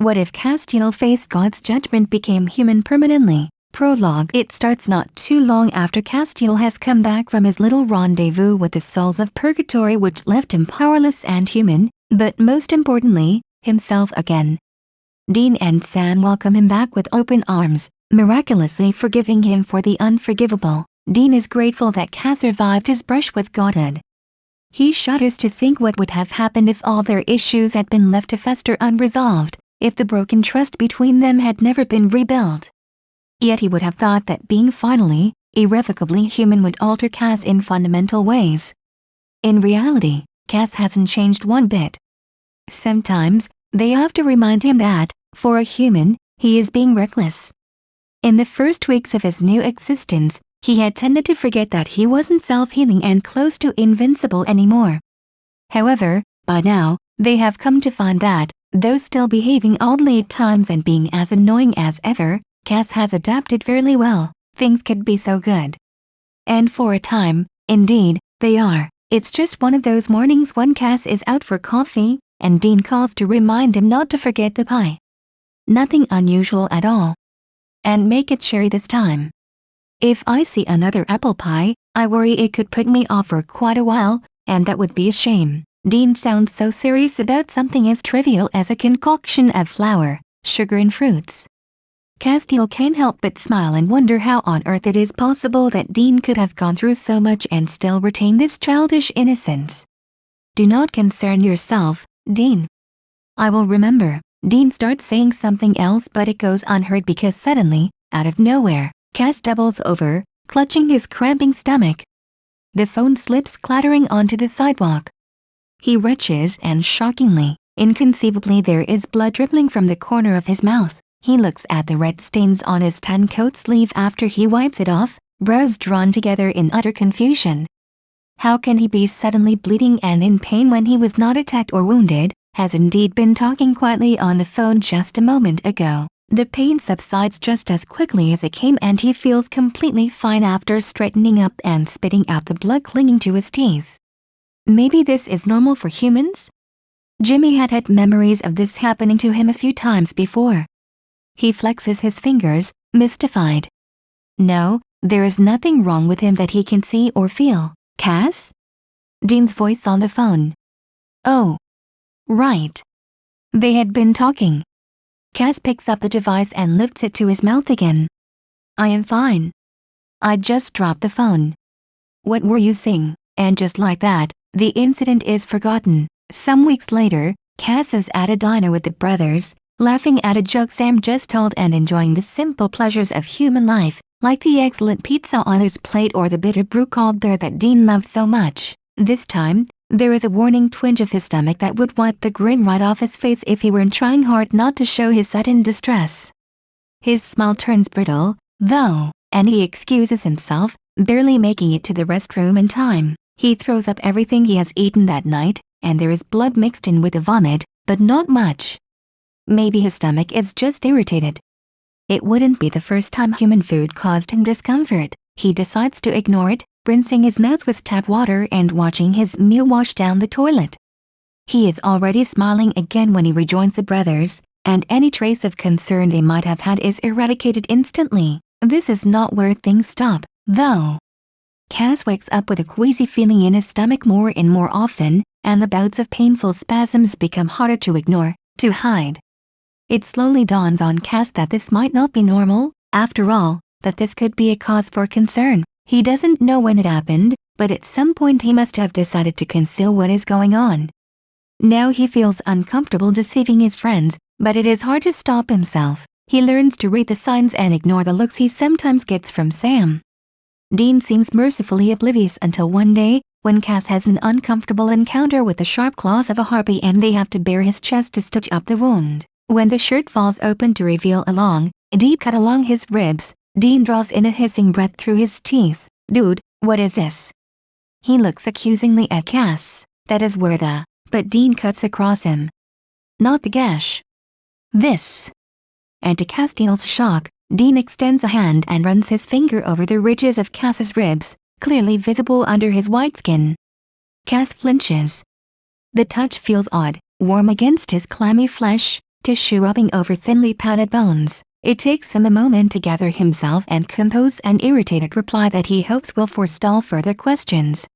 What if Castile faced God's judgment became human permanently? Prologue. It starts not too long after Castile has come back from his little rendezvous with the souls of purgatory which left him powerless and human, but most importantly, himself again. Dean and Sam welcome him back with open arms, miraculously forgiving him for the unforgivable. Dean is grateful that Cas survived his brush with Godhead. He shudders to think what would have happened if all their issues had been left to fester unresolved, if the broken trust between them had never been rebuilt. Yet he would have thought that being finally, irrevocably human would alter Cas in fundamental ways. In reality, Cas hasn't changed one bit. Sometimes, they have to remind him that, for a human, he is being reckless. In the first weeks of his new existence, he had tended to forget that he wasn't self-healing and close to invincible anymore. However, by now, they have come to find that, though still behaving oddly at times and being as annoying as ever, Cas has adapted fairly well. Things could be so good. And for a time, indeed, they are. It's just one of those mornings when Cas is out for coffee, and Dean calls to remind him not to forget the pie. Nothing unusual at all. And make it cherry this time. If I see another apple pie, I worry it could put me off for quite a while, and that would be a shame. Dean sounds so serious about something as trivial as a concoction of flour, sugar and fruits. Castile can't help but smile and wonder how on earth it is possible that Dean could have gone through so much and still retain this childish innocence. Do not concern yourself, Dean. I will remember. Dean starts saying something else but it goes unheard because suddenly, out of nowhere, Cas doubles over, clutching his cramping stomach. The phone slips clattering onto the sidewalk. He retches and shockingly, inconceivably there is blood dribbling from the corner of his mouth. He looks at the red stains on his tan coat sleeve after he wipes it off, brows drawn together in utter confusion. How can he be suddenly bleeding and in pain when he was not attacked or wounded, has indeed been talking quietly on the phone just a moment ago. The pain subsides just as quickly as it came and he feels completely fine after straightening up and spitting out the blood clinging to his teeth. Maybe this is normal for humans? Jimmy had had memories of this happening to him a few times before. He flexes his fingers, mystified. No, there is nothing wrong with him that he can see or feel. Cas? Dean's voice on the phone. Oh. Right. They had been talking. Cas picks up the device and lifts it to his mouth again. I am fine. I just dropped the phone. What were you saying? And just like that, the incident is forgotten. Some weeks later, Cas is at a diner with the brothers, laughing at a joke Sam just told and enjoying the simple pleasures of human life, like the excellent pizza on his plate or the bitter brew called there that Dean loved so much. This time, there is a warning twinge of his stomach that would wipe the grin right off his face if he weren't trying hard not to show his sudden distress. His smile turns brittle, though, and he excuses himself, barely making it to the restroom in time. He throws up everything he has eaten that night, and there is blood mixed in with the vomit, but not much. Maybe his stomach is just irritated. It wouldn't be the first time human food caused him discomfort. He decides to ignore it, rinsing his mouth with tap water and watching his meal wash down the toilet. He is already smiling again when he rejoins the brothers, and any trace of concern they might have had is eradicated instantly. This is not where things stop, though. Cas wakes up with a queasy feeling in his stomach more and more often, and the bouts of painful spasms become harder to ignore, to hide. It slowly dawns on Cas that this might not be normal, after all, that this could be a cause for concern. He doesn't know when it happened, but at some point he must have decided to conceal what is going on. Now he feels uncomfortable deceiving his friends, but it is hard to stop himself. He learns to read the signs and ignore the looks he sometimes gets from Sam. Dean seems mercifully oblivious until one day, when Cas has an uncomfortable encounter with the sharp claws of a harpy and they have to bare his chest to stitch up the wound. When the shirt falls open to reveal a long, deep cut along his ribs, Dean draws in a hissing breath through his teeth. Dude, what is this? He looks accusingly at Cas. That is where the, but Dean cuts across him. Not the gash. This. And to Castile's shock, Dean extends a hand and runs his finger over the ridges of Cas's ribs, clearly visible under his white skin. Cas flinches. The touch feels odd, warm against his clammy flesh, tissue rubbing over thinly padded bones. It takes him a moment to gather himself and compose an irritated reply that he hopes will forestall further questions.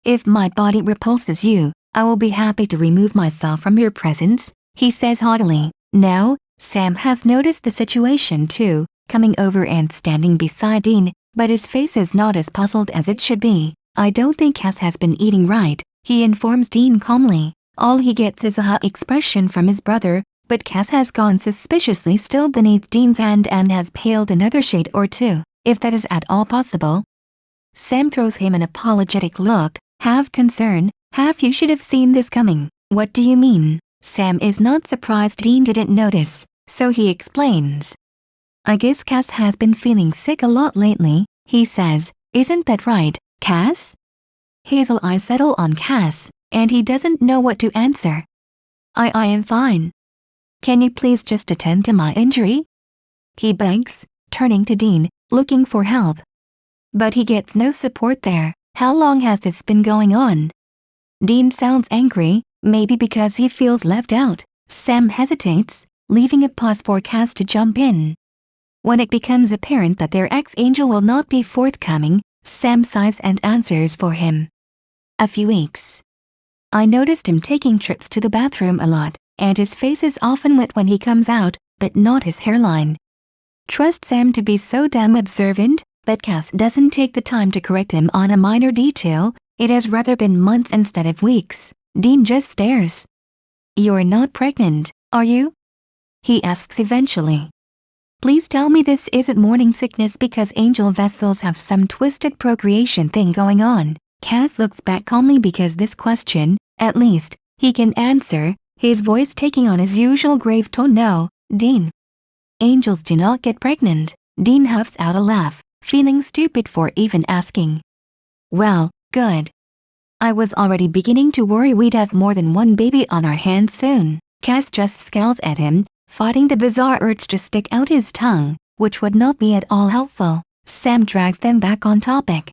"If my body repulses you, I will be happy to remove myself from your presence," he says haughtily. Now, Sam has noticed the situation too, coming over and standing beside Dean, but his face is not as puzzled as it should be. "I don't think Cass has been eating right," he informs Dean calmly. All he gets is a ha expression from his brother, but Cass has gone suspiciously still beneath Dean's hand and has paled another shade or two, if that is at all possible. Sam throws him an apologetic look, half concern, half "you should have seen this coming." "What do you mean?" Sam is not surprised Dean didn't notice, so he explains. "I guess Cass has been feeling sick a lot lately," he says. "Isn't that right, Cass?" Hazel eyes settle on Cass, and he doesn't know what to answer. I am fine. Can you please just attend to my injury?" he begs, turning to Dean, looking for help. But he gets no support there. "How long has this been going on?" Dean sounds angry, maybe because he feels left out. Sam hesitates, leaving a pause for Cass to jump in. When it becomes apparent that their ex-angel will not be forthcoming, Sam sighs and answers for him. "A few weeks. I noticed him taking trips to the bathroom a lot, and his face is often wet when he comes out, but not his hairline." Trust Sam to be so damn observant, but Cass doesn't take the time to correct him on a minor detail. It has rather been months instead of weeks. Dean just stares. "You're not pregnant, are you?" he asks eventually. "Please tell me this isn't morning sickness because angel vessels have some twisted procreation thing going on." Cass looks back calmly because this question, at least, he can answer, his voice taking on his usual grave tone. "No, Dean. Angels do not get pregnant." Dean huffs out a laugh, feeling stupid for even asking. "Well, good. I was already beginning to worry we'd have more than one baby on our hands soon." Cass just scowls at him, fighting the bizarre urge to stick out his tongue, which would not be at all helpful. Sam drags them back on topic.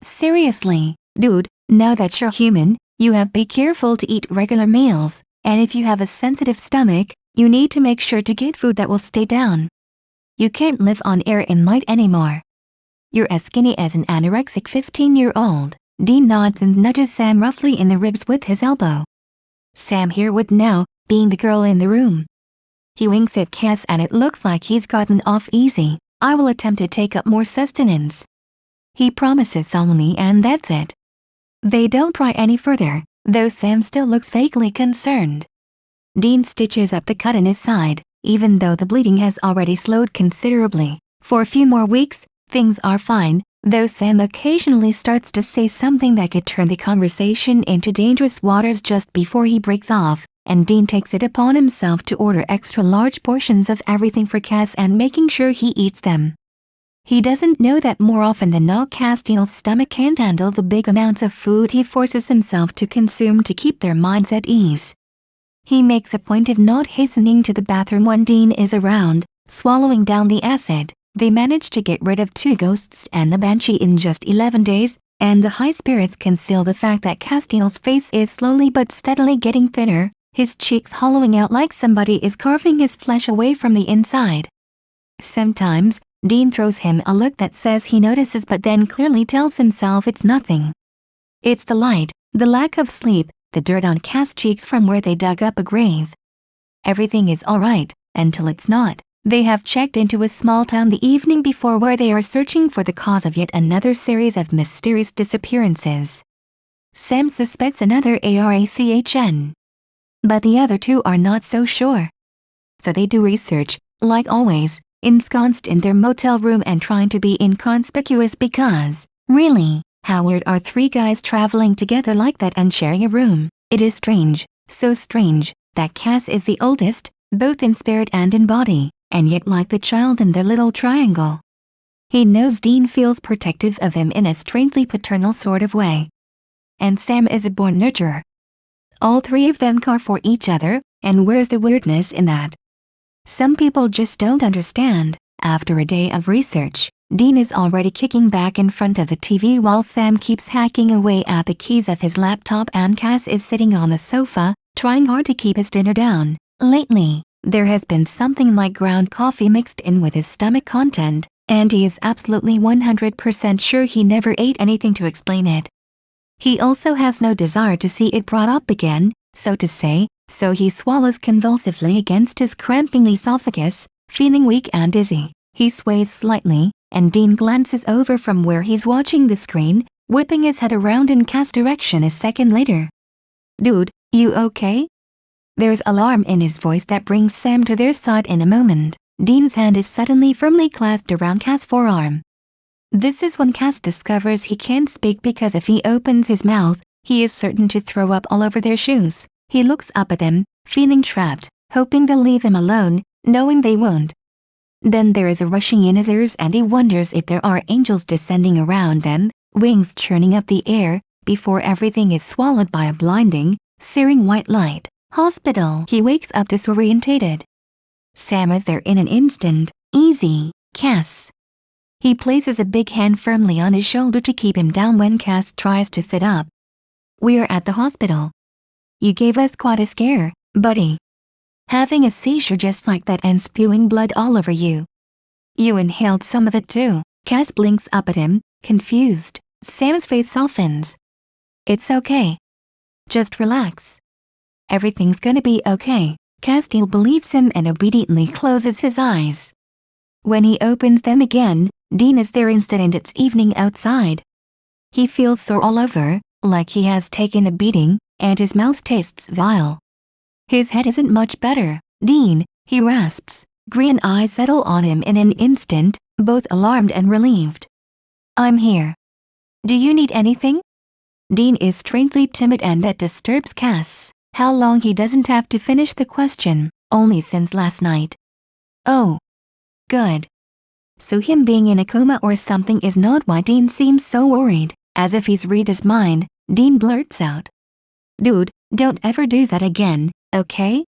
"Seriously, dude, now that you're human, you have to be careful to eat regular meals, and if you have a sensitive stomach, you need to make sure to get food that will stay down. You can't live on air and light anymore. You're as skinny as an anorexic 15-year-old. Dean nods and nudges Sam roughly in the ribs with his elbow. Sam here would now, being the girl in the room. He winks at Cass and it looks like he's gotten off easy. "I will attempt to take up more sustenance," he promises solemnly, and that's it. They don't pry any further, though Sam still looks vaguely concerned. Dean stitches up the cut in his side, even though the bleeding has already slowed considerably. For a few more weeks, things are fine, though Sam occasionally starts to say something that could turn the conversation into dangerous waters just before he breaks off, and Dean takes it upon himself to order extra large portions of everything for Cass and making sure he eats them. He doesn't know that more often than not Castile's stomach can't handle the big amounts of food he forces himself to consume to keep their minds at ease. He makes a point of not hastening to the bathroom when Dean is around, swallowing down the acid. They manage to get rid of 2 ghosts and the banshee in just 11 days, and the high spirits conceal the fact that Castile's face is slowly but steadily getting thinner, his cheeks hollowing out like somebody is carving his flesh away from the inside. Sometimes, Dean throws him a look that says he notices but then clearly tells himself it's nothing. It's the light, the lack of sleep, the dirt on Cass' cheeks from where they dug up a grave. Everything is alright, until it's not. They have checked into a small town the evening before where they are searching for the cause of yet another series of mysterious disappearances. Sam suspects another ARACHN. But the other 2 are not so sure. So they do research, like always, ensconced in their motel room and trying to be inconspicuous because, really, how weird are 3 guys traveling together like that and sharing a room? It is strange, so strange, that Cass is the oldest, both in spirit and in body, and yet like the child in their little triangle. He knows Dean feels protective of him in a strangely paternal sort of way. And Sam is a born nurturer. All 3 of them care for each other, and where's the weirdness in that? Some people just don't understand. After a day of research, Dean is already kicking back in front of the TV while Sam keeps hacking away at the keys of his laptop and Cass is sitting on the sofa, trying hard to keep his dinner down. Lately, There has been something like ground coffee mixed in with his stomach content, and he is absolutely 100% sure he never ate anything to explain it. He also has no desire to see it brought up again, so to say, so he swallows convulsively against his cramping esophagus, feeling weak and dizzy. He sways slightly, and Dean glances over from where he's watching the screen, whipping his head around in Cass' direction a second later. "Dude, you okay?" There's alarm in his voice that brings Sam to their side in a moment. Dean's hand is suddenly firmly clasped around Cass' forearm. This is when Cass discovers he can't speak because if he opens his mouth, he is certain to throw up all over their shoes. He looks up at them, feeling trapped, hoping they'll leave him alone, knowing they won't. Then there is a rushing in his ears and he wonders if there are angels descending around them, wings churning up the air, before everything is swallowed by a blinding, searing white light. Hospital. He wakes up disorientated. Sam is there in an instant. "Easy, Cass." He places a big hand firmly on his shoulder to keep him down when Cass tries to sit up. "We're at the hospital. You gave us quite a scare, buddy. Having a seizure just like that and spewing blood all over you. You inhaled some of it too." Cass blinks up at him, confused. Sam's face softens. "It's okay. Just relax. Everything's gonna be okay." Castile believes him and obediently closes his eyes. When he opens them again, Dean is there instead and it's evening outside. He feels sore all over, like he has taken a beating, and his mouth tastes vile. His head isn't much better. "Dean," he rasps. Green eyes settle on him in an instant, both alarmed and relieved. "I'm here. Do you need anything?" Dean is strangely timid and that disturbs Cass. How long he doesn't have to finish the question, only since last night. Oh. Good. So him being in a coma or something is not why Dean seems so worried. As if he's read his mind, Dean blurts out. "Dude, don't ever do that again, okay?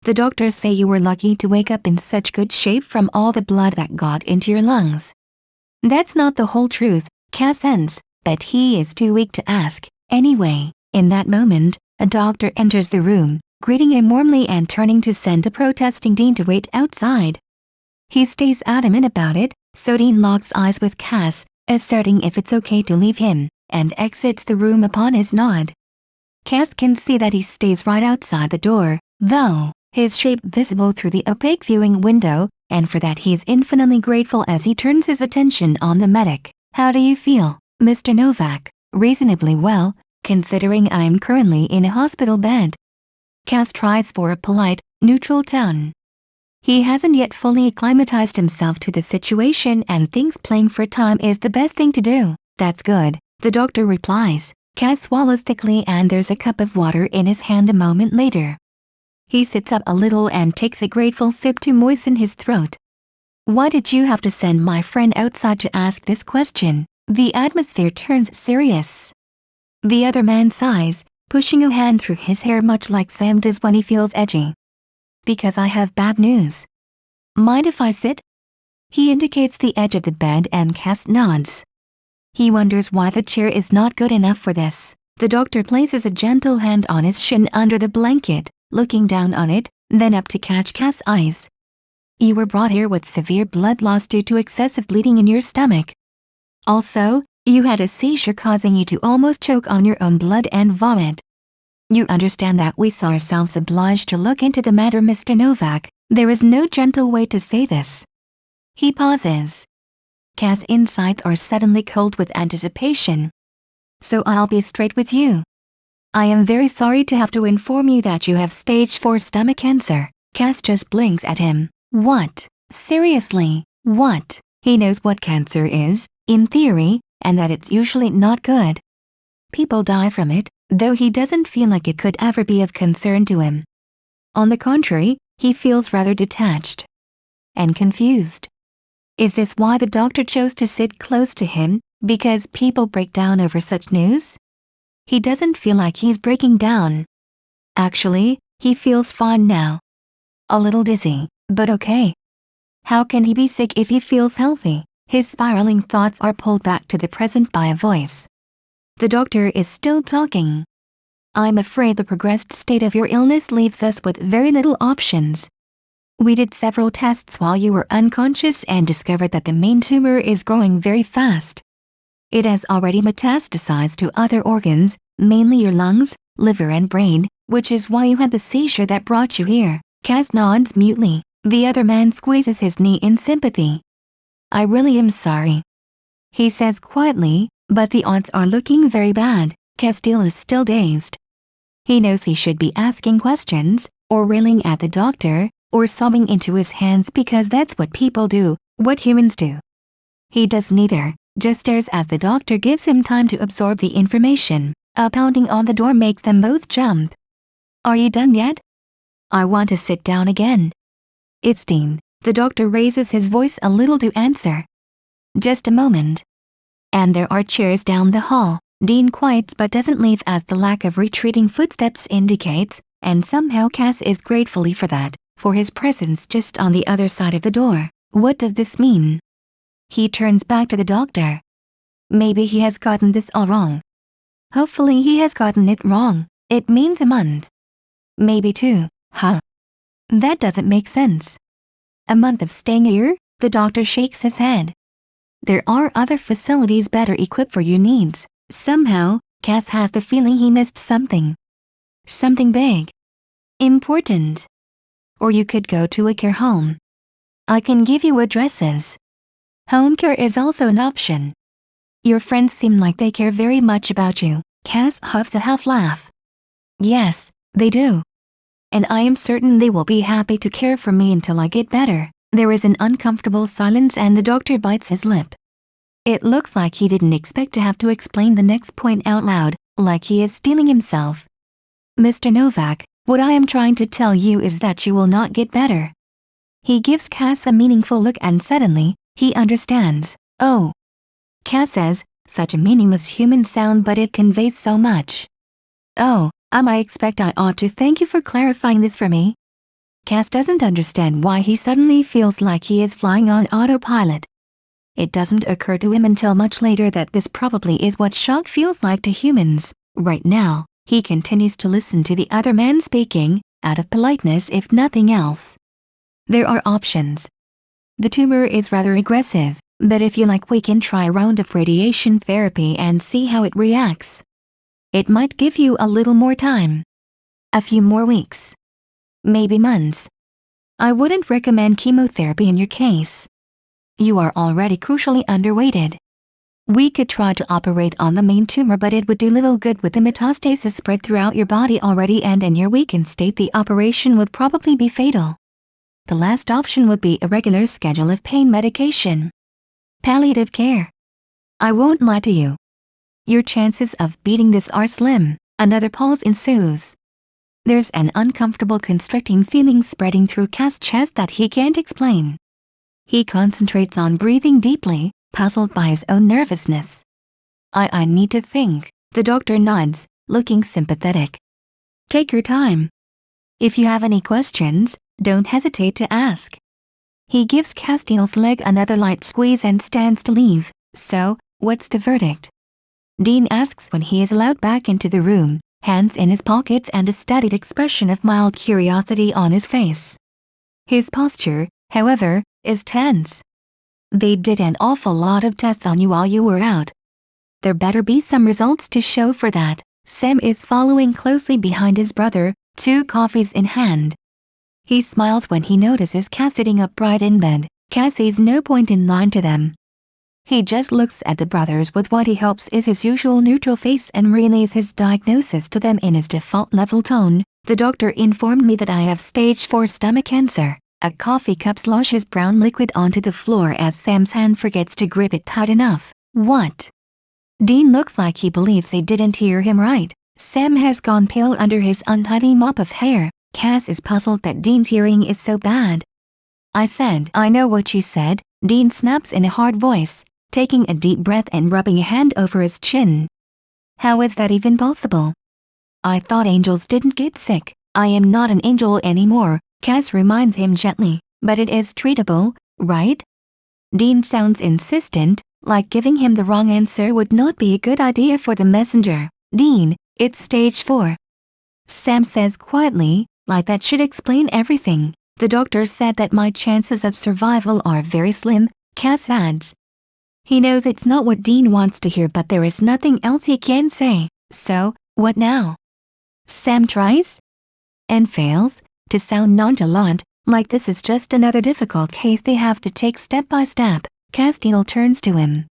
The doctors say you were lucky to wake up in such good shape from all the blood that got into your lungs." That's not the whole truth, Cass ends, but he is too weak to ask. Anyway, in that moment, a doctor enters the room, greeting him warmly and turning to send a protesting Dean to wait outside. He stays adamant about it, so Dean locks eyes with Cass, asserting if it's okay to leave him, and exits the room upon his nod. Cass can see that he stays right outside the door, though, his shape visible through the opaque viewing window, and for that he's infinitely grateful as he turns his attention on the medic. "How do you feel, Mr. Novak?" "Reasonably well, considering I'm currently in a hospital bed." Cass tries for a polite, neutral tone. He hasn't yet fully acclimatized himself to the situation and thinks playing for time is the best thing to do. "That's good," the doctor replies. Cass swallows thickly and there's a cup of water in his hand a moment later. He sits up a little and takes a grateful sip to moisten his throat. "Why did you have to send my friend outside to ask this question?" The atmosphere turns serious. The other man sighs, pushing a hand through his hair much like Sam does when he feels edgy. "Because I have bad news." "Mind if I sit?" He indicates the edge of the bed and Cass nods. He wonders why the chair is not good enough for this. The doctor places a gentle hand on his shin under the blanket, looking down on it, then up to catch Cass' eyes. "You were brought here with severe blood loss due to excessive bleeding in your stomach. Also, you had a seizure causing you to almost choke on your own blood and vomit. You understand that we saw ourselves obliged to look into the matter, Mr. Novak." There is no gentle way to say this. He pauses. Cass' insides are suddenly cold with anticipation. "So I'll be straight with you. I am very sorry to have to inform you that you have stage 4 stomach cancer." Cass just blinks at him. "What? Seriously, what?" He knows what cancer is, in theory, and that it's usually not good. People die from it, though he doesn't feel like it could ever be of concern to him. On the contrary, he feels rather detached and confused. Is this why the doctor chose to sit close to him, because people break down over such news? He doesn't feel like he's breaking down. Actually, he feels fine now. A little dizzy, but okay. How can he be sick if he feels healthy? His spiraling thoughts are pulled back to the present by a voice. The doctor is still talking. "I'm afraid the progressed state of your illness leaves us with very little options. We did several tests while you were unconscious and discovered that the main tumor is growing very fast. It has already metastasized to other organs, mainly your lungs, liver and brain, which is why you had the seizure that brought you here. Cass nods mutely. The other man squeezes his knee in sympathy. I really am sorry, he says quietly, but the odds are looking very bad. Castile is still dazed. He knows he should be asking questions, or railing at the doctor, or sobbing into his hands because that's what people do, what humans do. He does neither, just stares as the doctor gives him time to absorb the information. A pounding on the door makes them both jump. Are you done yet? I want to sit down again. It's Dean. The doctor raises his voice a little to answer. Just a moment. And there are chairs down the hall. Dean quiets but doesn't leave as the lack of retreating footsteps indicates, and somehow Cass is gratefully for that, for his presence just on the other side of the door. What does this mean? He turns back to the doctor. Maybe he has gotten this all wrong. Hopefully he has gotten it wrong. It means a month. Maybe 2, huh? That doesn't make sense. A month of staying here? The doctor shakes his head. There are other facilities better equipped for your needs. Somehow, Cass has the feeling he missed something. Something big. Important. Or you could go to a care home. I can give you addresses. Home care is also an option. Your friends seem like they care very much about you. Cass huffs a half laugh. Yes, they do. And I am certain they will be happy to care for me until I get better. There is an uncomfortable silence and the doctor bites his lip. It looks like he didn't expect to have to explain the next point out loud, like he is stealing himself. Mr. Novak, what I am trying to tell you is that you will not get better. He gives Cass a meaningful look and suddenly, he understands. Oh. Cass says, such a meaningless human sound but it conveys so much. Oh, I expect I ought to thank you for clarifying this for me. Cass doesn't understand why he suddenly feels like he is flying on autopilot. It doesn't occur to him until much later that this probably is what shock feels like to humans. Right now, he continues to listen to the other man speaking, out of politeness if nothing else. There are options. The tumor is rather aggressive, but if you like we can try a round of radiation therapy and see how it reacts. It might give you a little more time. A few more weeks. Maybe months. I wouldn't recommend chemotherapy in your case. You are already crucially underweighted. We could try to operate on the main tumor but it would do little good with the metastasis spread throughout your body already and in your weakened state the operation would probably be fatal. The last option would be a regular schedule of pain medication. Palliative care. I won't lie to you. Your chances of beating this are slim. Another pause ensues. There's an uncomfortable constricting feeling spreading through Cass' chest that he can't explain. He concentrates on breathing deeply, puzzled by his own nervousness. I need to think. The doctor nods, looking sympathetic. Take your time. If you have any questions, don't hesitate to ask. He gives Castile's leg another light squeeze and stands to leave. So, what's the verdict? Dean asks when he is allowed back into the room, hands in his pockets and a studied expression of mild curiosity on his face. His posture, however, is tense. They did an awful lot of tests on you while you were out. There better be some results to show for that. Sam is following closely behind his brother, 2 coffees in hand. He smiles when he notices Cass sitting upright in bed. Cass sees no point in lying to them. He just looks at the brothers with what he hopes is his usual neutral face and relays his diagnosis to them in his default level tone. The doctor informed me that I have stage 4 stomach cancer. A coffee cup sloshes brown liquid onto the floor as Sam's hand forgets to grip it tight enough. What? Dean looks like he believes they didn't hear him right. Sam has gone pale under his untidy mop of hair. Cass is puzzled that Dean's hearing is so bad. I said, I know what you said. Dean snaps in a hard voice, taking a deep breath and rubbing a hand over his chin. How is that even possible? I thought angels didn't get sick. I am not an angel anymore, Cass reminds him gently, but it is treatable, right? Dean sounds insistent, like giving him the wrong answer would not be a good idea for the messenger. Dean, it's stage 4. Sam says quietly, like that should explain everything. The doctor said that my chances of survival are very slim, Cass adds. He knows it's not what Dean wants to hear, but there is nothing else he can say. So, what now? Sam tries and fails to sound nonchalant, like this is just another difficult case they have to take step by step. Castile turns to him.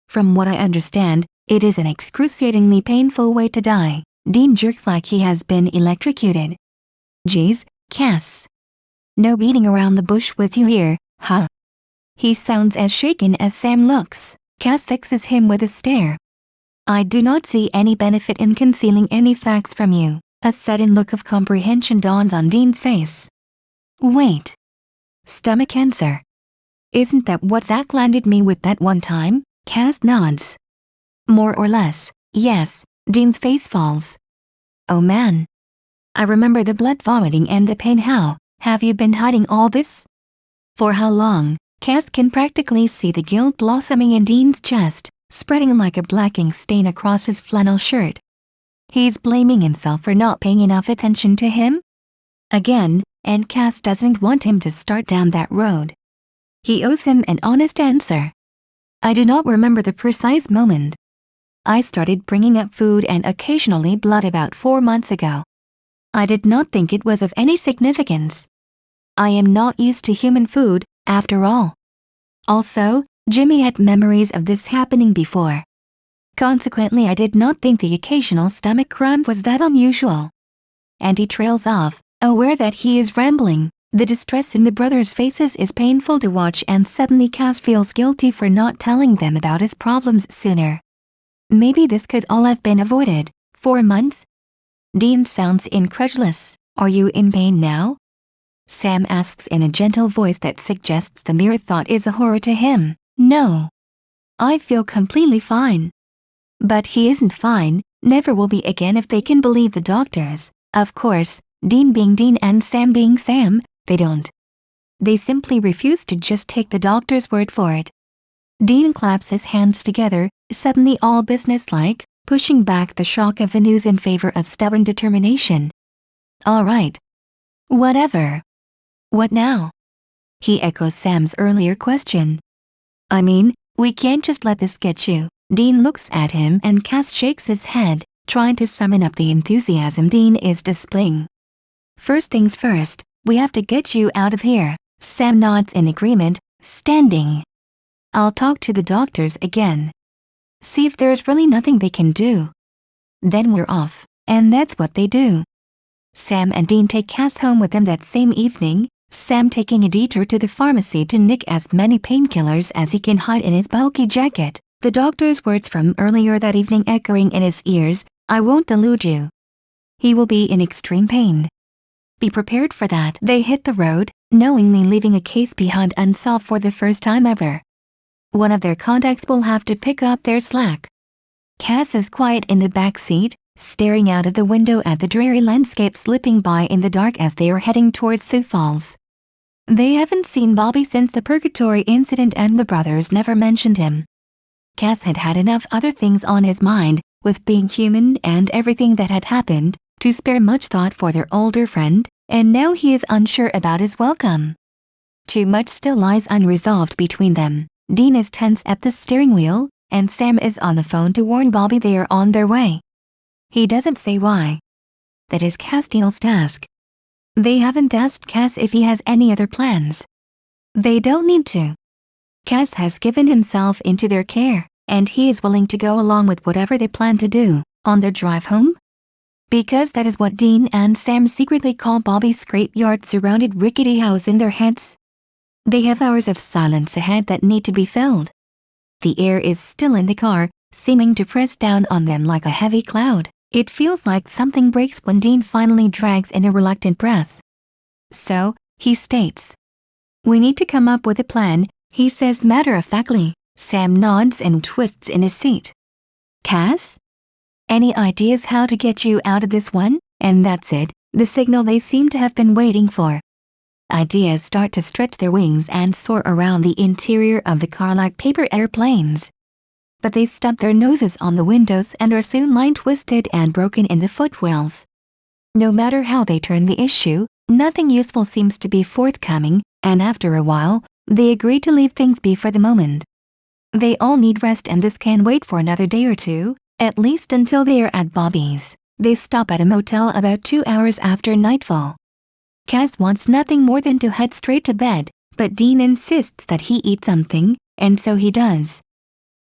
From what I understand, it is an excruciatingly painful way to die. Dean jerks like he has been electrocuted. Geez, Cass. No beating around the bush with you here, huh? He sounds as shaken as Sam looks. Cass fixes him with a stare. I do not see any benefit in concealing any facts from you. A sudden look of comprehension dawns on Dean's face. Wait. Stomach cancer. Isn't that what Zach landed me with that one time? Cass nods. More or less, yes. Dean's face falls. Oh man. I remember the blood vomiting and the pain. How have you been hiding all this? For how long? Cass can practically see the guilt blossoming in Dean's chest, spreading like a black ink stain across his flannel shirt. He's blaming himself for not paying enough attention to him? Again, and Cass doesn't want him to start down that road. He owes him an honest answer. I do not remember the precise moment. I started bringing up food and occasionally blood about 4 months ago. I did not think it was of any significance. I am not used to human food, after all. Also, Jimmy had memories of this happening before. Consequently, I did not think the occasional stomach cramp was that unusual. And he trails off, aware that he is rambling. The distress in the brothers' faces is painful to watch, and suddenly Cass feels guilty for not telling them about his problems sooner. Maybe this could all have been avoided. 4 months? Dean sounds incredulous. Are you in pain now? Sam asks in a gentle voice that suggests the mere thought is a horror to him. No. I feel completely fine. But he isn't fine, never will be again if they can believe the doctors. Of course, Dean being Dean and Sam being Sam, they don't. They simply refuse to just take the doctor's word for it. Dean claps his hands together, suddenly all businesslike, pushing back the shock of the news in favor of stubborn determination. All right. Whatever. What now? He echoes Sam's earlier question. I mean, we can't just let this get you. Dean looks at him and Cass shakes his head, trying to summon up the enthusiasm Dean is displaying. First things first, we have to get you out of here. Sam nods in agreement, standing. I'll talk to the doctors again. See if there's really nothing they can do. Then we're off, and that's what they do. Sam and Dean take Cass home with them that same evening, Sam taking a detour to the pharmacy to nick as many painkillers as he can hide in his bulky jacket. The doctor's words from earlier that evening echoing in his ears, I won't delude you. He will be in extreme pain. Be prepared for that. They hit the road, knowingly leaving a case behind unsolved for the first time ever. One of their contacts will have to pick up their slack. Cass is quiet in the back seat, staring out of the window at the dreary landscape slipping by in the dark as they are heading towards Sioux Falls. They haven't seen Bobby since the Purgatory incident, and the brothers never mentioned him. Cass had had enough other things on his mind, with being human and everything that had happened, to spare much thought for their older friend, and now he is unsure about his welcome. Too much still lies unresolved between them. Dean is tense at the steering wheel, and Sam is on the phone to warn Bobby they are on their way. He doesn't say why. That is Castile's task. They haven't asked Cass if he has any other plans. They don't need to. Cass has given himself into their care, and he is willing to go along with whatever they plan to do on their drive home. Because that is what Dean and Sam secretly call Bobby's scrapyard-surrounded rickety house in their heads. They have hours of silence ahead that need to be filled. The air is still in the car, seeming to press down on them like a heavy cloud. It feels like something breaks when Dean finally drags in a reluctant breath. So, he states. We need to come up with a plan, he says matter-of-factly. Sam nods and twists in his seat. Cass? Any ideas how to get you out of this one? And that's it, the signal they seem to have been waiting for. Ideas start to stretch their wings and soar around the interior of the car like paper airplanes. But they stub their noses on the windows and are soon line-twisted and broken in the footwells. No matter how they turn the issue, Nothing useful seems to be forthcoming, and after a while, they agree to leave things be for the moment. They all need rest and this can wait for another day or two, at least until they are at Bobby's. They stop at a motel about 2 hours after nightfall. Cass wants nothing more than to head straight to bed, but Dean insists that he eat something, and so he does.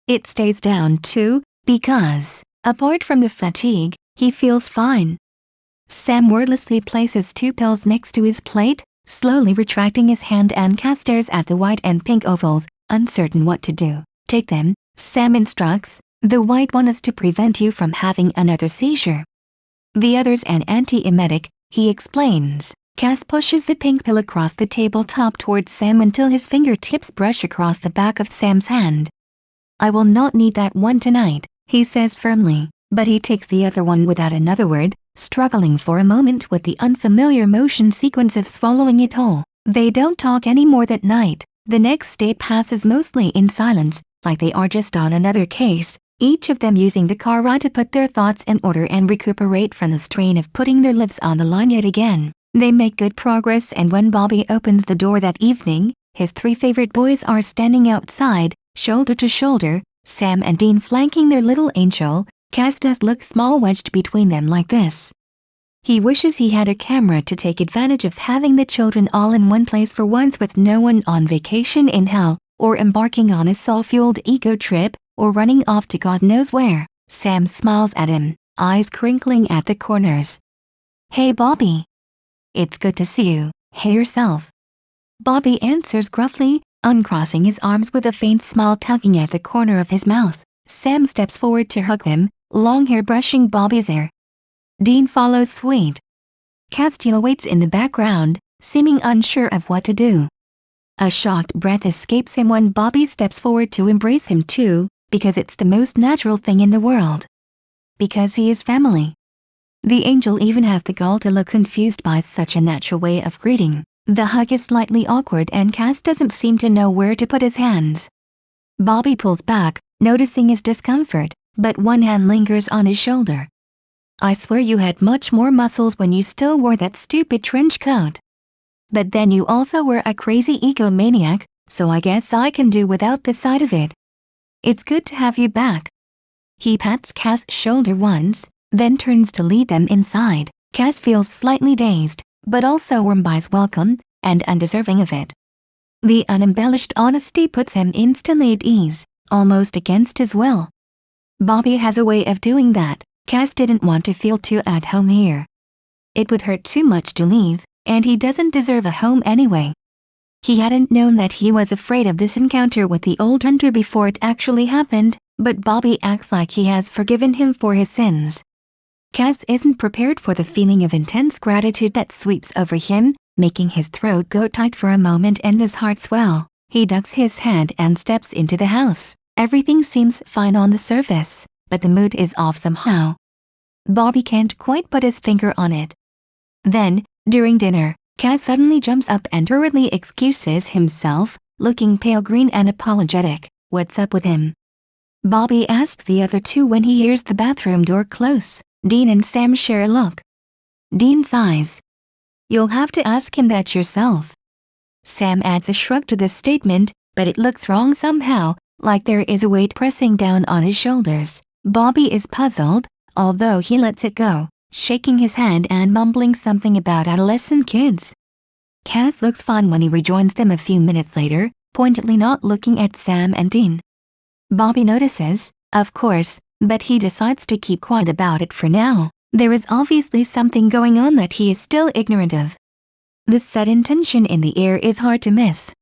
It stays down too, because, apart from the fatigue, he feels fine. Sam wordlessly places 2 pills next to his plate, slowly retracting his hand, and Cass stares at the white and pink ovals, uncertain what to do. Take them, Sam instructs. The white one is to prevent you from having another seizure. The other's an antiemetic, he explains. Cass pushes the pink pill across the tabletop towards Sam until his fingertips brush across the back of Sam's hand. I will not need that one tonight, he says firmly, but he takes the other one without another word, struggling for a moment with the unfamiliar motion sequence of swallowing it whole. They don't talk anymore that night. The next day passes mostly in silence, like they are just on another case, each of them using the car ride to put their thoughts in order and recuperate from the strain of putting their lives on the line yet again. They make good progress, and when Bobby opens the door that evening, his 3 favorite boys are standing outside, shoulder to shoulder, Sam and Dean flanking their little angel. Cass does look small wedged between them like this. He wishes he had a camera to take advantage of having the children all in one place for once, with no one on vacation in hell, or embarking on a soul-fueled ego trip, or running off to God knows where. Sam smiles at him, eyes crinkling at the corners. Hey Bobby. It's good to see you. Hey yourself. Bobby answers gruffly, uncrossing his arms with a faint smile tugging at the corner of his mouth. Sam steps forward to hug him, long hair brushing Bobby's hair. Dean follows suit. CASTILE waits in the background, seeming unsure of what to do. A shocked breath escapes him when Bobby steps forward to embrace him too, because it's the most natural thing in the world. Because he is family. The angel even has the gall to look confused by such a natural way of greeting. The hug is slightly awkward and Cass doesn't seem to know where to put his hands. Bobby pulls back, noticing his discomfort, but one hand lingers on his shoulder. I swear you had much more muscles when you still wore that stupid trench coat. But then you also were a crazy egomaniac, so I guess I can do without the side of it. It's good to have you back. He pats Cass' shoulder once, then turns to lead them inside. Cass feels slightly dazed, but also warmed by his welcome, and undeserving of it. The unembellished honesty puts him instantly at ease, almost against his will. Bobby has a way of doing that. Cass didn't want to feel too at home here. It would hurt too much to leave, and he doesn't deserve a home anyway. He hadn't known that he was afraid of this encounter with the old hunter before it actually happened, but Bobby acts like he has forgiven him for his sins. Cass isn't prepared for the feeling of intense gratitude that sweeps over him, making his throat go tight for a moment and his heart swell. He ducks his head and steps into the house. Everything seems fine on the surface, but the mood is off somehow. Bobby can't quite put his finger on it. Then, during dinner, Cass suddenly jumps up and hurriedly excuses himself, looking pale green and apologetic. What's up with him? Bobby asks the other two when he hears the bathroom door close. Dean and Sam share a look. Dean sighs. You'll have to ask him that yourself. Sam adds a shrug to this statement, but it looks wrong somehow, like there is a weight pressing down on his shoulders. Bobby is puzzled, although he lets it go, shaking his head and mumbling something about adolescent kids. Cass looks fine when he rejoins them a few minutes later, pointedly not looking at Sam and Dean. Bobby notices, of course, but he decides to keep quiet about it for now. There is obviously something going on that he is still ignorant of. The sudden tension in the air is hard to miss.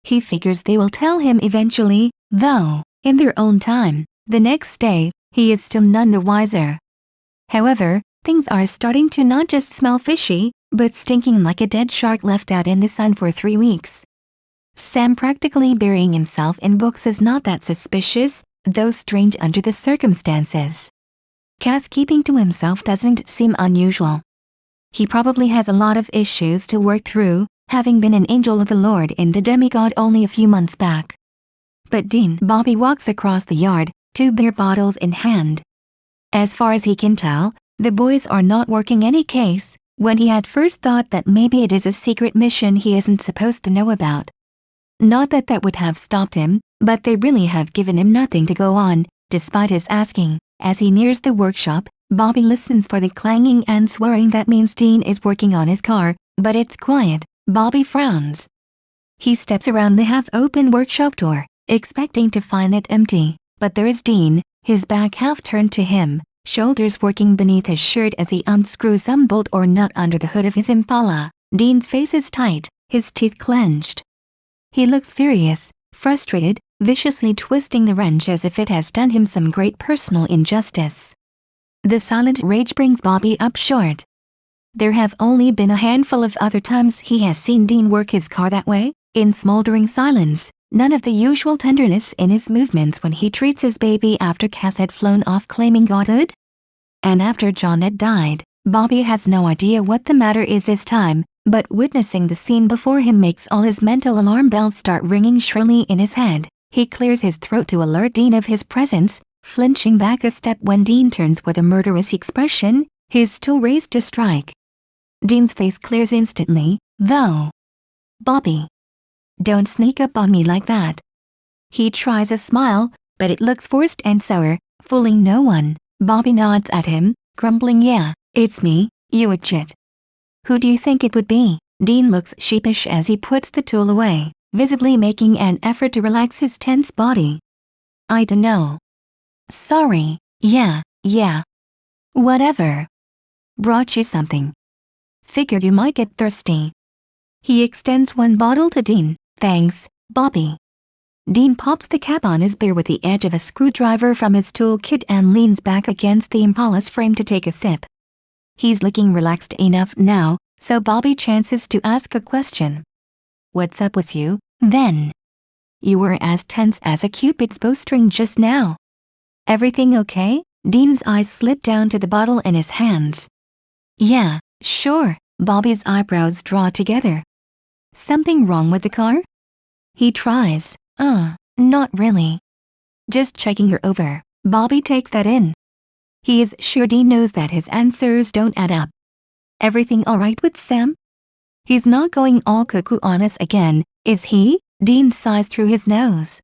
He figures they will tell him eventually, though, in their own time. The next day, he is still none the wiser. However, things are starting to not just smell fishy, but stinking like a dead shark left out in the sun for 3 weeks. Sam practically burying himself in books is not that suspicious, though strange under the circumstances. Cass keeping to himself doesn't seem unusual. He probably has a lot of issues to work through, having been an angel of the Lord in the demigod only a few months back. But Bobby walks across the yard, 2 beer bottles in hand. As far as he can tell, the boys are not working any case, when he had first thought that maybe it is a secret mission he isn't supposed to know about. Not that that would have stopped him, but they really have given him nothing to go on, despite his asking. As he nears the workshop, Bobby listens for the clanging and swearing that means Dean is working on his car, but it's quiet. Bobby frowns. He steps around the half-open workshop door, expecting to find it empty, but there is Dean, his back half turned to him, shoulders working beneath his shirt as he unscrews some bolt or nut under the hood of his Impala. Dean's face is tight, his teeth clenched. He looks furious, frustrated, viciously twisting the wrench as if it has done him some great personal injustice. The silent rage brings Bobby up short. There have only been a handful of other times he has seen Dean work his car that way, in smoldering silence, none of the usual tenderness in his movements when he treats his baby after Cass had flown off claiming godhood. And after John had died, Bobby has no idea what the matter is this time, but witnessing the scene before him makes all his mental alarm bells start ringing shrilly in his head. He clears his throat to alert Dean of his presence, flinching back a step when Dean turns with a murderous expression, his tool raised to strike. Dean's face clears instantly, though. "Bobby, don't sneak up on me like that." He tries a smile, but it looks forced and sour, fooling no one. Bobby nods at him, grumbling, "Yeah, it's me, you idiot." "Who do you think it would be?" Dean looks sheepish as he puts the tool away, visibly making an effort to relax his tense body. "I dunno." "Sorry, yeah. Whatever. Brought you something. Figured you might get thirsty." He extends one bottle to Dean. "Thanks, Bobby." Dean pops the cap on his beer with the edge of a screwdriver from his toolkit and leans back against the Impala's frame to take a sip. He's looking relaxed enough now, so Bobby chances to ask a question. "What's up with you, then? You were as tense as a Cupid's bowstring just now." "Everything okay?" Dean's eyes slip down to the bottle in his hands. "Yeah, sure." Bobby's eyebrows draw together. "Something wrong with the car?" He tries. Not really. Just checking her over." Bobby takes that in. He is sure Dean knows that his answers don't add up. "Everything alright with Sam? He's not going all cuckoo on us again, is he?" Dean sighs through his nose.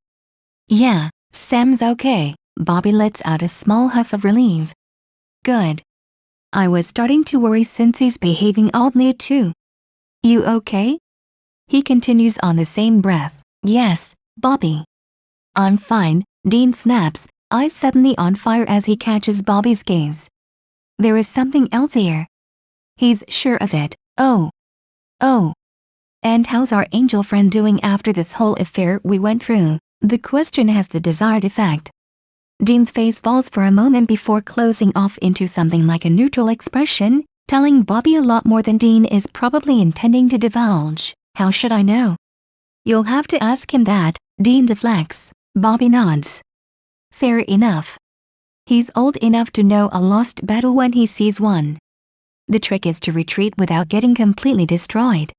"Yeah, Sam's okay." Bobby lets out a small huff of relief. "Good. I was starting to worry since he's behaving oddly too." "You okay?" He continues on the same breath. "Yes, Bobby. I'm fine." Dean snaps, eyes suddenly on fire as he catches Bobby's gaze. There is something else here. He's sure of it. Oh. And how's our angel friend doing after this whole affair we went through?" The question has the desired effect. Dean's face falls for a moment before closing off into something like a neutral expression, telling Bobby a lot more than Dean is probably intending to divulge. "How should I know?" "You'll have to ask him that." Dean deflects. Bobby nods. "Fair enough. He's old enough to know a lost battle when he sees one. The trick is to retreat without getting completely destroyed.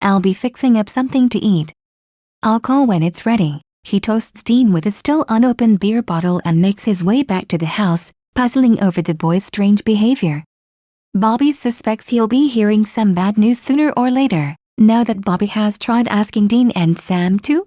I'll be fixing up something to eat. I'll call when it's ready." He toasts Dean with a still unopened beer bottle and makes his way back to the house, puzzling over the boy's strange behavior. Bobby suspects he'll be hearing some bad news sooner or later, now that Bobby has tried asking Dean and Sam too.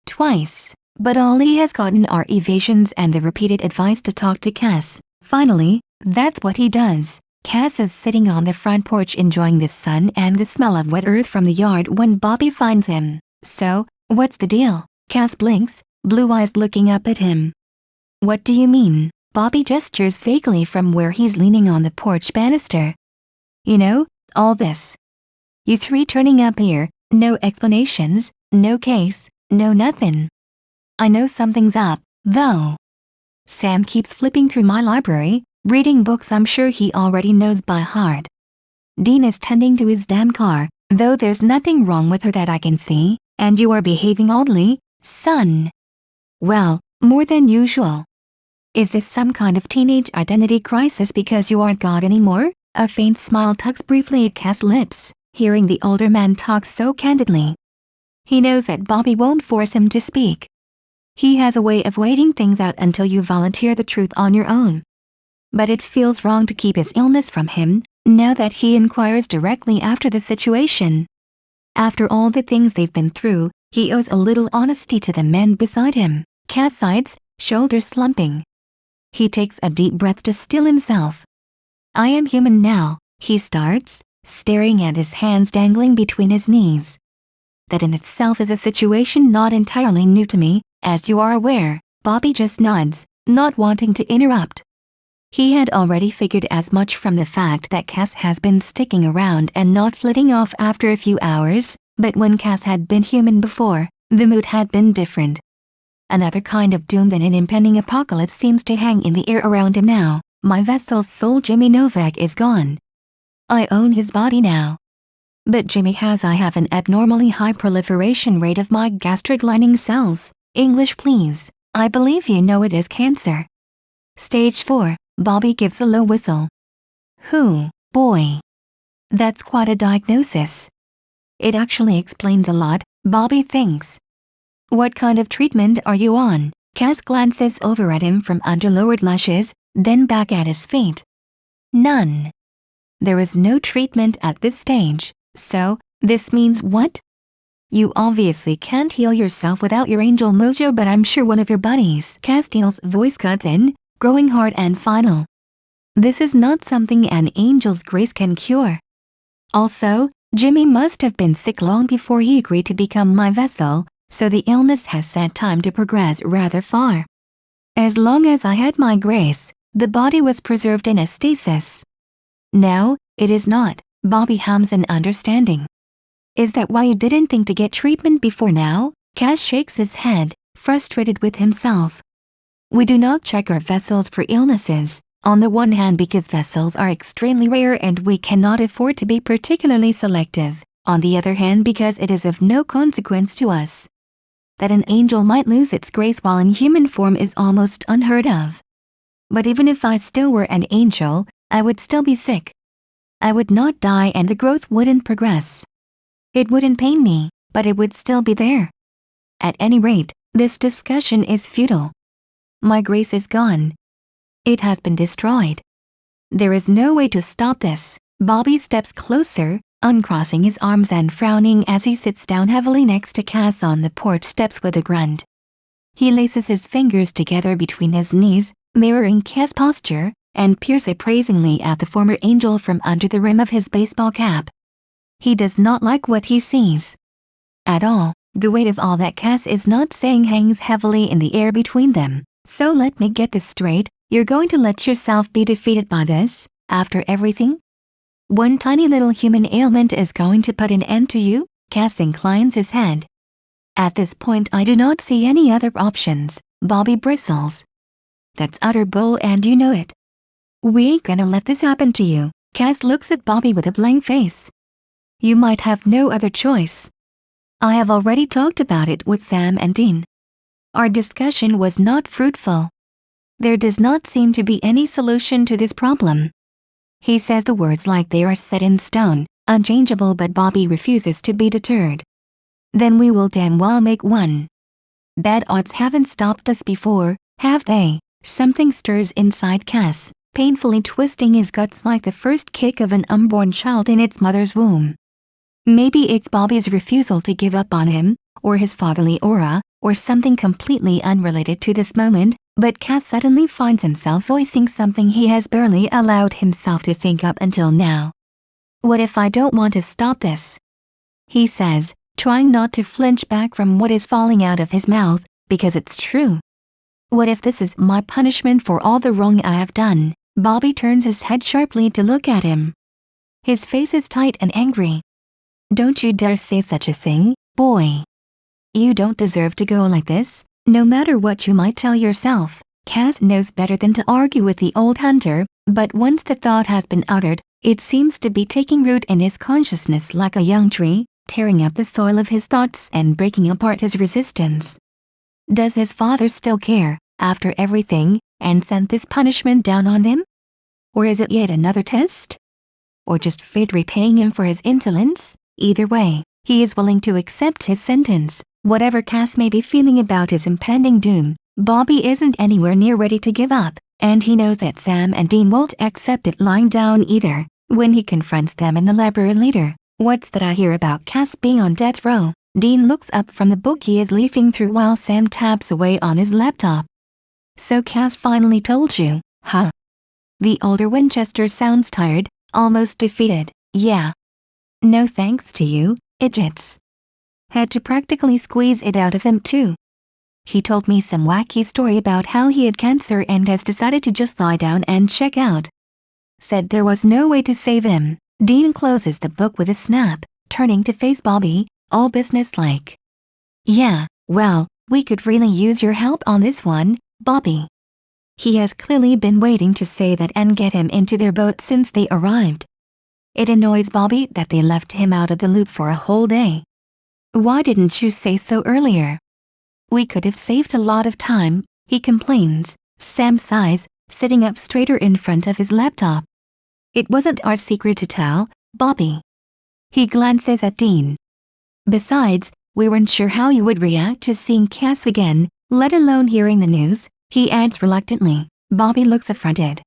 Twice, but all he has gotten are evasions and the repeated advice to talk to Cass. Finally, that's what he does. Cass is sitting on the front porch enjoying the sun and the smell of wet earth from the yard when Bobby finds him. "So, what's the deal?" Cass blinks, blue eyes looking up at him. "What do you mean?" Bobby gestures vaguely from where he's leaning on the porch banister. "You know, all this. You three turning up here, no explanations, no case, no nothing. I know something's up, though. Sam keeps flipping through my library, reading books I'm sure he already knows by heart. Dean is tending to his damn car, though there's nothing wrong with her that I can see, and you are behaving oddly, son. Well, more than usual. Is this some kind of teenage identity crisis because you aren't God anymore?" A faint smile tugs briefly at Cass' lips, hearing the older man talk so candidly. He knows that Bobby won't force him to speak. He has a way of waiting things out until you volunteer the truth on your own. But it feels wrong to keep his illness from him, now that he inquires directly after the situation. After all the things they've been through, he owes a little honesty to the men beside him. Cass sighs, shoulders slumping. He takes a deep breath to still himself. I am human now, he starts, staring at his hands dangling between his knees. That in itself is a situation not entirely new to me, as you are aware. Bobby just nods, not wanting to interrupt. He had already figured as much from the fact that Cass has been sticking around and not flitting off after a few hours, but when Cass had been human before, the mood had been different. Another kind of doom than an impending apocalypse seems to hang in the air around him now. My vessel's soul Jimmy Novak is gone. I own his body now. But Jimmy I have an abnormally high proliferation rate of my gastric lining cells. English please, I believe you know it is cancer. Stage 4, Bobby gives a low whistle. Boy. That's quite a diagnosis. It actually explains a lot, Bobby thinks. What kind of treatment are you on? Cass glances over at him from under lowered lashes, then back at his feet. None. There is no treatment at this stage, so, this means what? You obviously can't heal yourself without your angel mojo, but I'm sure one of your buddies. Castile's voice cuts in, growing hard and final. This is not something an angel's grace can cure. Also, Jimmy must have been sick long before he agreed to become my vessel, so the illness has had time to progress rather far. As long as I had my grace, the body was preserved in a stasis. Now, it is not. Bobby hums an understanding. Is that why you didn't think to get treatment before now? Cass shakes his head, frustrated with himself. We do not check our vessels for illnesses, on the one hand because vessels are extremely rare and we cannot afford to be particularly selective, on the other hand because it is of no consequence to us. That an angel might lose its grace while in human form is almost unheard of. But even if I still were an angel, I would still be sick. I would not die and the growth wouldn't progress. It wouldn't pain me, but it would still be there. At any rate, this discussion is futile. My grace is gone. It has been destroyed. There is no way to stop this. Bobby steps closer, uncrossing his arms and frowning as he sits down heavily next to Cass on the porch steps with a grunt. He laces his fingers together between his knees, mirroring Cass' posture, and peers appraisingly at the former angel from under the rim of his baseball cap. He does not like what he sees. At all. The weight of all that Cass is not saying hangs heavily in the air between them. So let me get this straight, you're going to let yourself be defeated by this, after everything? One tiny little human ailment is going to put an end to you? Cass inclines his head. At this point I do not see any other options. Bobby bristles. That's utter bull and you know it. We ain't gonna let this happen to you. Cass looks at Bobby with a blank face. You might have no other choice. I have already talked about it with Sam and Dean. Our discussion was not fruitful. There does not seem to be any solution to this problem. He says the words like they are set in stone, unchangeable, but Bobby refuses to be deterred. Then we will damn well make one. Bad odds haven't stopped us before, have they? Something stirs inside Cass, painfully twisting his guts like the first kick of an unborn child in its mother's womb. Maybe it's Bobby's refusal to give up on him, or his fatherly aura, or something completely unrelated to this moment, but Cass suddenly finds himself voicing something he has barely allowed himself to think up until now. What if I don't want to stop this? He says, trying not to flinch back from what is falling out of his mouth, because it's true. What if this is my punishment for all the wrong I have done? Bobby turns his head sharply to look at him. His face is tight and angry. Don't you dare say such a thing, boy. You don't deserve to go like this, no matter what you might tell yourself. Cass knows better than to argue with the old hunter, but once the thought has been uttered, it seems to be taking root in his consciousness like a young tree, tearing up the soil of his thoughts and breaking apart his resistance. Does his father still care, after everything, and sent this punishment down on him? Or is it yet another test? Or just fate repaying him for his insolence? Either way, he is willing to accept his sentence, whatever Cass may be feeling about his impending doom. Bobby isn't anywhere near ready to give up, and he knows that Sam and Dean won't accept it lying down either. When he confronts them in the library later, "What's that I hear about Cass being on death row?" Dean looks up from the book he is leafing through while Sam taps away on his laptop. "So Cass finally told you, huh?" The older Winchester sounds tired, almost defeated. "Yeah. No thanks to you, idiots. Had to practically squeeze it out of him too. He told me some wacky story about how he had cancer and has decided to just lie down and check out. Said there was no way to save him." Dean closes the book with a snap, turning to face Bobby, all businesslike. "Yeah, well, we could really use your help on this one, Bobby." He has clearly been waiting to say that and get him into their boat since they arrived. It annoys Bobby that they left him out of the loop for a whole day. "Why didn't you say so earlier? We could have saved a lot of time," he complains. Sam sighs, sitting up straighter in front of his laptop. "It wasn't our secret to tell, Bobby." He glances at Dean. "Besides, we weren't sure how you would react to seeing Cass again, let alone hearing the news," he adds reluctantly. Bobby looks affronted.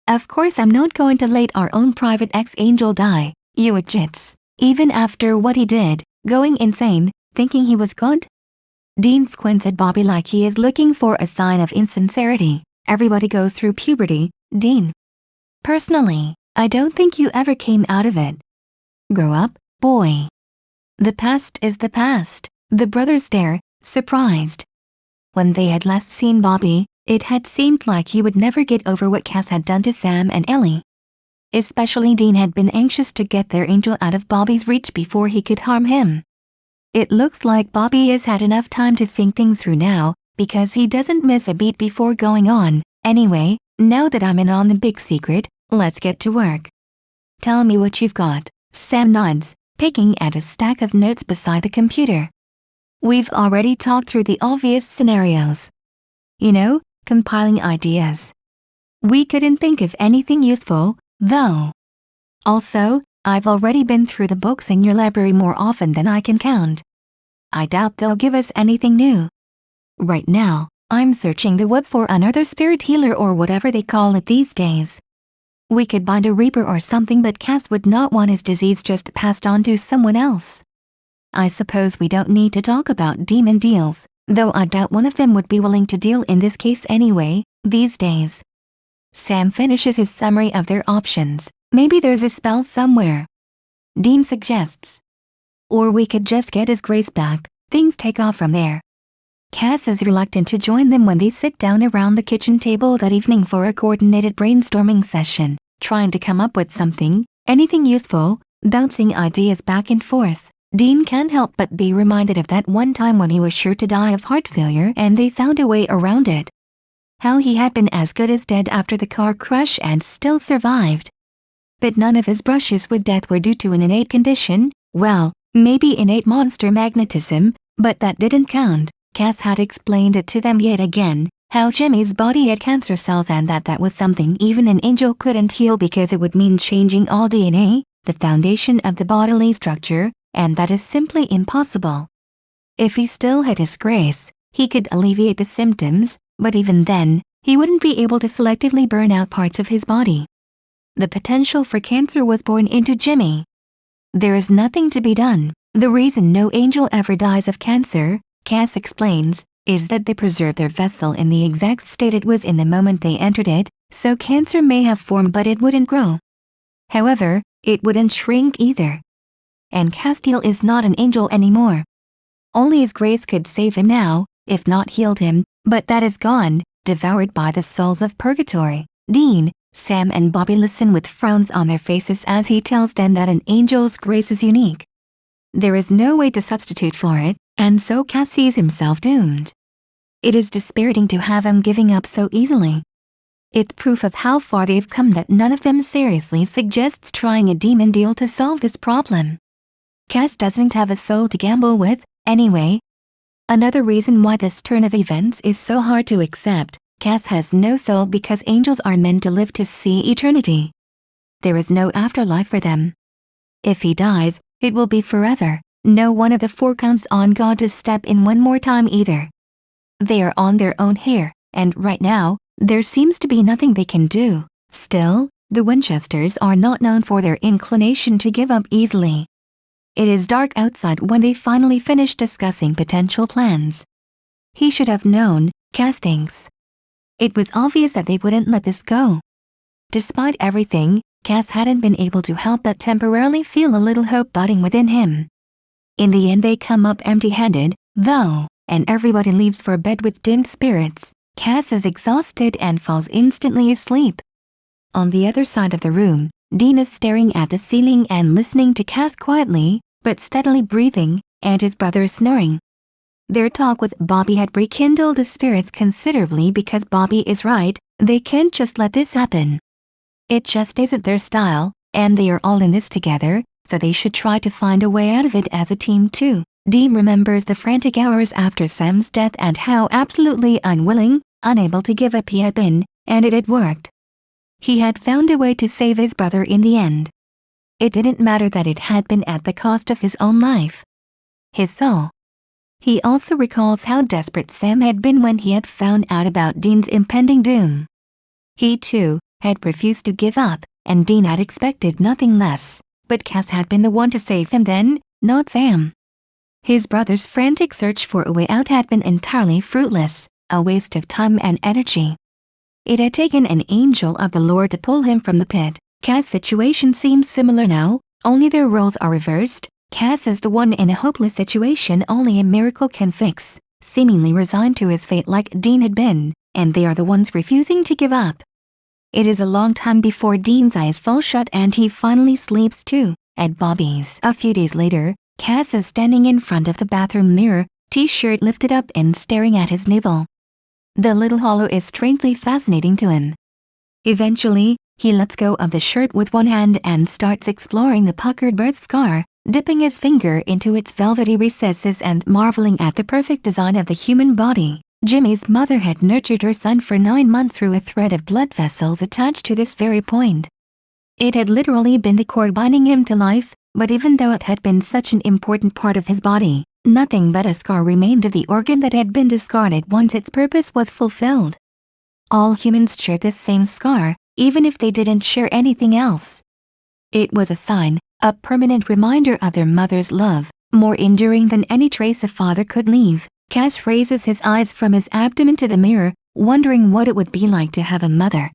"Of course I'm not going to let our own private ex-angel die, you idiots. Even after what he did, going insane, thinking he was God?" Dean squints at Bobby like he is looking for a sign of insincerity. "Everybody goes through puberty, Dean. Personally, I don't think you ever came out of it. Grow up, boy. The past is the past." The brothers stare, surprised. When they had last seen Bobby, it had seemed like he would never get over what Cass had done to Sam and Ellie. Especially Dean had been anxious to get their angel out of Bobby's reach before he could harm him. It looks like Bobby has had enough time to think things through now, because he doesn't miss a beat before going on. "Anyway, now that I'm in on the big secret, let's get to work. Tell me what you've got." Sam nods, picking at a stack of notes beside the computer. "We've already talked through the obvious scenarios. You know, compiling ideas. We couldn't think of anything useful, though. Also, I've already been through the books in your library more often than I can count. I doubt they'll give us anything new. Right now, I'm searching the web for another spirit healer or whatever they call it these days. We could bind a reaper or something, but Cass would not want his disease just passed on to someone else. I suppose we don't need to talk about demon deals, though I doubt one of them would be willing to deal in this case anyway, these days." Sam finishes his summary of their options. "Maybe there's a spell somewhere," Dean suggests. "Or we could just get his grace back, things take off from there." Cass is reluctant to join them when they sit down around the kitchen table that evening for a coordinated brainstorming session, trying to come up with something, anything useful, bouncing ideas back and forth. Dean can't help but be reminded of that one time when he was sure to die of heart failure and they found a way around it. How he had been as good as dead after the car crash and still survived. But none of his brushes with death were due to an innate condition. Well, maybe innate monster magnetism, but that didn't count. Cass had explained it to them yet again, how Jimmy's body had cancer cells and that was something even an angel couldn't heal because it would mean changing all DNA, the foundation of the bodily structure, and that is simply impossible. If he still had his grace, he could alleviate the symptoms, but even then, he wouldn't be able to selectively burn out parts of his body. The potential for cancer was born into Jimmy. There is nothing to be done. The reason no angel ever dies of cancer, Cass explains, is that they preserve their vessel in the exact state it was in the moment they entered it, so cancer may have formed but it wouldn't grow. However, it wouldn't shrink either. And Castile is not an angel anymore. Only his grace could save him now, if not healed him, but that is gone, devoured by the souls of purgatory. Dean, Sam and Bobby listen with frowns on their faces as he tells them that an angel's grace is unique. There is no way to substitute for it, and so Cass sees himself doomed. It is dispiriting to have him giving up so easily. It's proof of how far they've come that none of them seriously suggests trying a demon deal to solve this problem. Cass doesn't have a soul to gamble with, anyway. Another reason why this turn of events is so hard to accept, Cass has no soul because angels are meant to live to see eternity. There is no afterlife for them. If he dies, it will be forever. No one of the four counts on God to step in one more time either. They are on their own here, and right now, there seems to be nothing they can do. Still, The Winchesters are not known for their inclination to give up easily. It is dark outside when they finally finish discussing potential plans. He should have known, Cass thinks. It was obvious that they wouldn't let this go. Despite everything, Cass hadn't been able to help but temporarily feel a little hope budding within him. In the end they come up empty-handed, though, and everybody leaves for bed with dimmed spirits. Cass is exhausted and falls instantly asleep. On the other side of the room, Dean is staring at the ceiling and listening to Cass quietly, but steadily breathing, and his brother snoring. Their talk with Bobby had rekindled his spirits considerably because Bobby is right, they can't just let this happen. It just isn't their style, and they are all in this together, so they should try to find a way out of it as a team too. Dean remembers the frantic hours after Sam's death and how absolutely unwilling, unable to give up he had been, and it had worked. He had found a way to save his brother in the end. It didn't matter that it had been at the cost of his own life. His soul. He also recalls how desperate Sam had been when he had found out about Dean's impending doom. He too had refused to give up, and Dean had expected nothing less, but Cass had been the one to save him then, not Sam. His brother's frantic search for a way out had been entirely fruitless, a waste of time and energy. It had taken an angel of the Lord to pull him from the pit. Cass' situation seems similar now, only their roles are reversed. Cass is the one in a hopeless situation only a miracle can fix, seemingly resigned to his fate like Dean had been, and they are the ones refusing to give up. It is a long time before Dean's eyes fall shut and he finally sleeps too. At Bobby's. A few days later, Cass is standing in front of the bathroom mirror, t-shirt lifted up and staring at his navel. The little hollow is strangely fascinating to him. Eventually, he lets go of the shirt with one hand and starts exploring the puckered birth scar, dipping his finger into its velvety recesses and marveling at the perfect design of the human body. Jimmy's mother had nurtured her son for 9 months through a thread of blood vessels attached to this very point. It had literally been the cord binding him to life, but even though it had been such an important part of his body, nothing but a scar remained of the organ that had been discarded once its purpose was fulfilled. All humans share this same scar, even if they didn't share anything else. It was a sign, a permanent reminder of their mother's love, more enduring than any trace a father could leave. Cass raises his eyes from his abdomen to the mirror, wondering what it would be like to have a mother.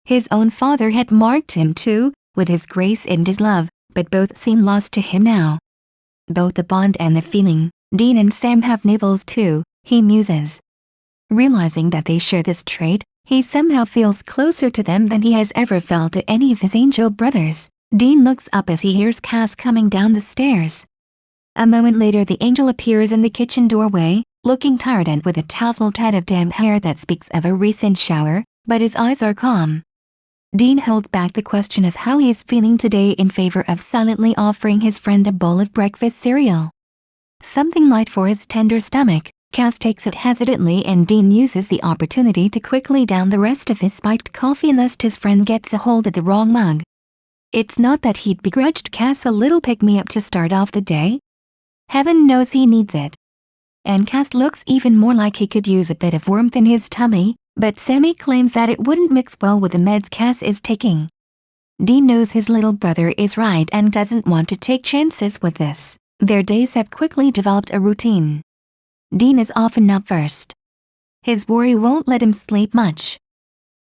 His own father had marked him too, with his grace and his love, but both seem lost to him now. Both the bond and the feeling. Dean and Sam have navels too, he muses. Realizing that they share this trait, he somehow feels closer to them than he has ever felt to any of his angel brothers. Dean looks up as he hears Cass coming down the stairs. A moment later the angel appears in the kitchen doorway, looking tired and with a tousled head of damp hair that speaks of a recent shower, but his eyes are calm. Dean holds back the question of how he is feeling today in favor of silently offering his friend a bowl of breakfast cereal. Something light for his tender stomach. Cass takes it hesitantly and Dean uses the opportunity to quickly down the rest of his spiked coffee lest his friend gets a hold of the wrong mug. It's not that he'd begrudged Cass a little pick-me-up to start off the day. Heaven knows he needs it. And Cass looks even more like he could use a bit of warmth in his tummy, but Sammy claims that it wouldn't mix well with the meds Cass is taking. Dean knows his little brother is right and doesn't want to take chances with this. Their days have quickly developed a routine. Dean is often up first. His worry won't let him sleep much.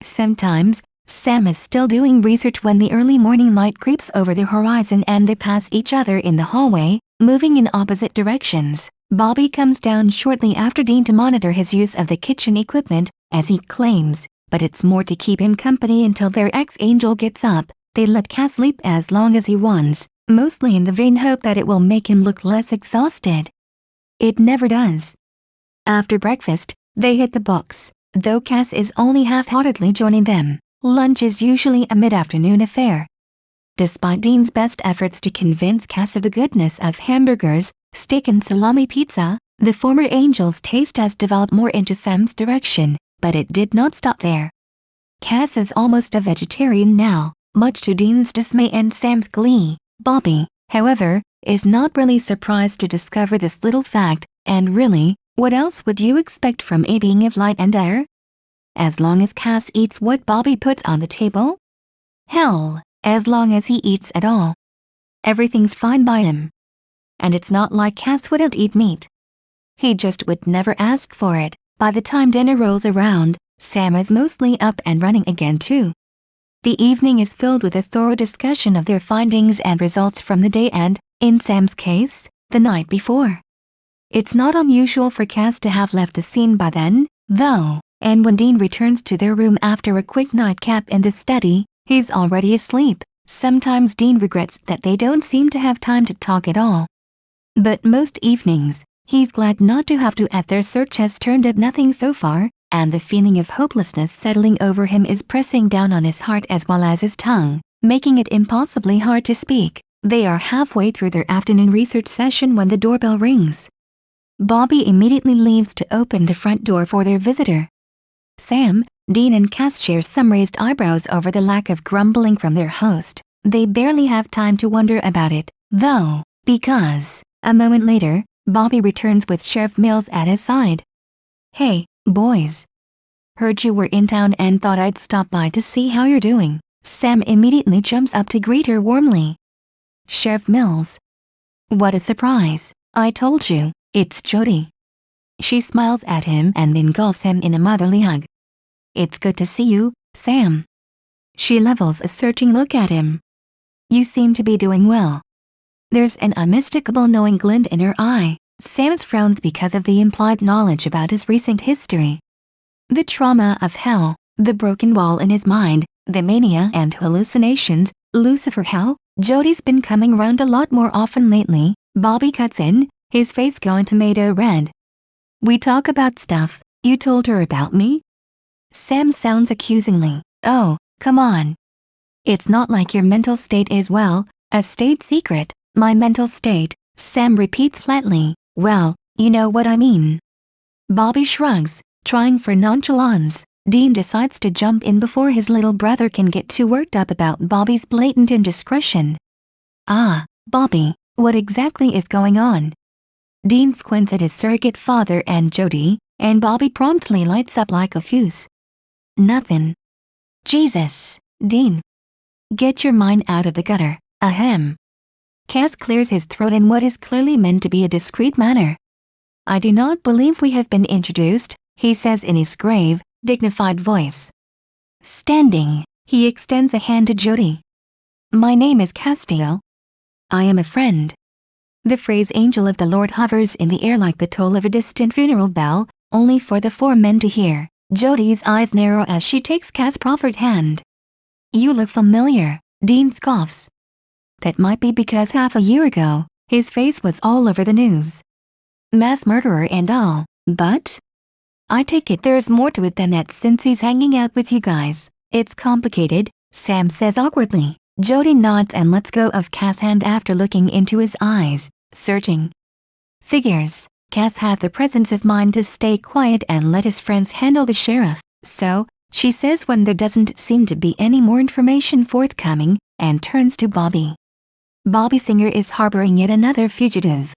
Sometimes, Sam is still doing research when the early morning light creeps over the horizon and they pass each other in the hallway, moving in opposite directions. Bobby comes down shortly after Dean to monitor his use of the kitchen equipment, as he claims, but it's more to keep him company until their ex-angel gets up. They let Cass sleep as long as he wants, mostly in the vain hope that it will make him look less exhausted. It never does. After breakfast, they hit the books, though Cass is only half-heartedly joining them. Lunch is usually a mid-afternoon affair. Despite Dean's best efforts to convince Cass of the goodness of hamburgers, steak and salami pizza, the former angel's taste has developed more into Sam's direction, but it did not stop there. Cass is almost a vegetarian now, much to Dean's dismay and Sam's glee. Bobby, however, is not really surprised to discover this little fact, and really, what else would you expect from a being of light and air? As long as Cass eats what Bobby puts on the table? Hell, as long as he eats at all. Everything's fine by him. And it's not like Cass wouldn't eat meat. He just would never ask for it. By the time dinner rolls around, Sam is mostly up and running again too. The evening is filled with a thorough discussion of their findings and results from the day and, in Sam's case, the night before. It's not unusual for Cass to have left the scene by then, though, and when Dean returns to their room after a quick nightcap in the study, he's already asleep. Sometimes Dean regrets that they don't seem to have time to talk at all. But most evenings, he's glad not to have to, as their search has turned up nothing so far, and the feeling of hopelessness settling over him is pressing down on his heart as well as his tongue, making it impossibly hard to speak. They are halfway through their afternoon research session when the doorbell rings. Bobby immediately leaves to open the front door for their visitor. Sam, Dean and Cass share some raised eyebrows over the lack of grumbling from their host. They barely have time to wonder about it, though, because, a moment later, Bobby returns with Sheriff Mills at his side. "Hey, boys. Heard you were in town and thought I'd stop by to see how you're doing." Sam immediately jumps up to greet her warmly. "Sheriff Mills. What a surprise. I told you, it's Jody." She smiles at him and engulfs him in a motherly hug. "It's good to see you, Sam." She levels a searching look at him. "You seem to be doing well." There's an unmistakable knowing glint in her eye. Sam frowns because of the implied knowledge about his recent history. The trauma of hell, the broken wall in his mind, the mania and hallucinations. "Lucifer, how? Jody's been coming round a lot more often lately." Bobby cuts in, his face going tomato red. "We talk about stuff. You told her about me?" Sam sounds accusingly. "Oh, come on. It's not like your mental state is, well, a state secret." "My mental state," Sam repeats flatly. "Well, you know what I mean." Bobby shrugs, trying for nonchalance. Dean decides to jump in before his little brother can get too worked up about Bobby's blatant indiscretion. "Ah, Bobby, what exactly is going on?" Dean squints at his surrogate father and Jody, and Bobby promptly lights up like a fuse. "Nothing." "Jesus, Dean. Get your mind out of the gutter." Ahem. Cass clears his throat in what is clearly meant to be a discreet manner. "I do not believe we have been introduced," he says in his grave, dignified voice. Standing, he extends a hand to Jody. "My name is CASTILE. I am a friend." The phrase "angel of the Lord" hovers in the air like the toll of a distant funeral bell, only for the four men to hear. Jody's eyes narrow as she takes Cass' proffered hand. "You look familiar," Dean scoffs. That might be because half a year ago, his face was all over the news. Mass murderer and all, but I take it there's more to it than that since he's hanging out with you guys. "It's complicated," Sam says awkwardly. Jody nods and lets go of Cass' hand after looking into his eyes, searching. Figures, Cass has the presence of mind to stay quiet and let his friends handle the sheriff. "So," she says when there doesn't seem to be any more information forthcoming, and turns to Bobby. Bobby Singer is harboring yet another fugitive.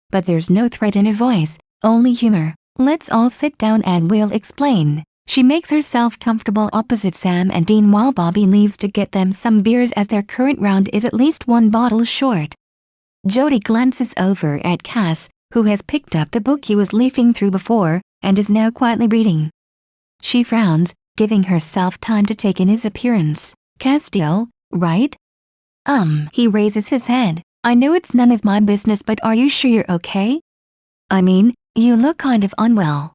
But there's no threat in her voice, only humor. "Let's all sit down and we'll explain." She makes herself comfortable opposite Sam and Dean while Bobby leaves to get them some beers as their current round is at least one bottle short. Jody glances over at Cass, who has picked up the book he was leafing through before, and is now quietly reading. She frowns, giving herself time to take in his appearance. "Castile, right?" He raises his head. "I know it's none of my business, but are you sure you're okay? I mean, you look kind of unwell."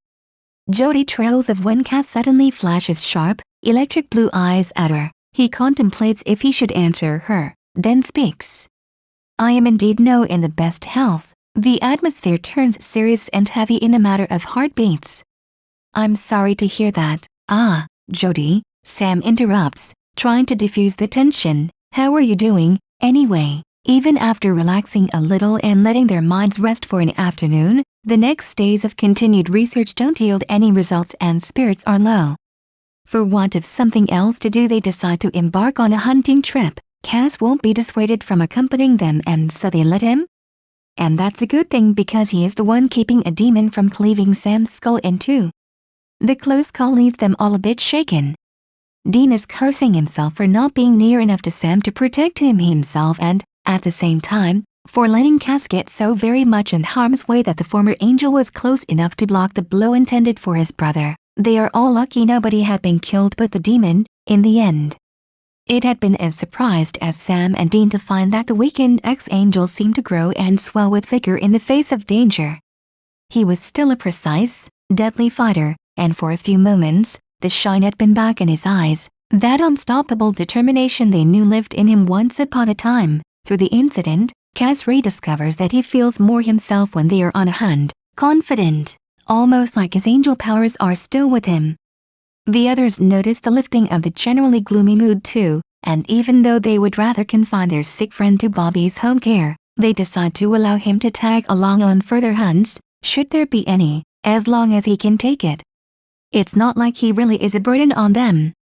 Jody trails of when Cass suddenly flashes sharp, electric blue eyes at her. He contemplates if he should answer her, then speaks. "I am indeed in the best health." The atmosphere turns serious and heavy in a matter of heartbeats. "I'm sorry to hear that." "Ah, Jody," Sam interrupts, trying to diffuse the tension. "How are you doing, anyway?" Even after relaxing a little and letting their minds rest for an afternoon, the next days of continued research don't yield any results and spirits are low. For want of something else to do, they decide to embark on a hunting trip. Cass won't be dissuaded from accompanying them, and so they let him. And that's a good thing because he is the one keeping a demon from cleaving Sam's skull in two. The close call leaves them all a bit shaken. Dean is cursing himself for not being near enough to Sam to protect himself and, at the same time, for letting Cass get so very much in harm's way that the former angel was close enough to block the blow intended for his brother. They are all lucky nobody had been killed but the demon, in the end. It had been as surprised as Sam and Dean to find that the weakened ex-angel seemed to grow and swell with vigor in the face of danger. He was still a precise, deadly fighter, and for a few moments, the shine had been back in his eyes, that unstoppable determination they knew lived in him once upon a time. Through the incident, Cass rediscovers that he feels more himself when they are on hand, confident, almost like his angel powers are still with him. The others notice the lifting of the generally gloomy mood too, and even though they would rather confine their sick friend to Bobby's home care, they decide to allow him to tag along on further hunts, should there be any, as long as he can take it. It's not like he really is a burden on them.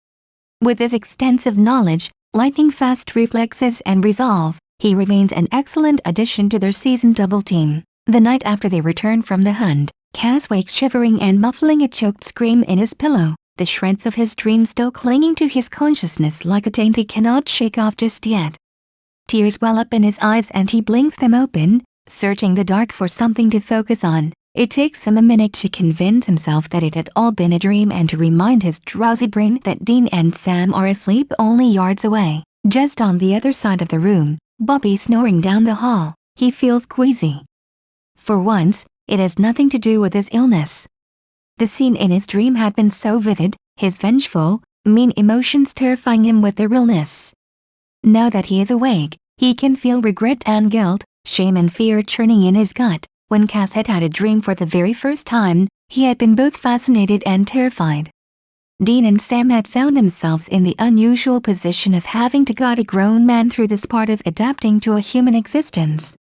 With his extensive knowledge, lightning-fast reflexes and resolve, he remains an excellent addition to their seasoned double team. The night after they return from the hunt, Cass wakes shivering and muffling a choked scream in his pillow, the shreds of his dream still clinging to his consciousness like a taint he cannot shake off just yet. Tears well up in his eyes and he blinks them open, searching the dark for something to focus on. It takes him a minute to convince himself that it had all been a dream and to remind his drowsy brain that Dean and Sam are asleep only yards away. Just on the other side of the room, Bobby snoring down the hall. He feels queasy. For once, it has nothing to do with his illness. The scene in his dream had been so vivid, his vengeful, mean emotions terrifying him with their realness. Now that he is awake, he can feel regret and guilt, shame and fear churning in his gut. When Cass had had a dream for the very first time, he had been both fascinated and terrified. Dean and Sam had found themselves in the unusual position of having to guide a grown man through this part of adapting to a human existence.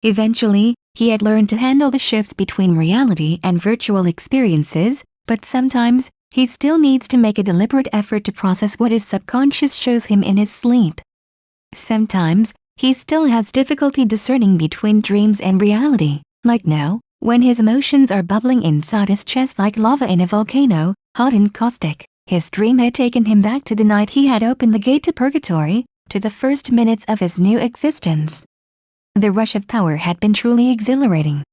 Eventually, he had learned to handle the shifts between reality and virtual experiences, but sometimes, he still needs to make a deliberate effort to process what his subconscious shows him in his sleep. Sometimes, he still has difficulty discerning between dreams and reality. Like now, when his emotions are bubbling inside his chest like lava in a volcano, hot and caustic, his dream had taken him back to the night he had opened the gate to purgatory, to the first minutes of his new existence. The rush of power had been truly exhilarating.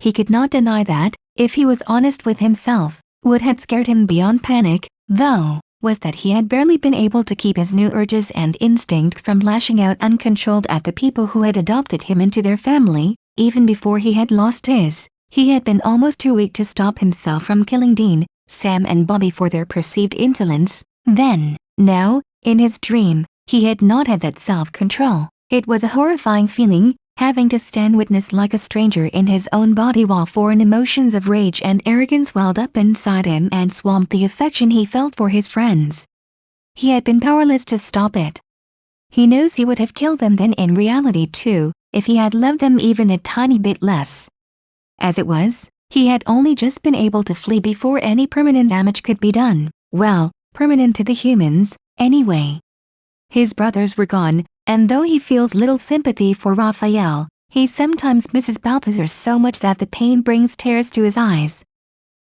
He could not deny that, if he was honest with himself, what had scared him beyond panic, though, was that he had barely been able to keep his new urges and instincts from lashing out uncontrolled at the people who had adopted him into their family. Even before he had lost his, he had been almost too weak to stop himself from killing Dean, Sam and Bobby for their perceived insolence. Then, now, in his dream, he had not had that self-control. It was a horrifying feeling, having to stand witness like a stranger in his own body while foreign emotions of rage and arrogance welled up inside him and swamped the affection he felt for his friends. He had been powerless to stop it. He knows he would have killed them then in reality too, if he had loved them even a tiny bit less. As it was, he had only just been able to flee before any permanent damage could be done. Well, permanent to the humans, anyway. His brothers were gone, and though he feels little sympathy for Raphael, he sometimes misses Balthazar so much that the pain brings tears to his eyes.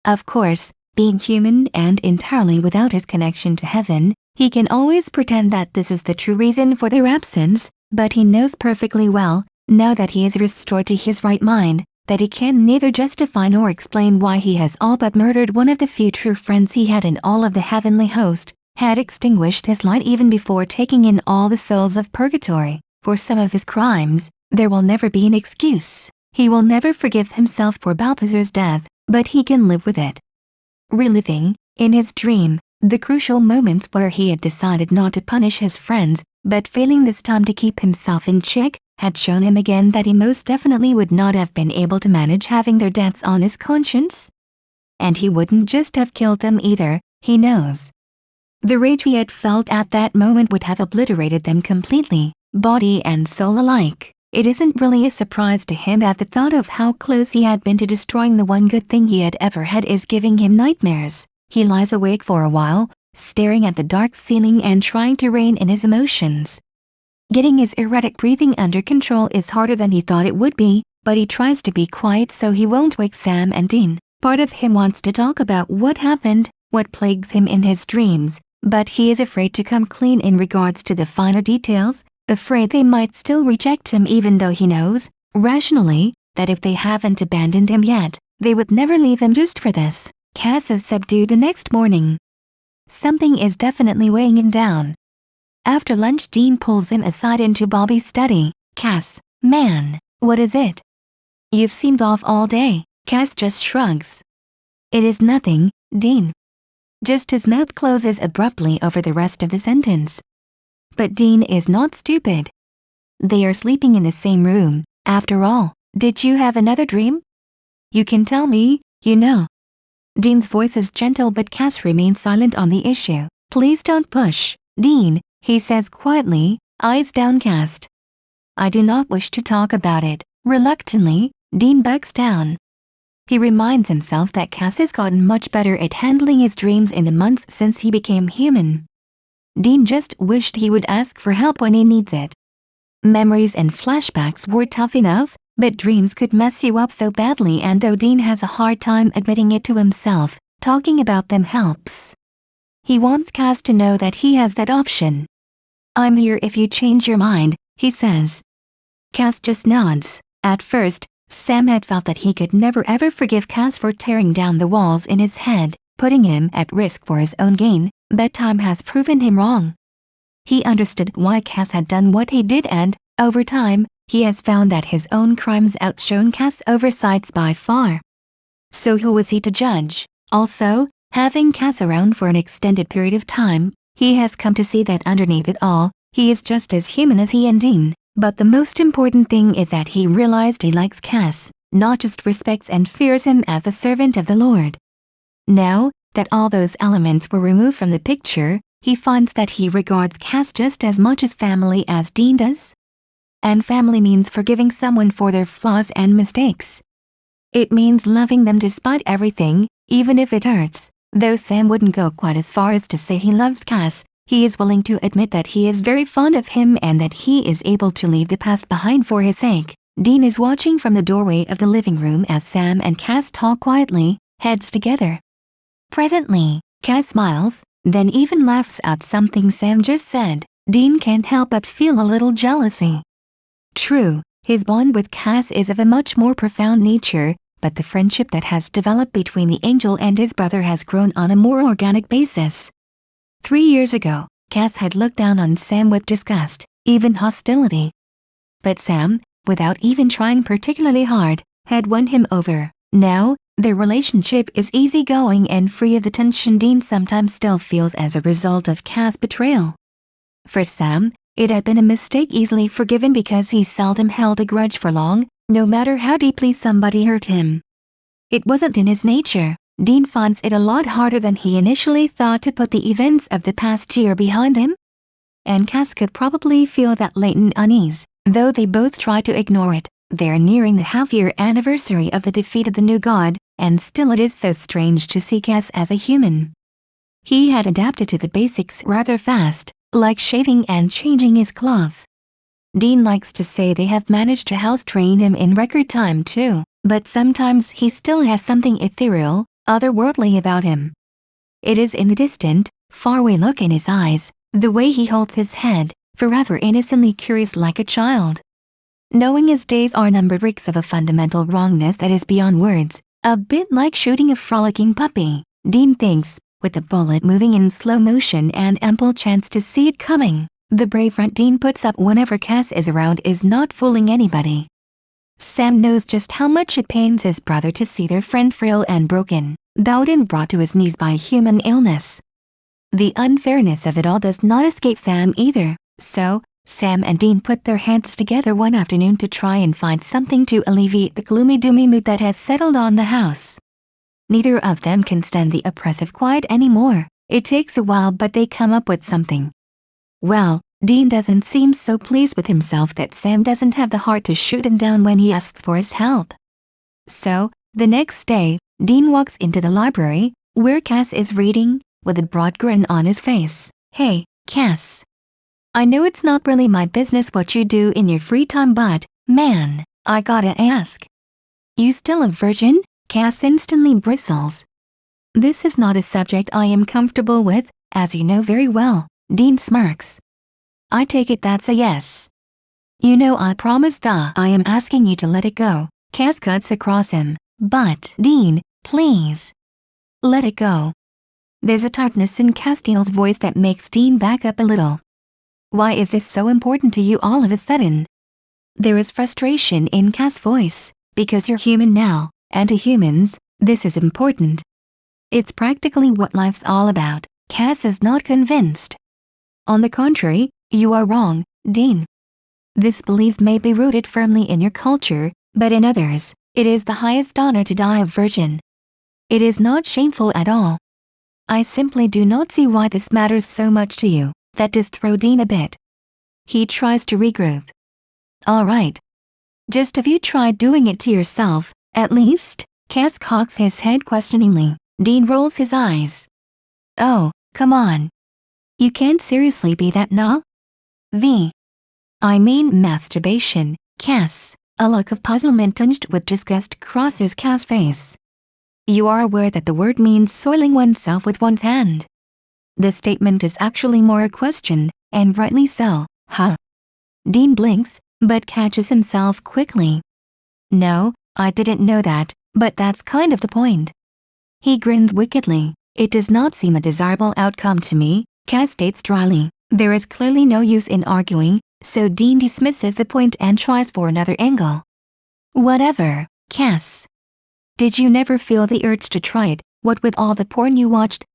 Of course, being human and entirely without his connection to heaven, he can always pretend that this is the true reason for their absence, but he knows perfectly well, now that he is restored to his right mind, that he can neither justify nor explain why he has all but murdered one of the few true friends he had in all of the heavenly host, had extinguished his light even before taking in all the souls of purgatory. For some of his crimes, there will never be an excuse. He will never forgive himself for Balthazar's death, but he can live with it. Reliving, in his dream, the crucial moments where he had decided not to punish his friends, but failing this time to keep himself in check, had shown him again that he most definitely would not have been able to manage having their deaths on his conscience. And he wouldn't just have killed them either, he knows. The rage he had felt at that moment would have obliterated them completely, body and soul alike. It isn't really a surprise to him that the thought of how close he had been to destroying the one good thing he had ever had is giving him nightmares. He lies awake for a while, staring at the dark ceiling and trying to rein in his emotions. Getting his erratic breathing under control is harder than he thought it would be, but he tries to be quiet so he won't wake Sam and Dean. Part of him wants to talk about what happened, what plagues him in his dreams, but he is afraid to come clean in regards to the finer details, afraid they might still reject him even though he knows, rationally, that if they haven't abandoned him yet, they would never leave him just for this. Cass is subdued the next morning. Something is definitely weighing him down. After lunch, Dean pulls him aside into Bobby's study. Cass, man, what is it? You've seemed off all day. Cass just shrugs. It is nothing, Dean. Just his mouth closes abruptly over the rest of the sentence. But Dean is not stupid. They are sleeping in the same room. After all, did you have another dream? You can tell me, you know. Dean's voice is gentle but Cass remains silent on the issue. Please don't push, Dean, he says quietly, eyes downcast. I do not wish to talk about it. Reluctantly, Dean backs down. He reminds himself that Cass has gotten much better at handling his dreams in the months since he became human. Dean just wished he would ask for help when he needs it. Memories and flashbacks were tough enough, but dreams could mess you up so badly, and though Dean has a hard time admitting it to himself, talking about them helps. He wants Cass to know that he has that option. I'm here if you change your mind, he says. Cass just nods. At first, Sam had felt that he could never ever forgive Cass for tearing down the walls in his head, putting him at risk for his own gain, but time has proven him wrong. He understood why Cass had done what he did, and, over time, he has found that his own crimes outshone Cass' oversights by far. So who was he to judge? Also, having Cass around for an extended period of time, he has come to see that underneath it all, he is just as human as he and Dean. But the most important thing is that he realized he likes Cass, not just respects and fears him as a servant of the Lord. Now that all those elements were removed from the picture, he finds that he regards Cass just as much as family as Dean does. And family means forgiving someone for their flaws and mistakes. It means loving them despite everything, even if it hurts. Though Sam wouldn't go quite as far as to say he loves Cass, he is willing to admit that he is very fond of him and that he is able to leave the past behind for his sake. Dean is watching from the doorway of the living room as Sam and Cass talk quietly, heads together. Presently, Cass smiles, then even laughs at something Sam just said. Dean can't help but feel a little jealousy. True, his bond with Cass is of a much more profound nature, but the friendship that has developed between the angel and his brother has grown on a more organic basis. 3 years ago, Cass had looked down on Sam with disgust, even hostility. But Sam, without even trying particularly hard, had won him over. Now, their relationship is easygoing and free of the tension Dean sometimes still feels as a result of Cass' betrayal. For Sam, it had been a mistake easily forgiven because he seldom held a grudge for long, no matter how deeply somebody hurt him. It wasn't in his nature. Dean finds it a lot harder than he initially thought to put the events of the past year behind him. And Cass could probably feel that latent unease, though they both try to ignore it. They're nearing the half-year anniversary of the defeat of the new god, and still it is so strange to see Cass as a human. He had adapted to the basics rather fast, like shaving and changing his clothes. Dean likes to say they have managed to house-train him in record time too, but sometimes he still has something ethereal, otherworldly about him. It is in the distant, faraway look in his eyes, the way he holds his head, forever innocently curious like a child. Knowing his days are numbered reeks of a fundamental wrongness that is beyond words, a bit like shooting a frolicking puppy, Dean thinks, with the bullet moving in slow motion and ample chance to see it coming. The brave front Dean puts up whenever Cass is around is not fooling anybody. Sam knows just how much it pains his brother to see their friend frail and broken, bowed and brought to his knees by human illness. The unfairness of it all does not escape Sam either, so Sam and Dean put their heads together one afternoon to try and find something to alleviate the gloomy-doomy mood that has settled on the house. Neither of them can stand the oppressive quiet anymore. It takes a while, but they come up with something. Well, Dean doesn't seem so pleased with himself that Sam doesn't have the heart to shoot him down when he asks for his help. So, the next day, Dean walks into the library, where Cass is reading, with a broad grin on his face. Hey, Cass. I know it's not really my business what you do in your free time, but, man, I gotta ask. You still a virgin? Cass instantly bristles. This is not a subject I am comfortable with, as you know very well. Dean smirks. I take it that's a yes. You know I promised I am asking you to let it go. Cass cuts across him. But, Dean, please. Let it go. There's a tartness in Castile's voice that makes Dean back up a little. Why is this so important to you all of a sudden? There is frustration in Cass' voice, because you're human now, and to humans, this is important. It's practically what life's all about. Cass is not convinced. On the contrary, you are wrong, Dean. This belief may be rooted firmly in your culture, but in others, it is the highest honor to die a virgin. It is not shameful at all. I simply do not see why this matters so much to you. That does throw Dean a bit. He tries to regroup. All right. Just have you tried doing it to yourself, at least? Cass cocks his head questioningly. Dean rolls his eyes. Oh, come on. You can't seriously be that, nah? I mean masturbation, Cass. A look of puzzlement tinged with disgust crosses Cass' face. You are aware that the word means soiling oneself with one's hand. The statement is actually more a question, and rightly so, huh? Dean blinks, but catches himself quickly. No, I didn't know that, but that's kind of the point. He grins wickedly. It does not seem a desirable outcome to me, Cass states dryly. There is clearly no use in arguing, so Dean dismisses the point and tries for another angle. Whatever, Cass. Did you never feel the urge to try it, what with all the porn you watched?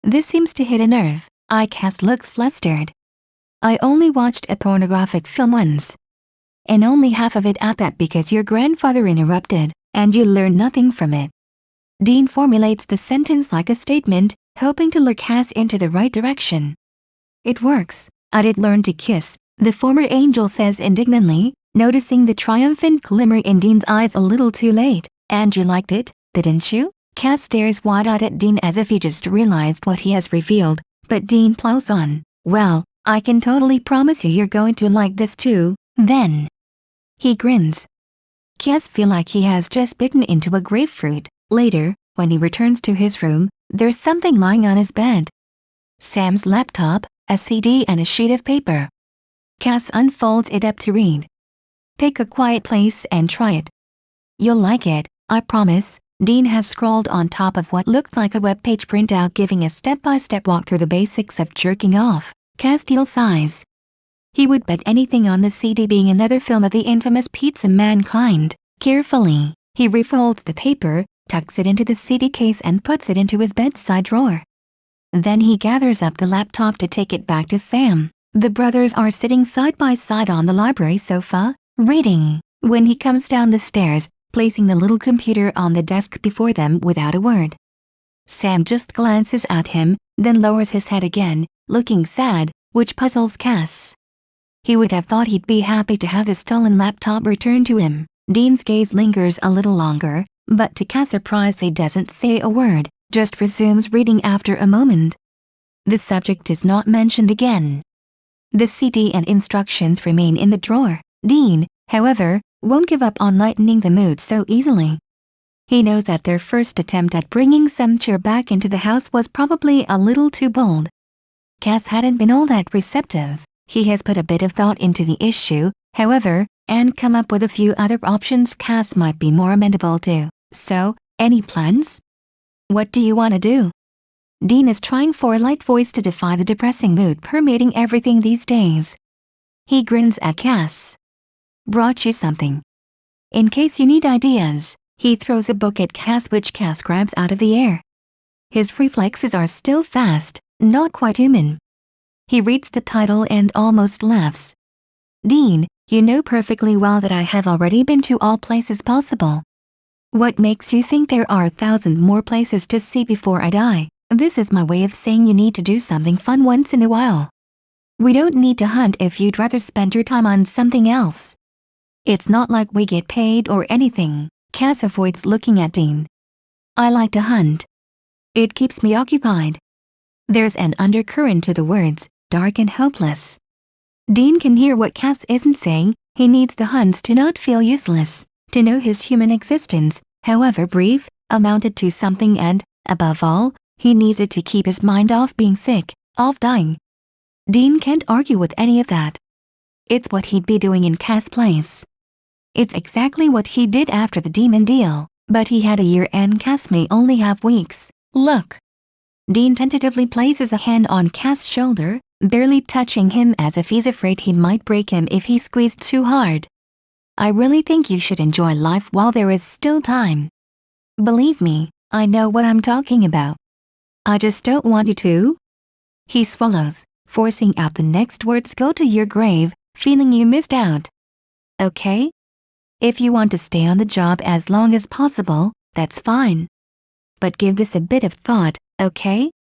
This seems to hit a nerve. Cass looks flustered. I only watched a pornographic film once. And only half of it at that because your grandfather interrupted, and you learned nothing from it. Dean formulates the sentence like a statement, hoping to lure Cass into the right direction. It works. I did learn to kiss, the former angel says indignantly, noticing the triumphant glimmer in Dean's eyes a little too late. And you liked it, didn't you? Cass stares wide-eyed at Dean as if he just realized what he has revealed, but Dean plows on. Well, I can totally promise you you're going to like this too, then. He grins. Cass feels like he has just bitten into a grapefruit. Later, when he returns to his room, there's something lying on his bed. Sam's laptop, a CD and a sheet of paper. Cass unfolds it up to read. Pick a quiet place and try it. You'll like it, I promise. Dean has scrawled on top of what looks like a web page printout giving a step-by-step walk through the basics of jerking off. Castile sighs. He would bet anything on the CD being another film of the infamous Pizza Mankind. Carefully, he refolds the paper, tucks it into the CD case and puts it into his bedside drawer. Then he gathers up the laptop to take it back to Sam. The brothers are sitting side by side on the library sofa, reading, when he comes down the stairs, placing the little computer on the desk before them without a word. Sam just glances at him, then lowers his head again, looking sad, which puzzles Cass. He would have thought he'd be happy to have the stolen laptop returned to him. Dean's gaze lingers a little longer, but to Cass' surprise he doesn't say a word, just resumes reading after a moment. The subject is not mentioned again. The CD and instructions remain in the drawer. Dean, however, won't give up on lightening the mood so easily. He knows that their first attempt at bringing some cheer back into the house was probably a little too bold. Cass hadn't been all that receptive. He has put a bit of thought into the issue, however, and come up with a few other options Cass might be more amenable to. So, any plans? What do you want to do? Dean is trying for a light voice to defy the depressing mood permeating everything these days. He grins at Cass. Brought you something. In case you need ideas. He throws a book at Cass which Cass grabs out of the air. His reflexes are still fast, not quite human. He reads the title and almost laughs. Dean, you know perfectly well that I have already been to all places possible. What makes you think there are 1,000 more places to see before I die? This is my way of saying you need to do something fun once in a while. We don't need to hunt if you'd rather spend your time on something else. It's not like we get paid or anything. Cass avoids looking at Dean. I like to hunt. It keeps me occupied. There's an undercurrent to the words, dark and hopeless. Dean can hear what Cass isn't saying. He needs the hunts to not feel useless, to know his human existence, however brief, amounted to something and, above all, He needs it to keep his mind off being sick, off dying. Dean can't argue with any of that. It's what he'd be doing in Cass' place. It's exactly what he did after the demon deal, but he had a year and Cass may only have weeks. Look. Dean tentatively places a hand on Cass' shoulder, barely touching him as if he's afraid he might break him if he squeezed too hard. I really think you should enjoy life while there is still time. Believe me, I know what I'm talking about. I just don't want you to. He swallows, forcing out the next words. Go to your grave, feeling you missed out. Okay? If you want to stay on the job as long as possible, that's fine. But give this a bit of thought, okay?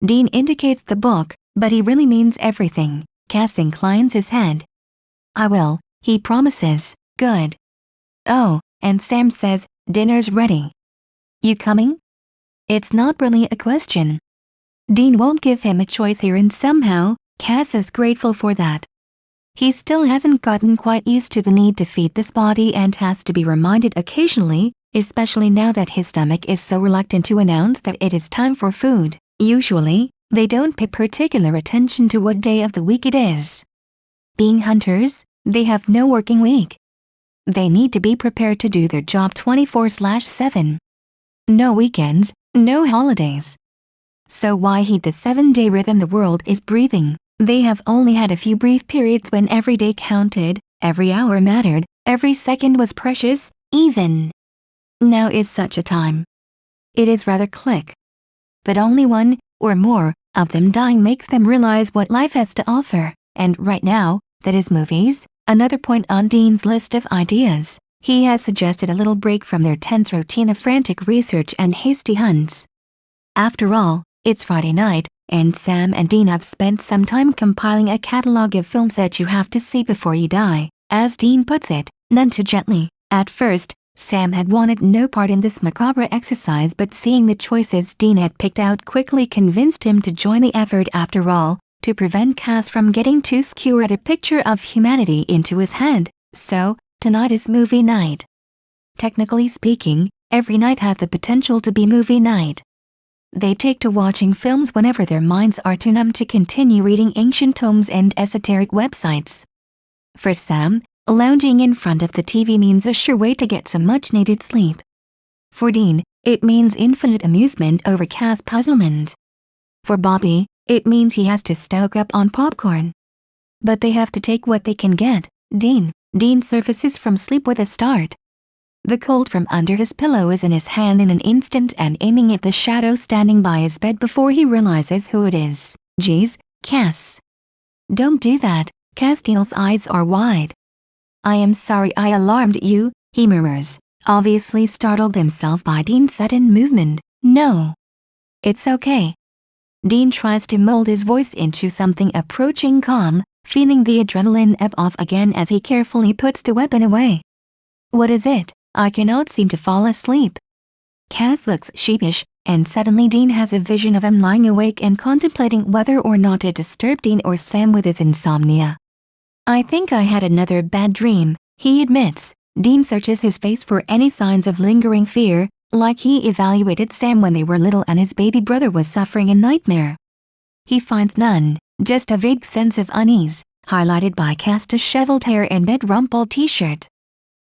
Dean indicates the book, but he really means everything. Cass inclines his head. I will, he promises. Good. Oh, and Sam says, dinner's ready. You coming? It's not really a question. Dean won't give him a choice here, and somehow, Cass is grateful for that. He still hasn't gotten quite used to the need to feed this body and has to be reminded occasionally, especially now that his stomach is so reluctant to announce that it is time for food. Usually, they don't pay particular attention to what day of the week it is. Being hunters, they have no working week. They need to be prepared to do their job 24/7. No weekends, no holidays. So why heed the 7-day rhythm the world is breathing? They have only had a few brief periods when every day counted, every hour mattered, every second was precious, even. Now is such a time. It is rather click. But only one, or more, of them dying makes them realize what life has to offer, and right now, that is movies, another point on Dean's list of ideas. He has suggested a little break from their tense routine of frantic research and hasty hunts. After all, it's Friday night, and Sam and Dean have spent some time compiling a catalog of films that you have to see before you die, as Dean puts it, none too gently. At first, Sam had wanted no part in this macabre exercise, but seeing the choices Dean had picked out quickly convinced him to join the effort. After all, to prevent Cass from getting too skewered a picture of humanity into his head. So, tonight is movie night. Technically speaking, every night has the potential to be movie night. They take to watching films whenever their minds are too numb to continue reading ancient tomes and esoteric websites. For Sam, lounging in front of the TV means a sure way to get some much-needed sleep. For Dean, it means infinite amusement over Cass' puzzlement. For Bobby, it means he has to stoke up on popcorn. But they have to take what they can get. Dean surfaces from sleep with a start. The colt from under his pillow is in his hand in an instant and aiming at the shadow standing by his bed before he realizes who it is. Geez, Cass. Don't do that. Castile's eyes are wide. I am sorry I alarmed you, he murmurs, obviously startled himself by Dean's sudden movement. No. It's okay. Dean tries to mold his voice into something approaching calm, feeling the adrenaline ebb off again as he carefully puts the weapon away. What is it? I cannot seem to fall asleep. Cass looks sheepish, and suddenly Dean has a vision of him lying awake and contemplating whether or not to disturb Dean or Sam with his insomnia. I think I had another bad dream, he admits. Dean searches his face for any signs of lingering fear, like he evaluated Sam when they were little and his baby brother was suffering a nightmare. He finds none, just a vague sense of unease, highlighted by Cass' disheveled hair and red-rumpled t-shirt.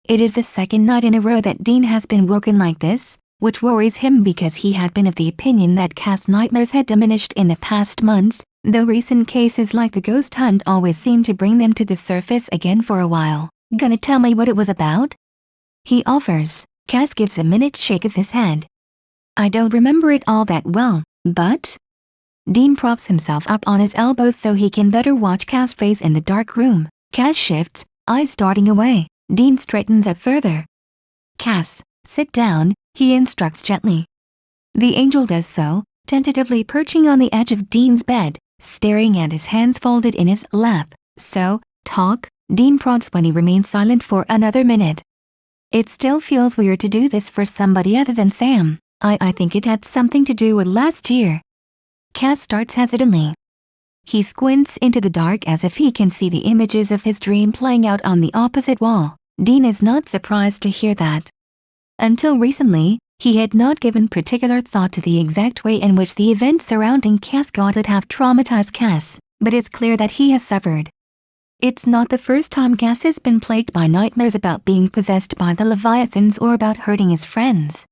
It is the second night in a row that Dean has been woken like this, which worries him because he had been of the opinion that Cass' nightmares had diminished in the past months, though recent cases like the ghost hunt always seem to bring them to the surface again for a while. Gonna tell me what it was about? He offers. Cass gives a minute shake of his head. I don't remember it all that well, but... Dean props himself up on his elbows so he can better watch Cass' face in the dark room. Cass shifts, eyes darting away. Dean straightens up further. Cass, sit down, he instructs gently. The angel does so, tentatively perching on the edge of Dean's bed, staring at his hands folded in his lap. So, talk, Dean prods when he remains silent for another minute. It still feels weird to do this for somebody other than Sam. I think it had something to do with last year. Cass starts hesitantly. He squints into the dark as if he can see the images of his dream playing out on the opposite wall. Dean is not surprised to hear that. Until recently, He had not given particular thought to the exact way in which the events surrounding Cascade would have traumatized Cass, but it's clear that he has suffered. It's not the first time Cass has been plagued by nightmares about being possessed by the Leviathans or about hurting his friends.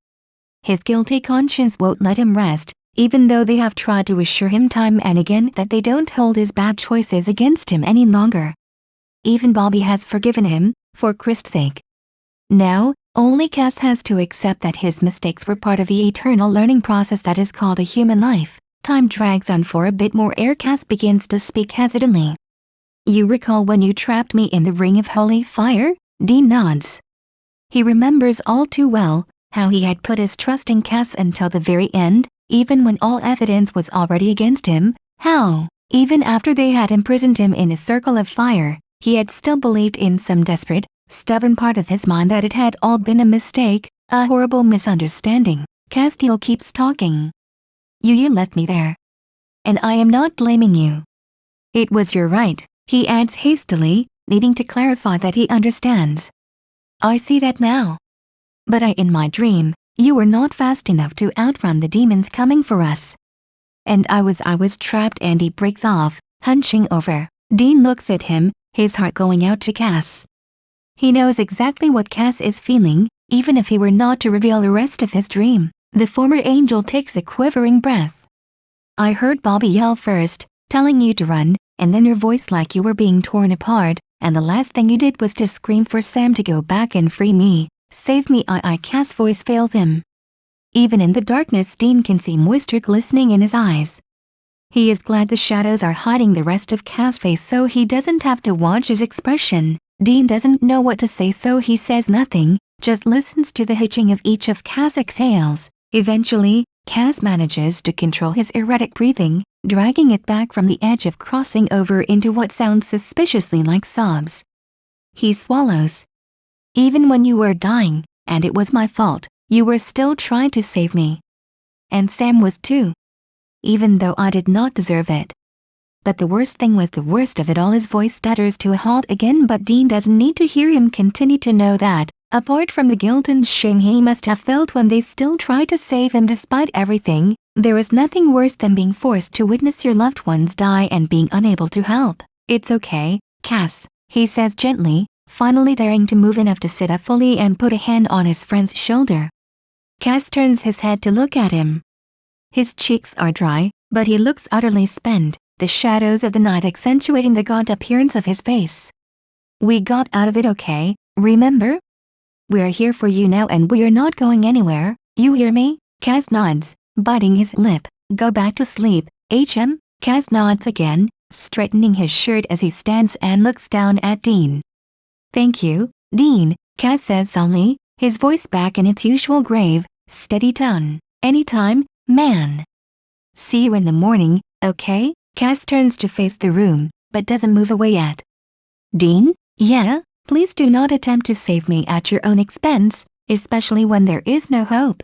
His guilty conscience won't let him rest, even though they have tried to assure him time and again that they don't hold his bad choices against him any longer. Even Bobby has forgiven him, for Christ's sake. Now, only Cass has to accept that his mistakes were part of the eternal learning process that is called a human life. Time drags on for a bit more ere Cass begins to speak hesitantly. You recall when you trapped me in the ring of holy fire? Dean nods. He remembers all too well how he had put his trust in Cass until the very end, even when all evidence was already against him, how, even after they had imprisoned him in a circle of fire, he had still believed in some desperate, stubborn part of his mind that it had all been a mistake, a horrible misunderstanding. Castile keeps talking. You left me there. And I am not blaming you. It was your right, he adds hastily, needing to clarify that he understands. I see that now. But in my dream, you were not fast enough to outrun the demons coming for us. And I was trapped, and he breaks off, hunching over. Dean looks at him, his heart going out to Cass. He knows exactly what Cass is feeling, even if he were not to reveal the rest of his dream. The former angel takes a quivering breath. I heard Bobby yell first, telling you to run, and then your voice like you were being torn apart, and the last thing you did was to scream for Sam to go back and free me. Save me. Cass' voice fails him. Even in the darkness, Dean can see moisture glistening in his eyes. He is glad the shadows are hiding the rest of Cass' face so he doesn't have to watch his expression. Dean doesn't know what to say, so he says nothing, just listens to the hitching of each of Cass' exhales. Eventually, Cass manages to control his erratic breathing, dragging it back from the edge of crossing over into what sounds suspiciously like sobs. He swallows. Even when you were dying, and it was my fault, you were still trying to save me. And Sam was too. Even though I did not deserve it. But the worst thing was the worst of it all. His voice stutters to a halt again, but Dean doesn't need to hear him continue to know that, apart from the guilt and shame he must have felt when they still tried to save him despite everything, there is nothing worse than being forced to witness your loved ones die and being unable to help. It's okay, Cass, he says gently, finally daring to move enough to sit up fully and put a hand on his friend's shoulder. Cass turns his head to look at him. His cheeks are dry, but he looks utterly spent, the shadows of the night accentuating the gaunt appearance of his face. We got out of it okay, remember? We're here for you now and we're not going anywhere, you hear me? Cass nods, biting his lip. Go back to sleep, HM? Cass nods again, straightening his shirt as he stands and looks down at Dean. Thank you, Dean, Cass says solemnly, his voice back in its usual grave, steady tone. Anytime, man. See you in the morning, okay? Cass turns to face the room, but doesn't move away yet. Dean? Yeah? Please do not attempt to save me at your own expense, especially when there is no hope.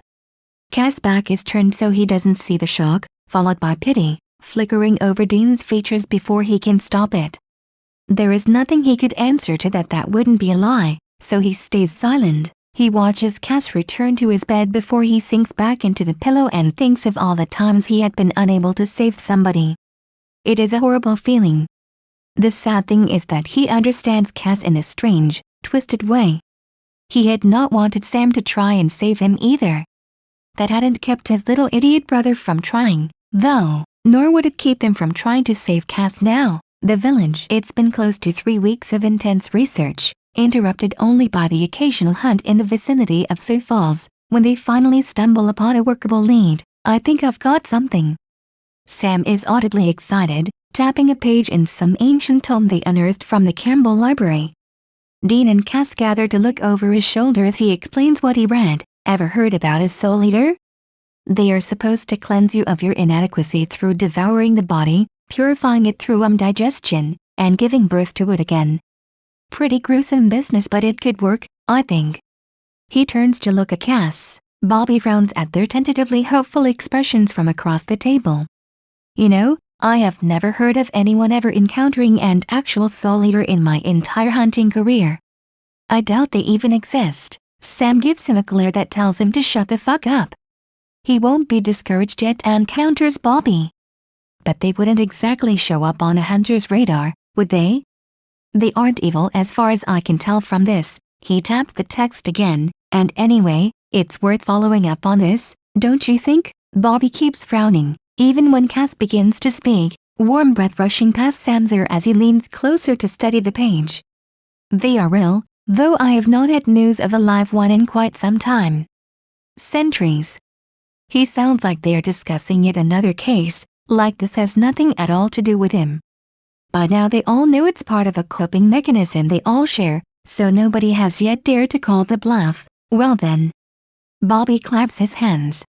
Cass' back is turned so he doesn't see the shock, followed by pity, flickering over Dean's features before he can stop it. There is nothing he could answer to that wouldn't be a lie, so he stays silent. He watches Cass return to his bed before he sinks back into the pillow and thinks of all the times he had been unable to save somebody. It is a horrible feeling. The sad thing is that he understands Cass in a strange, twisted way. He had not wanted Sam to try and save him either. That hadn't kept his little idiot brother from trying, though, nor would it keep them from trying to save Cass now. The village. It's been close to 3 weeks of intense research, interrupted only by the occasional hunt in the vicinity of Sioux Falls. When they finally stumble upon a workable lead, I think I've got something. Sam is audibly excited, tapping a page in some ancient tome they unearthed from the Campbell Library. Dean and Cass gather to look over his shoulder as he explains what he read. Ever heard about a soul eater? They are supposed to cleanse you of your inadequacy through devouring the body, purifying it through digestion, and giving birth to it again. Pretty gruesome business, but it could work, I think. He turns to look at Cass. Bobby frowns at their tentatively hopeful expressions from across the table. You know, I have never heard of anyone ever encountering an actual soul eater in my entire hunting career. I doubt they even exist. Sam gives him a glare that tells him to shut the fuck up. He won't be discouraged yet and counters Bobby. But they wouldn't exactly show up on a hunter's radar, would they? They aren't evil as far as I can tell from this. He taps the text again, and anyway, it's worth following up on this, don't you think? Bobby keeps frowning, even when Cass begins to speak, warm breath rushing past Sam's ear as he leans closer to study the page. They are real, though I have not had news of a live one in quite some time. Centuries. He sounds like they are discussing yet another case, like this has nothing at all to do with him. By now they all know it's part of a coping mechanism they all share, so nobody has yet dared to call the bluff. Well then. Bobby claps his hands.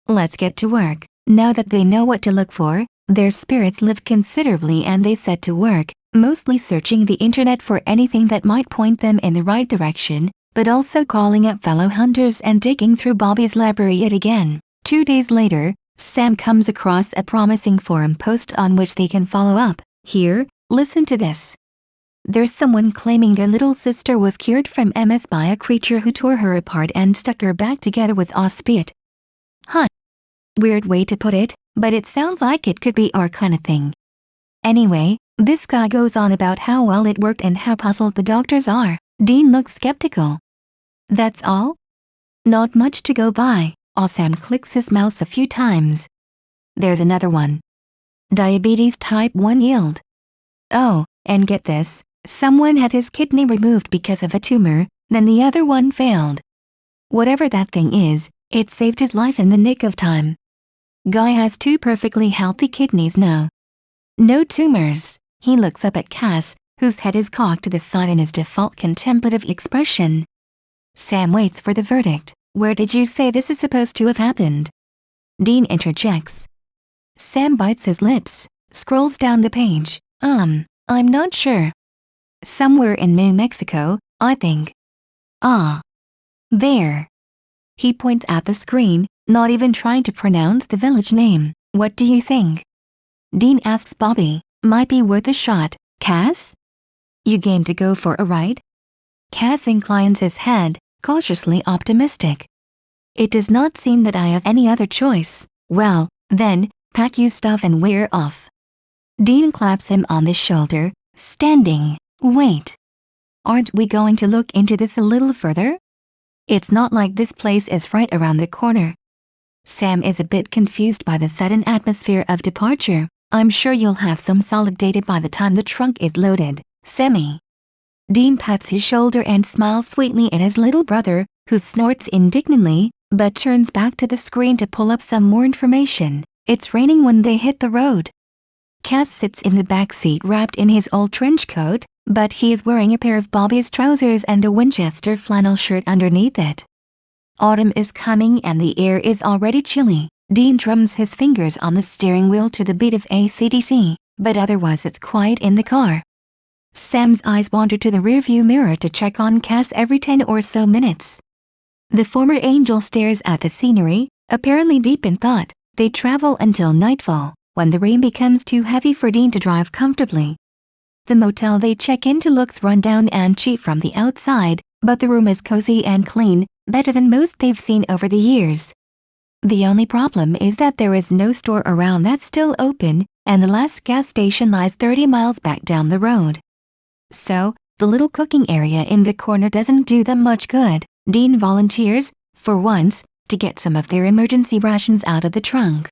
Let's get to work. Now that they know what to look for, their spirits lift considerably and they set to work, mostly searching the internet for anything that might point them in the right direction, but also calling up fellow hunters and digging through Bobby's library yet again. 2 days later, Sam comes across a promising forum post on which they can follow up. Here, listen to this. There's someone claiming their little sister was cured from MS by a creature who tore her apart and stuck her back together with ospiate. Huh. Weird way to put it, but it sounds like it could be our kind of thing. Anyway, this guy goes on about how well it worked and how puzzled the doctors are. Dean looks skeptical. That's all? Not much to go by. Sam clicks his mouse a few times. There's another one. Diabetes type 1 yield. Oh, and get this, someone had his kidney removed because of a tumor, then the other one failed. Whatever that thing is, it saved his life in the nick of time. Guy has 2 perfectly healthy kidneys now. No tumors. He looks up at Cass, whose head is cocked to the side in his default contemplative expression. Sam waits for the verdict. Where did you say this is supposed to have happened? Dean interjects. Sam bites his lips, scrolls down the page. I'm not sure. Somewhere in New Mexico, I think. Ah. There. He points at the screen, not even trying to pronounce the village name. What do you think? Dean asks Bobby. Might be worth a shot. Cass? You game to go for a ride? Cass inclines his head, cautiously optimistic. It does not seem that I have any other choice. Well, then, pack your stuff and we're off. Dean claps him on the shoulder, standing. Wait. Aren't we going to look into this a little further? It's not like this place is right around the corner. Sam is a bit confused by the sudden atmosphere of departure. I'm sure you'll have some solid data by the time the trunk is loaded. Semi. Dean pats his shoulder and smiles sweetly at his little brother, who snorts indignantly, but turns back to the screen to pull up some more information. It's raining when they hit the road. Cass sits in the back seat wrapped in his old trench coat, but he is wearing a pair of Bobby's trousers and a Winchester flannel shirt underneath it. Autumn is coming and the air is already chilly. Dean drums his fingers on the steering wheel to the beat of AC/DC, but otherwise it's quiet in the car. Sam's eyes wander to the rearview mirror to check on Cass every 10 or so minutes. The former angel stares at the scenery, apparently deep in thought. They travel until nightfall, when the rain becomes too heavy for Dean to drive comfortably. The motel they check into looks run down and cheap from the outside, but the room is cozy and clean, better than most they've seen over the years. The only problem is that there is no store around that's still open, and the last gas station lies 30 miles back down the road. So, the little cooking area in the corner doesn't do them much good. Dean volunteers, for once, to get some of their emergency rations out of the trunk.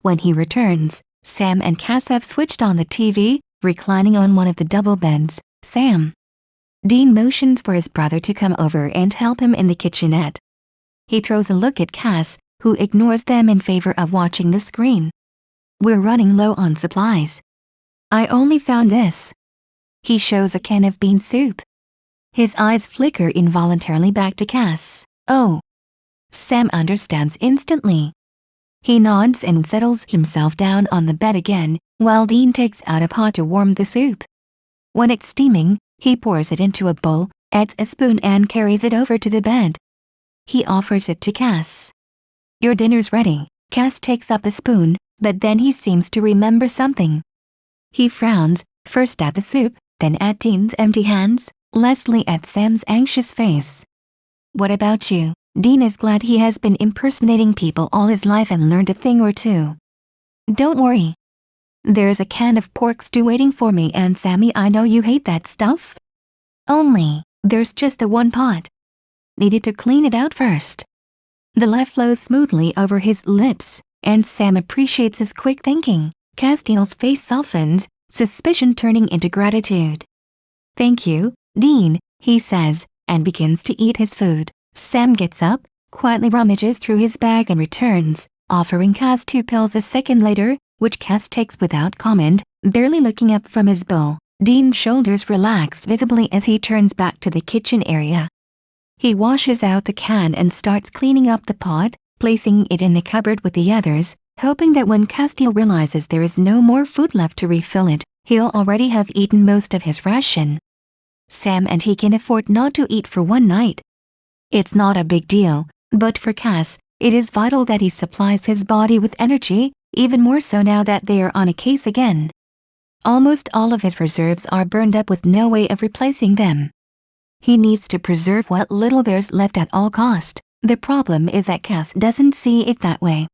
When he returns, Sam and Cass have switched on the TV, reclining on one of the double beds. Sam. Dean motions for his brother to come over and help him in the kitchenette. He throws a look at Cass, who ignores them in favor of watching the screen. We're running low on supplies. I only found this. He shows a can of bean soup. His eyes flicker involuntarily back to Cass. Oh. Sam understands instantly. He nods and settles himself down on the bed again, while Dean takes out a pot to warm the soup. When it's steaming, he pours it into a bowl, adds a spoon and carries it over to the bed. He offers it to Cass. Your dinner's ready. Cass takes up the spoon, but then he seems to remember something. He frowns, first at the soup, then at Dean's empty hands, lastly at Sam's anxious face. What about you? Dean is glad he has been impersonating people all his life and learned a thing or two. Don't worry. There's a can of pork stew waiting for me, and Sammy, I know you hate that stuff. Only, there's just the one pot. Needed to clean it out first. The laugh flows smoothly over his lips, and Sam appreciates his quick thinking. Castile's face softens, suspicion turning into gratitude. Thank you, Dean, he says, and begins to eat his food. Sam gets up, quietly rummages through his bag and returns, offering Cass 2 pills a second later, which Cass takes without comment, barely looking up from his bowl. Dean's shoulders relax visibly as he turns back to the kitchen area. He washes out the can and starts cleaning up the pot, placing it in the cupboard with the others, hoping that when Castile realizes there is no more food left to refill it, he'll already have eaten most of his ration. Sam and he can afford not to eat for one night. It's not a big deal, but for Cass, it is vital that he supplies his body with energy, even more so now that they are on a case again. Almost all of his reserves are burned up with no way of replacing them. He needs to preserve what little there's left at all cost. The problem is that Cass doesn't see it that way.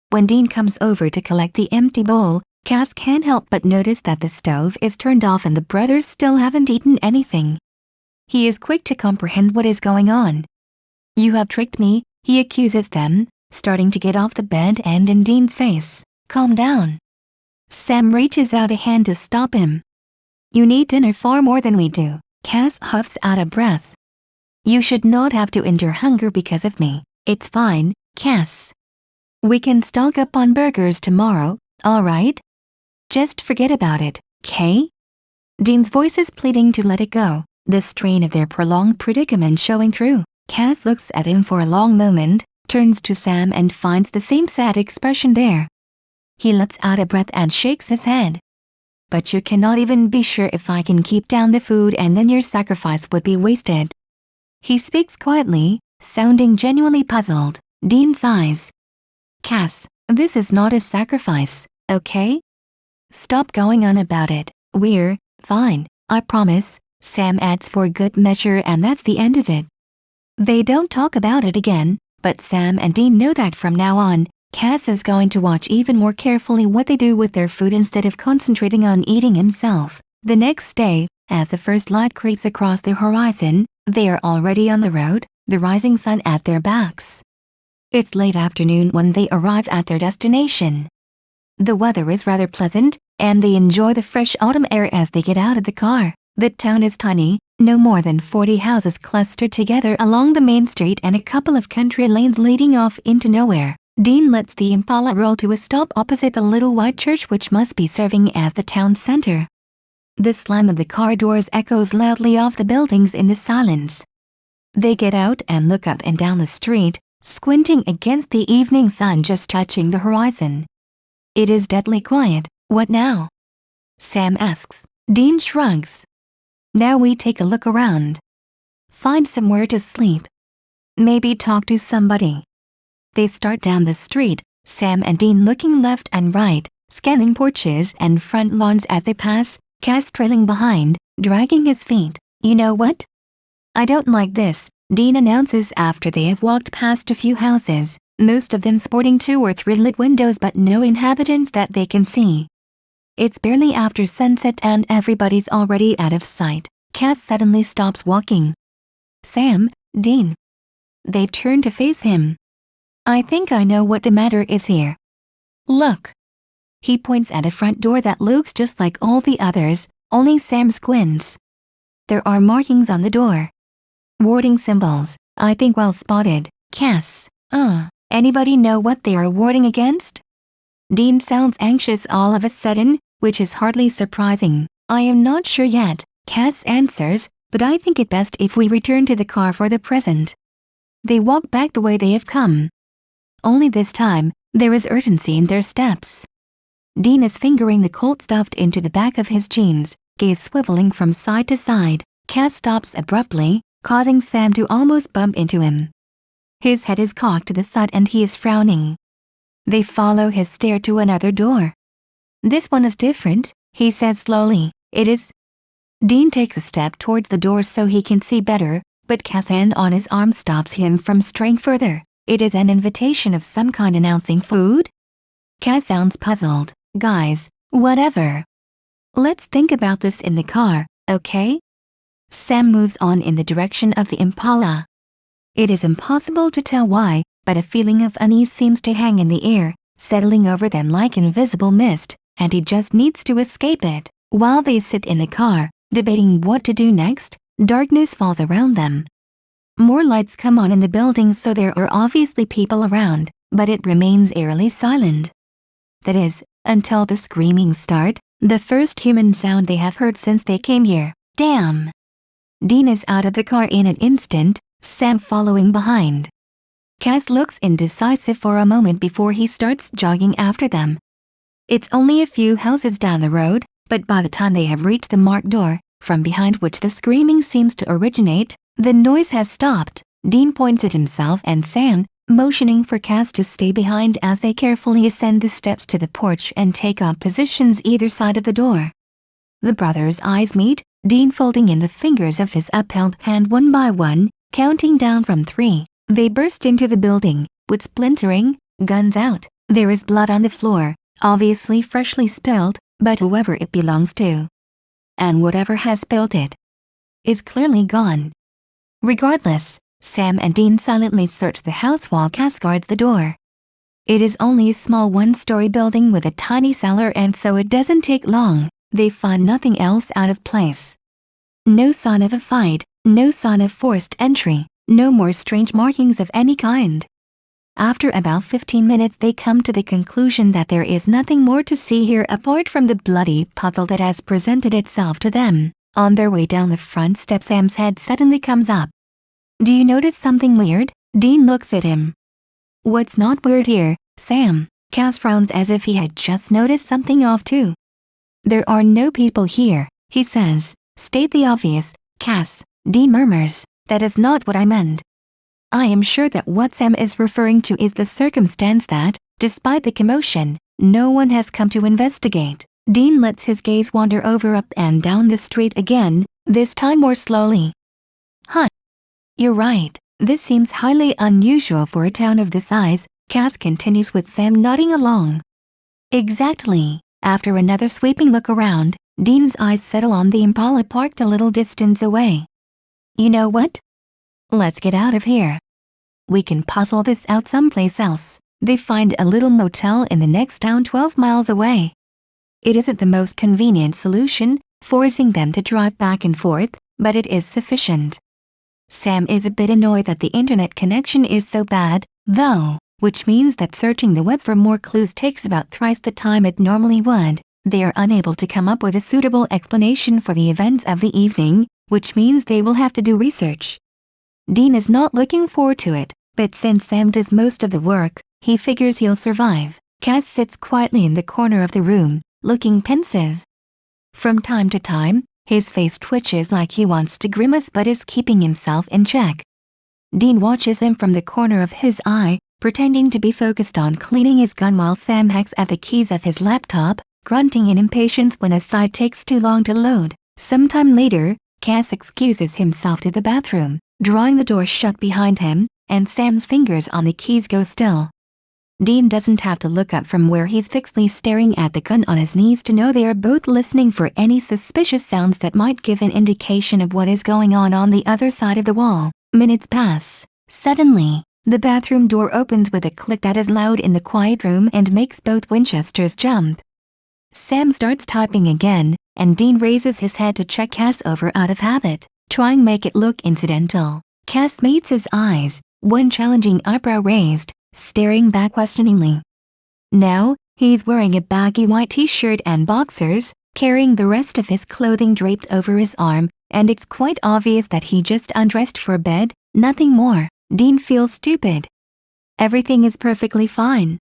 When Dean comes over to collect the empty bowl, Cass can't help but notice that the stove is turned off and the brothers still haven't eaten anything. He is quick to comprehend what is going on. You have tricked me, he accuses them, starting to get off the bed and in Dean's face. Calm down. Sam reaches out a hand to stop him. You need dinner far more than we do. Cass huffs out a breath. You should not have to endure hunger because of me. It's fine, Cass. We can stock up on burgers tomorrow, alright? Just forget about it, Kay? Dean's voice is pleading to let it go, the strain of their prolonged predicament showing through. Cass looks at him for a long moment, turns to Sam and finds the same sad expression there. He lets out a breath and shakes his head. But you cannot even be sure if I can keep down the food, and then your sacrifice would be wasted. He speaks quietly, sounding genuinely puzzled. Dean sighs. Cass, this is not a sacrifice, okay? Stop going on about it. We're fine, I promise, Sam adds for good measure, and that's the end of it. They don't talk about it again, but Sam and Dean know that from now on, Cass is going to watch even more carefully what they do with their food instead of concentrating on eating himself. The next day, as the first light creeps across the horizon, they are already on the road, the rising sun at their backs. It's late afternoon when they arrive at their destination. The weather is rather pleasant, and they enjoy the fresh autumn air as they get out of the car. The town is tiny, no more than 40 houses clustered together along the main street and a couple of country lanes leading off into nowhere. Dean lets the Impala roll to a stop opposite the little white church, which must be serving as the town center. The slam of the car doors echoes loudly off the buildings in the silence. They get out and look up and down the street, squinting against the evening sun just touching the horizon. It is deadly quiet. What now? Sam asks. Dean shrugs. Now we take a look around. Find somewhere to sleep. Maybe talk to somebody. They start down the street, Sam and Dean looking left and right, scanning porches and front lawns as they pass, Cass trailing behind, dragging his feet. You know what? I don't like this, Dean announces after they have walked past a few houses, most of them sporting 2 or 3 lit windows but no inhabitants that they can see. It's barely after sunset and everybody's already out of sight. Cass suddenly stops walking. Sam, Dean. They turn to face him. I think I know what the matter is here. Look. He points at a front door that looks just like all the others, only Sam squints. There are markings on the door. Warding symbols, I think well spotted. Cass, anybody know what they are warding against? Dean sounds anxious all of a sudden, which is hardly surprising. I am not sure yet, Cass answers, but I think it best if we return to the car for the present. They walk back the way they have come. Only this time, there is urgency in their steps. Dean is fingering the Colt stuffed into the back of his jeans, gaze swiveling from side to side. Cass stops abruptly, causing Sam to almost bump into him. His head is cocked to the side and he is frowning. They follow his stare to another door. This one is different, he says slowly. It is. Dean takes a step towards the door so he can see better, but Cass' hand on his arm stops him from straying further. It is an invitation of some kind announcing food? Cass sounds puzzled. Guys, whatever. Let's think about this in the car, okay? Sam moves on in the direction of the Impala. It is impossible to tell why, but a feeling of unease seems to hang in the air, settling over them like invisible mist, and he just needs to escape it. While they sit in the car, debating what to do next, darkness falls around them. More lights come on in the building, so there are obviously people around, but it remains eerily silent. That is, until the screaming start, the first human sound they have heard since they came here. Damn! Dean is out of the car in an instant, Sam following behind. Cass looks indecisive for a moment before he starts jogging after them. It's only a few houses down the road, but by the time they have reached the marked door, from behind which the screaming seems to originate, the noise has stopped. Dean points at himself and Sam, motioning for Cass to stay behind as they carefully ascend the steps to the porch and take up positions either side of the door. The brothers' eyes meet, Dean folding in the fingers of his upheld hand one by one, counting down from 3. They burst into the building, wood splintering, guns out. There is blood on the floor, obviously freshly spilled, but whoever it belongs to, and whatever has spilled it, is clearly gone. Regardless, Sam and Dean silently search the house while Cass guards the door. It is only a small one-story building with a tiny cellar, and so it doesn't take long. They find nothing else out of place. No sign of a fight, no sign of forced entry, no more strange markings of any kind. After about 15 minutes they come to the conclusion that there is nothing more to see here apart from the bloody puzzle that has presented itself to them. On their way down the front steps, Sam's head suddenly comes up. Do you notice something weird? Dean looks at him. What's not weird here, Sam? Cass frowns as if he had just noticed something off too. There are no people here, he says. State the obvious, Cass. Dean murmurs. That is not what I meant. I am sure that what Sam is referring to is the circumstance that, despite the commotion, no one has come to investigate. Dean lets his gaze wander over up and down the street again, this time more slowly. Huh. You're right. This seems highly unusual for a town of this size, Cass continues with Sam nodding along. Exactly. After another sweeping look around, Dean's eyes settle on the Impala parked a little distance away. You know what? Let's get out of here. We can puzzle this out someplace else. They find a little motel in the next town 12 miles away. It isn't the most convenient solution, forcing them to drive back and forth, but it is sufficient. Sam is a bit annoyed that the internet connection is so bad, though, which means that searching the web for more clues takes about thrice the time it normally would. They are unable to come up with a suitable explanation for the events of the evening, which means they will have to do research. Dean is not looking forward to it, but since Sam does most of the work, he figures he'll survive. Cass sits quietly in the corner of the room, looking pensive. From time to time, his face twitches like he wants to grimace but is keeping himself in check. Dean watches him from the corner of his eye, pretending to be focused on cleaning his gun while Sam hacks at the keys of his laptop, grunting in impatience when a site takes too long to load. Sometime later, Cass excuses himself to the bathroom, drawing the door shut behind him, and Sam's fingers on the keys go still. Dean doesn't have to look up from where he's fixedly staring at the gun on his knees to know they are both listening for any suspicious sounds that might give an indication of what is going on the other side of the wall. Minutes pass. Suddenly, the bathroom door opens with a click that is loud in the quiet room and makes both Winchesters jump. Sam starts typing again, and Dean raises his head to check Cass over out of habit, trying to make it look incidental. Cass meets his eyes, one challenging eyebrow raised, staring back questioningly. Now, he's wearing a baggy white t-shirt and boxers, carrying the rest of his clothing draped over his arm, and it's quite obvious that he just undressed for bed, nothing more. Dean feels stupid. Everything is perfectly fine.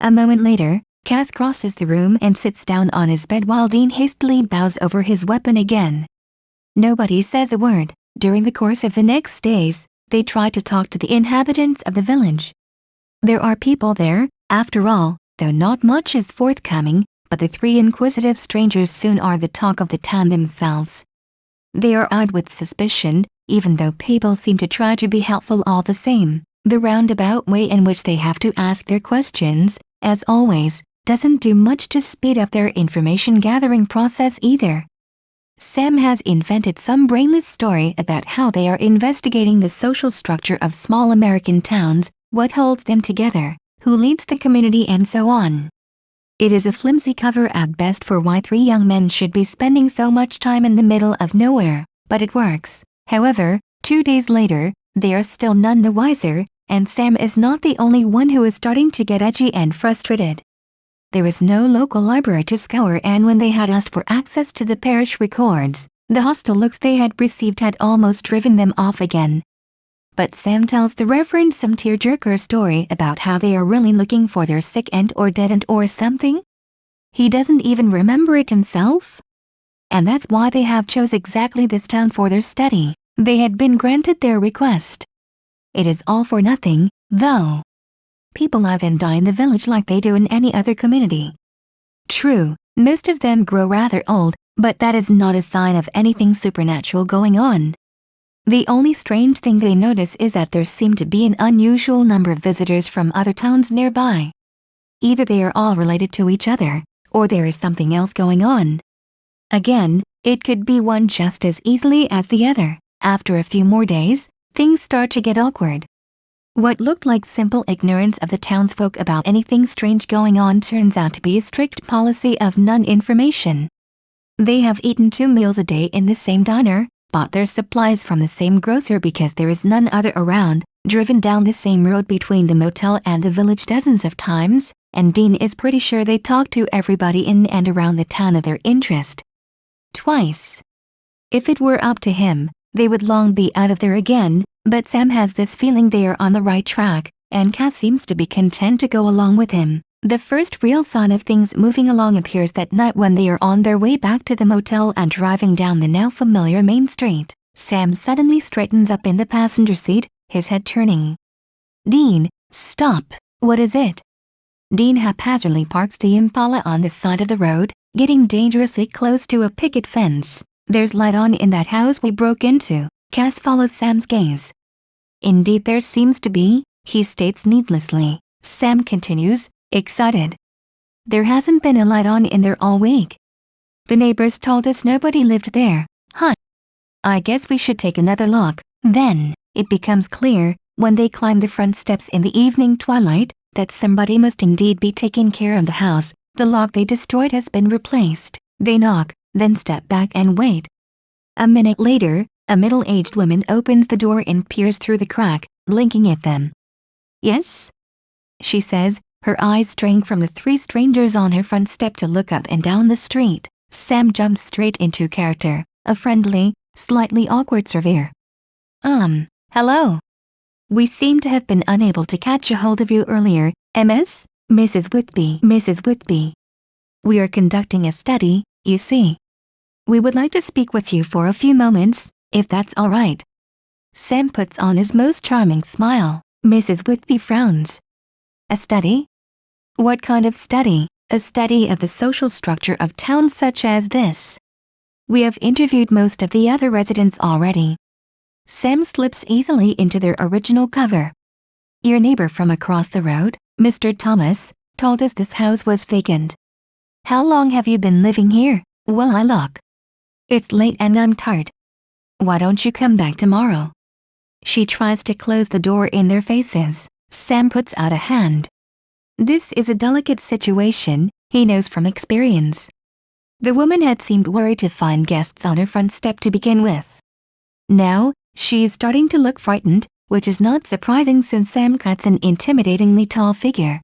A moment later, Cass crosses the room and sits down on his bed while Dean hastily bows over his weapon again. Nobody says a word. During the course of the next days, they try to talk to the inhabitants of the village. There are people there, after all, though not much is forthcoming, but the 3 inquisitive strangers soon are the talk of the town themselves. They are eyed with suspicion, even though people seem to try to be helpful all the same. The roundabout way in which they have to ask their questions, as always, doesn't do much to speed up their information gathering process either. Sam has invented some brainless story about how they are investigating the social structure of small American towns, what holds them together, who leads the community, and so on. It is a flimsy cover at best for why three young men should be spending so much time in the middle of nowhere, but it works. However, 2 days later, they are still none the wiser, and Sam is not the only one who is starting to get edgy and frustrated. There is no local library to scour, and when they had asked for access to the parish records, the hostile looks they had received had almost driven them off again. But Sam tells the Reverend some tearjerker story about how they are really looking for their sick aunt or dead aunt or something. He doesn't even remember it himself. And that's why they have chose exactly this town for their study. They had been granted their request. It is all for nothing, though. People live and die in the village like they do in any other community. True, most of them grow rather old, but that is not a sign of anything supernatural going on. The only strange thing they notice is that there seem to be an unusual number of visitors from other towns nearby. Either they are all related to each other, or there is something else going on. Again, it could be one just as easily as the other. After a few more days, things start to get awkward. What looked like simple ignorance of the townsfolk about anything strange going on turns out to be a strict policy of non-information. They have eaten 2 meals a day in the same diner, bought their supplies from the same grocer because there is none other around, driven down the same road between the motel and the village dozens of times, and Dean is pretty sure they talk to everybody in and around the town of their interest. Twice. If it were up to him, they would long be out of there again, but Sam has this feeling they are on the right track, and Cass seems to be content to go along with him. The first real sign of things moving along appears that night when they are on their way back to the motel and driving down the now familiar main street. Sam suddenly straightens up in the passenger seat, his head turning. "Dean, stop. What is it?" Dean haphazardly parks the Impala on the side of the road, getting dangerously close to a picket fence. "There's light on in that house we broke into." Cass follows Sam's gaze. "Indeed there seems to be," he states needlessly. Sam continues, excited. "There hasn't been a light on in there all week. The neighbors told us nobody lived there." "Huh. I guess we should take another look." Then, it becomes clear, when they climb the front steps in the evening twilight, that somebody must indeed be taking care of the house. The lock they destroyed has been replaced. They knock, then step back and wait. A minute later, a middle-aged woman opens the door and peers through the crack, blinking at them. "Yes?" she says, her eyes straying from the 3 strangers on her front step to look up and down the street. Sam jumps straight into character, a friendly, slightly awkward surveyor. Hello. We seem to have been unable to catch a hold of you earlier, Ms. Mrs. Whitby. Mrs. Whitby. We are conducting a study, you see. We would like to speak with you for a few moments, if that's all right." Sam puts on his most charming smile. Mrs. Whitby frowns. "A study? What kind of study?" "A study of the social structure of towns such as this. We have interviewed most of the other residents already." Sam slips easily into their original cover. "Your neighbor from across the road, Mr. Thomas, told us this house was vacant. How long have you been living here?" "Well, I look. It's late and I'm tired. Why don't you come back tomorrow?" She tries to close the door in their faces. Sam puts out a hand. This is a delicate situation, he knows from experience. The woman had seemed worried to find guests on her front step to begin with. Now, she is starting to look frightened, which is not surprising since Sam cuts an intimidatingly tall figure.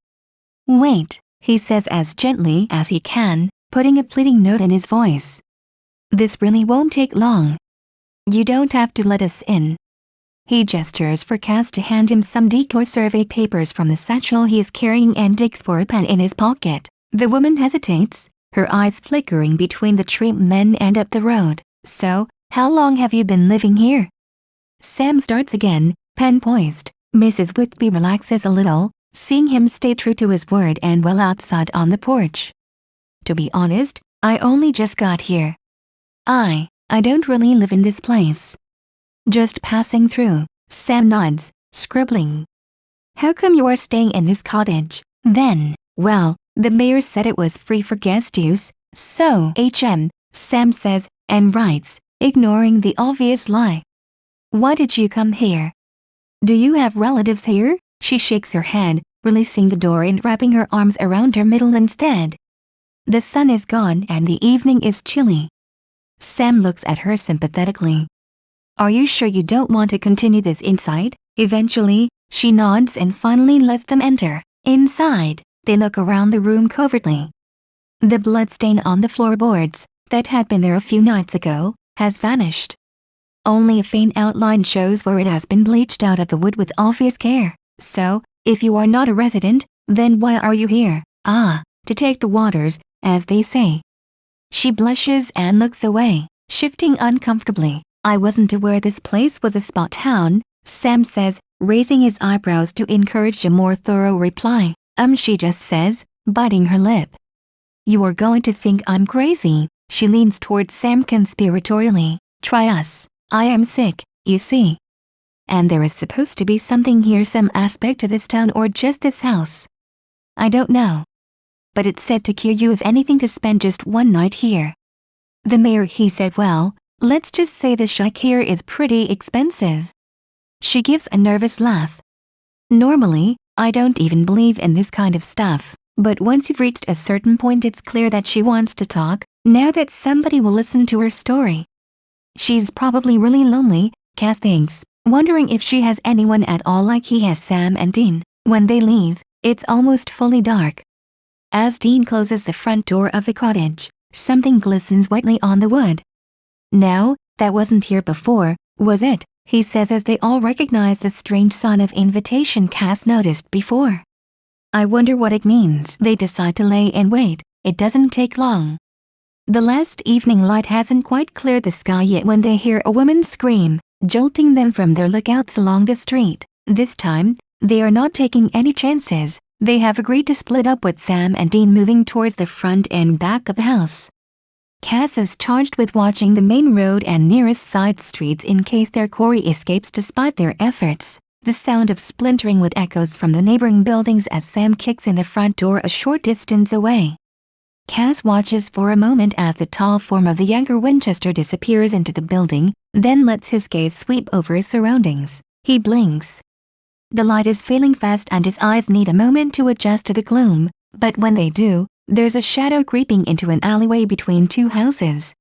"Wait," he says as gently as he can, putting a pleading note in his voice. "This really won't take long. You don't have to let us in." He gestures for Cass to hand him some decoy survey papers from the satchel he is carrying and digs for a pen in his pocket. The woman hesitates, her eyes flickering between the tree men and up the road. "So, how long have you been living here?" Sam starts again, pen poised. Mrs. Whitby relaxes a little, seeing him stay true to his word and well outside on the porch. "To be honest, I only just got here. I don't really live in this place." Just passing through. Sam nods, scribbling. How come you are staying in this cottage, then? Well, the mayor said it was free for guest use, so Sam says, and writes, ignoring the obvious lie. Why did you come here? Do you have relatives here? She shakes her head, releasing the door and wrapping her arms around her middle instead. The sun is gone and the evening is chilly. Sam looks at her sympathetically. Are you sure you don't want to continue this inside? Eventually, she nods and finally lets them enter. Inside, they look around the room covertly. The blood stain on the floorboards, that had been there a few nights ago, has vanished. Only a faint outline shows where it has been bleached out of the wood with obvious care. So, if you are not a resident, then why are you here? Ah, to take the waters, as they say. She blushes and looks away, shifting uncomfortably. I wasn't aware this place was a spa town, Sam says, raising his eyebrows to encourage a more thorough reply. She just says, biting her lip. You are going to think I'm crazy. She leans towards Sam conspiratorially. Try us. I am sick, you see. And there is supposed to be something here, some aspect to this town or just this house. I don't know. But it's said to cure you if anything to spend just one night here. The mayor, he said, well, let's just say the shack here is pretty expensive. She gives a nervous laugh. Normally, I don't even believe in this kind of stuff, but once you've reached a certain point it's clear that she wants to talk, now that somebody will listen to her story. She's probably really lonely, Cass thinks, wondering if she has anyone at all like he has Sam and Dean. When they leave, it's almost fully dark. As Dean closes the front door of the cottage, something glistens whitely on the wood. No, that wasn't here before, was it? He says as they all recognize the strange sign of invitation Cass noticed before. I wonder what it means. They decide to lay in wait. It doesn't take long. The last evening light hasn't quite cleared the sky yet when they hear a woman scream, jolting them from their lookouts along the street. This time, they are not taking any chances. They have agreed to split up with Sam and Dean moving towards the front and back of the house. Cass is charged with watching the main road and nearest side streets in case their quarry escapes despite their efforts. The sound of splintering wood echoes from the neighboring buildings as Sam kicks in the front door a short distance away. Cass watches for a moment as the tall form of the younger Winchester disappears into the building, then lets his gaze sweep over his surroundings. He blinks. The light is failing fast and his eyes need a moment to adjust to the gloom, but when they do, there's a shadow creeping into an alleyway between two houses.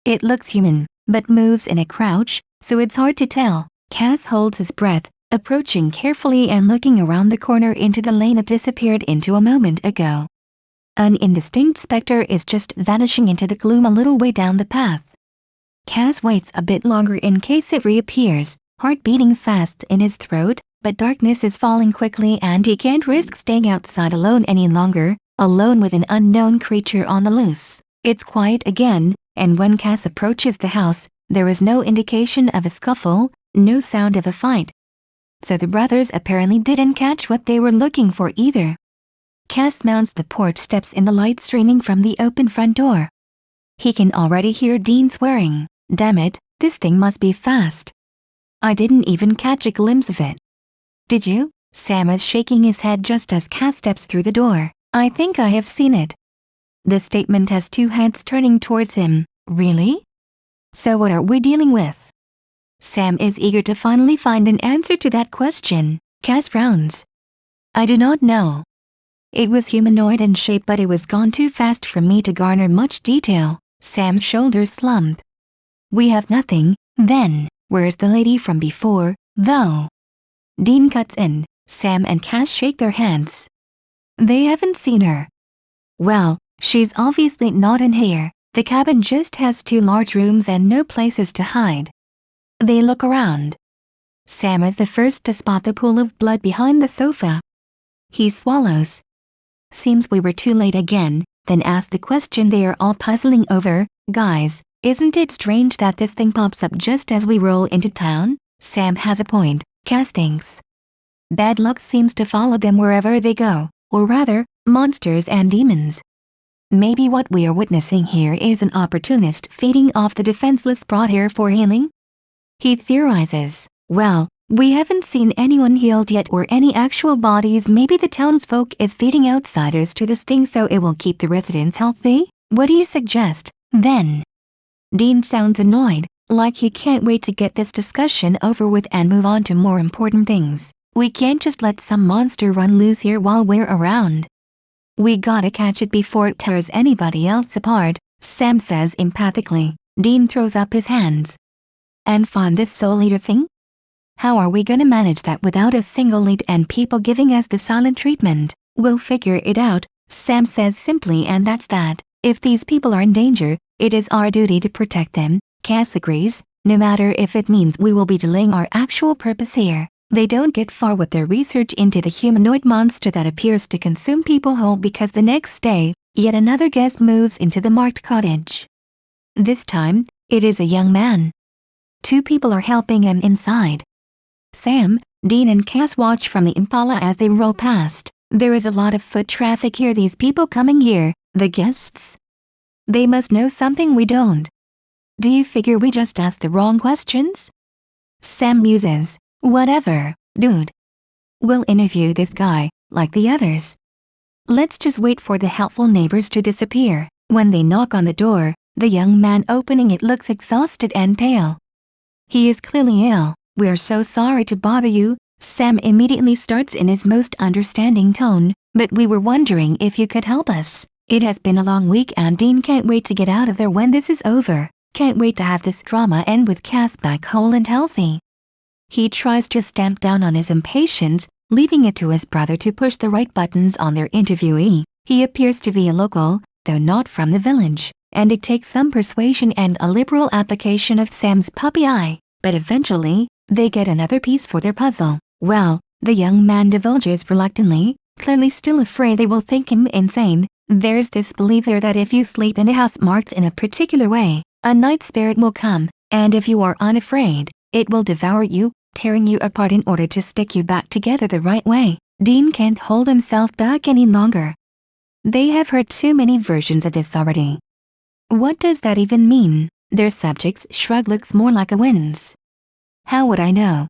It looks human, but moves in a crouch, so it's hard to tell. Cass holds his breath, approaching carefully and looking around the corner into the lane it disappeared into a moment ago. An indistinct specter is just vanishing into the gloom a little way down the path. Cass waits a bit longer in case it reappears, heart beating fast in his throat, but darkness is falling quickly and he can't risk staying outside alone any longer, alone with an unknown creature on the loose. It's quiet again, and when Cass approaches the house, there is no indication of a scuffle, no sound of a fight. So the brothers apparently didn't catch what they were looking for either. Cass mounts the porch steps in the light streaming from the open front door. He can already hear Dean swearing. Damn it, this thing must be fast. I didn't even catch a glimpse of it. Did you? Sam is shaking his head just as Cass steps through the door. I think I have seen it. The statement has two heads turning towards him. Really? So what are we dealing with? Sam is eager to finally find an answer to that question. Cass frowns. I do not know. It was humanoid in shape but it was gone too fast for me to garner much detail. Sam's shoulders slump. We have nothing, then. Where's the lady from before, though? Dean cuts in. Sam and Cass shake their heads. They haven't seen her. Well, she's obviously not in here. The cabin just has two large rooms and no places to hide. They look around. Sam is the first to spot the pool of blood behind the sofa. He swallows. Seems we were too late again, then asks the question they are all puzzling over. Guys, isn't it strange that this thing pops up just as we roll into town? Sam has a point, Cass thinks. Bad luck seems to follow them wherever they go, or rather, monsters and demons. Maybe what we are witnessing here is an opportunist feeding off the defenseless brought here for healing? He theorizes, well, we haven't seen anyone healed yet or any actual bodies. Maybe the townsfolk is feeding outsiders to this thing so it will keep the residents healthy? What do you suggest, then? Dean sounds annoyed, like he can't wait to get this discussion over with and move on to more important things. We can't just let some monster run loose here while we're around. We gotta catch it before it tears anybody else apart, Sam says empathically. Dean throws up his hands. And find this soul eater thing? How are we gonna manage that without a single lead and people giving us the silent treatment? We'll figure it out, Sam says simply, and that's that. If these people are in danger, it is our duty to protect them. Cass agrees, no matter if it means we will be delaying our actual purpose here. They don't get far with their research into the humanoid monster that appears to consume people whole because the next day, yet another guest moves into the marked cottage. This time, it is a young man. 2 people are helping him inside. Sam, Dean and Cass watch from the Impala as they roll past. There is a lot of foot traffic here. These people coming here, the guests? They must know something we don't. Do you figure we just asked the wrong questions? Sam muses. Whatever, dude. We'll interview this guy, like the others. Let's just wait for the helpful neighbors to disappear. When they knock on the door, the young man opening it looks exhausted and pale. He is clearly ill. We're so sorry to bother you, Sam immediately starts in his most understanding tone, but we were wondering if you could help us. It has been a long week and Dean can't wait to get out of there when this is over. Can't wait to have this drama end with Cass back whole and healthy. He tries to stamp down on his impatience, leaving it to his brother to push the right buttons on their interviewee. He appears to be a local, though not from the village, and it takes some persuasion and a liberal application of Sam's puppy eye, but eventually, they get another piece for their puzzle. Well, the young man divulges reluctantly, clearly still afraid they will think him insane. There's this belief here that if you sleep in a house marked in a particular way, a night spirit will come, and if you are unafraid, it will devour you, tearing you apart in order to stick you back together the right way. Dean can't hold himself back any longer. They have heard too many versions of this already. What does that even mean? Their subject's shrug looks more like a wince. How would I know?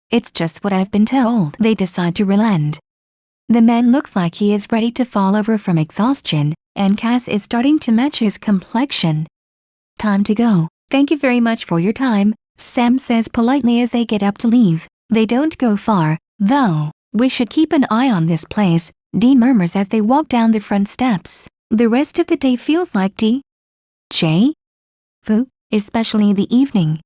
It's just what I've been told. They decide to relent. The man looks like he is ready to fall over from exhaustion, and Cass is starting to match his complexion. Time to go. Thank you very much for your time, Sam says politely as they get up to leave. They don't go far, though. We should keep an eye on this place, Dean murmurs as they walk down the front steps. The rest of the day feels like J. Fu, especially the evening.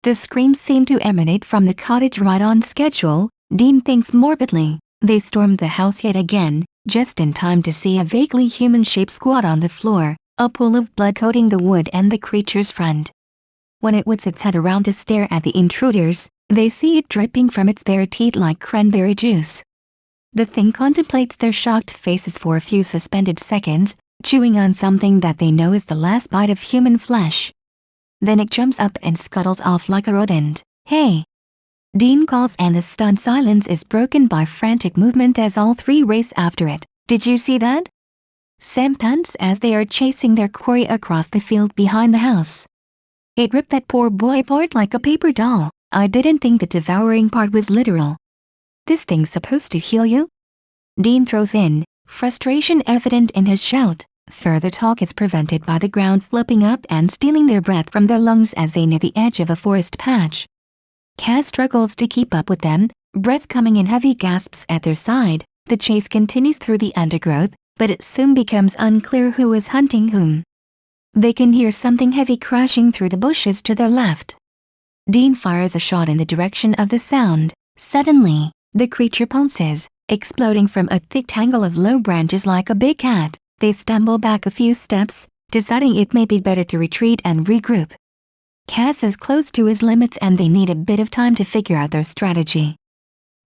The screams seem to emanate from the cottage right on schedule, Dean thinks morbidly. They storm the house yet again, just in time to see a vaguely human-shaped squat on the floor, a pool of blood coating the wood and the creature's front. When it whips its head around to stare at the intruders, they see it dripping from its bare teeth like cranberry juice. The thing contemplates their shocked faces for a few suspended seconds, chewing on something that they know is the last bite of human flesh. Then it jumps up and scuttles off like a rodent. Hey! Dean calls and the stunned silence is broken by frantic movement as all 3 race after it. Did you see that? Sam pants as they are chasing their quarry across the field behind the house. It ripped that poor boy apart like a paper doll. I didn't think the devouring part was literal. This thing's supposed to heal you? Dean throws in, frustration evident in his shout. Further talk is prevented by the ground slipping up and stealing their breath from their lungs as they near the edge of a forest patch. Cass struggles to keep up with them, breath coming in heavy gasps at their side. The chase continues through the undergrowth, but it soon becomes unclear who is hunting whom. They can hear something heavy crashing through the bushes to their left. Dean fires a shot in the direction of the sound. Suddenly, the creature pounces, exploding from a thick tangle of low branches like a big cat. They stumble back a few steps, deciding it may be better to retreat and regroup. Cass is close to his limits and they need a bit of time to figure out their strategy.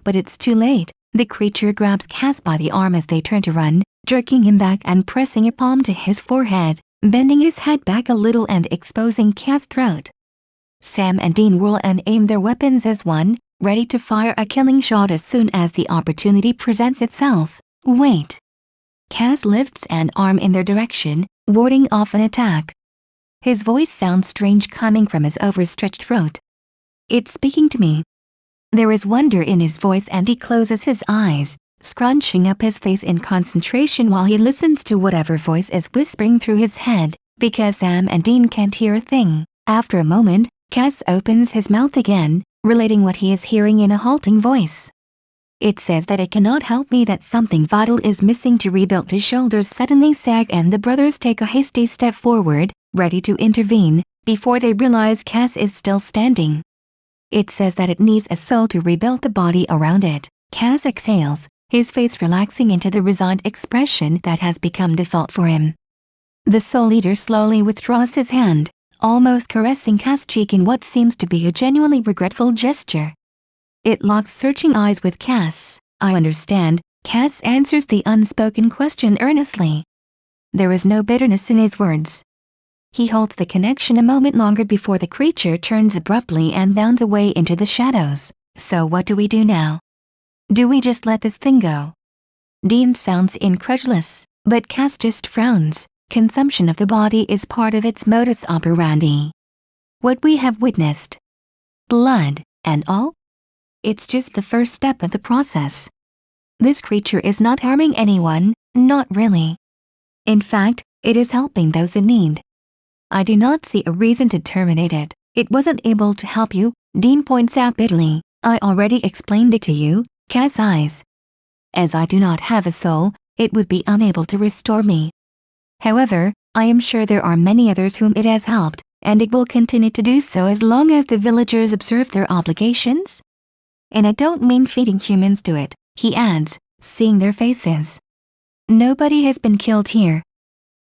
But it's too late. The creature grabs Cass by the arm as they turn to run, jerking him back and pressing a palm to his forehead, bending his head back a little and exposing Cass' throat. Sam and Dean whirl and aim their weapons as one, ready to fire a killing shot as soon as the opportunity presents itself. Wait. Cass lifts an arm in their direction, warding off an attack. His voice sounds strange coming from his overstretched throat. It's speaking to me. There is wonder in his voice and he closes his eyes, scrunching up his face in concentration while he listens to whatever voice is whispering through his head, because Sam and Dean can't hear a thing. After a moment, Cass opens his mouth again, relating what he is hearing in a halting voice. It says that it cannot help me that something vital is missing to rebuild. His shoulders suddenly sag and the brothers take a hasty step forward, ready to intervene, before they realize Cass is still standing. It says that it needs a soul to rebuild the body around it. Cass exhales, his face relaxing into the resigned expression that has become default for him. The Soul Eater slowly withdraws his hand, almost caressing Cass' cheek in what seems to be a genuinely regretful gesture. It locks searching eyes with Cass. I understand, Cass answers the unspoken question earnestly. There is no bitterness in his words. He holds the connection a moment longer before the creature turns abruptly and bounds away into the shadows. So what do we do now? Do we just let this thing go? Dean sounds incredulous, but Cass just frowns. Consumption of the body is part of its modus operandi. What we have witnessed, blood and all, it's just the first step of the process. This creature is not harming anyone, not really. In fact, it is helping those in need. I do not see a reason to terminate it. It wasn't able to help you, Dean points out bitterly. I already explained it to you, Cass sighs. As I do not have a soul, it would be unable to restore me. However, I am sure there are many others whom it has helped, and it will continue to do so as long as the villagers observe their obligations. And I don't mean feeding humans to it, he adds, seeing their faces. Nobody has been killed here.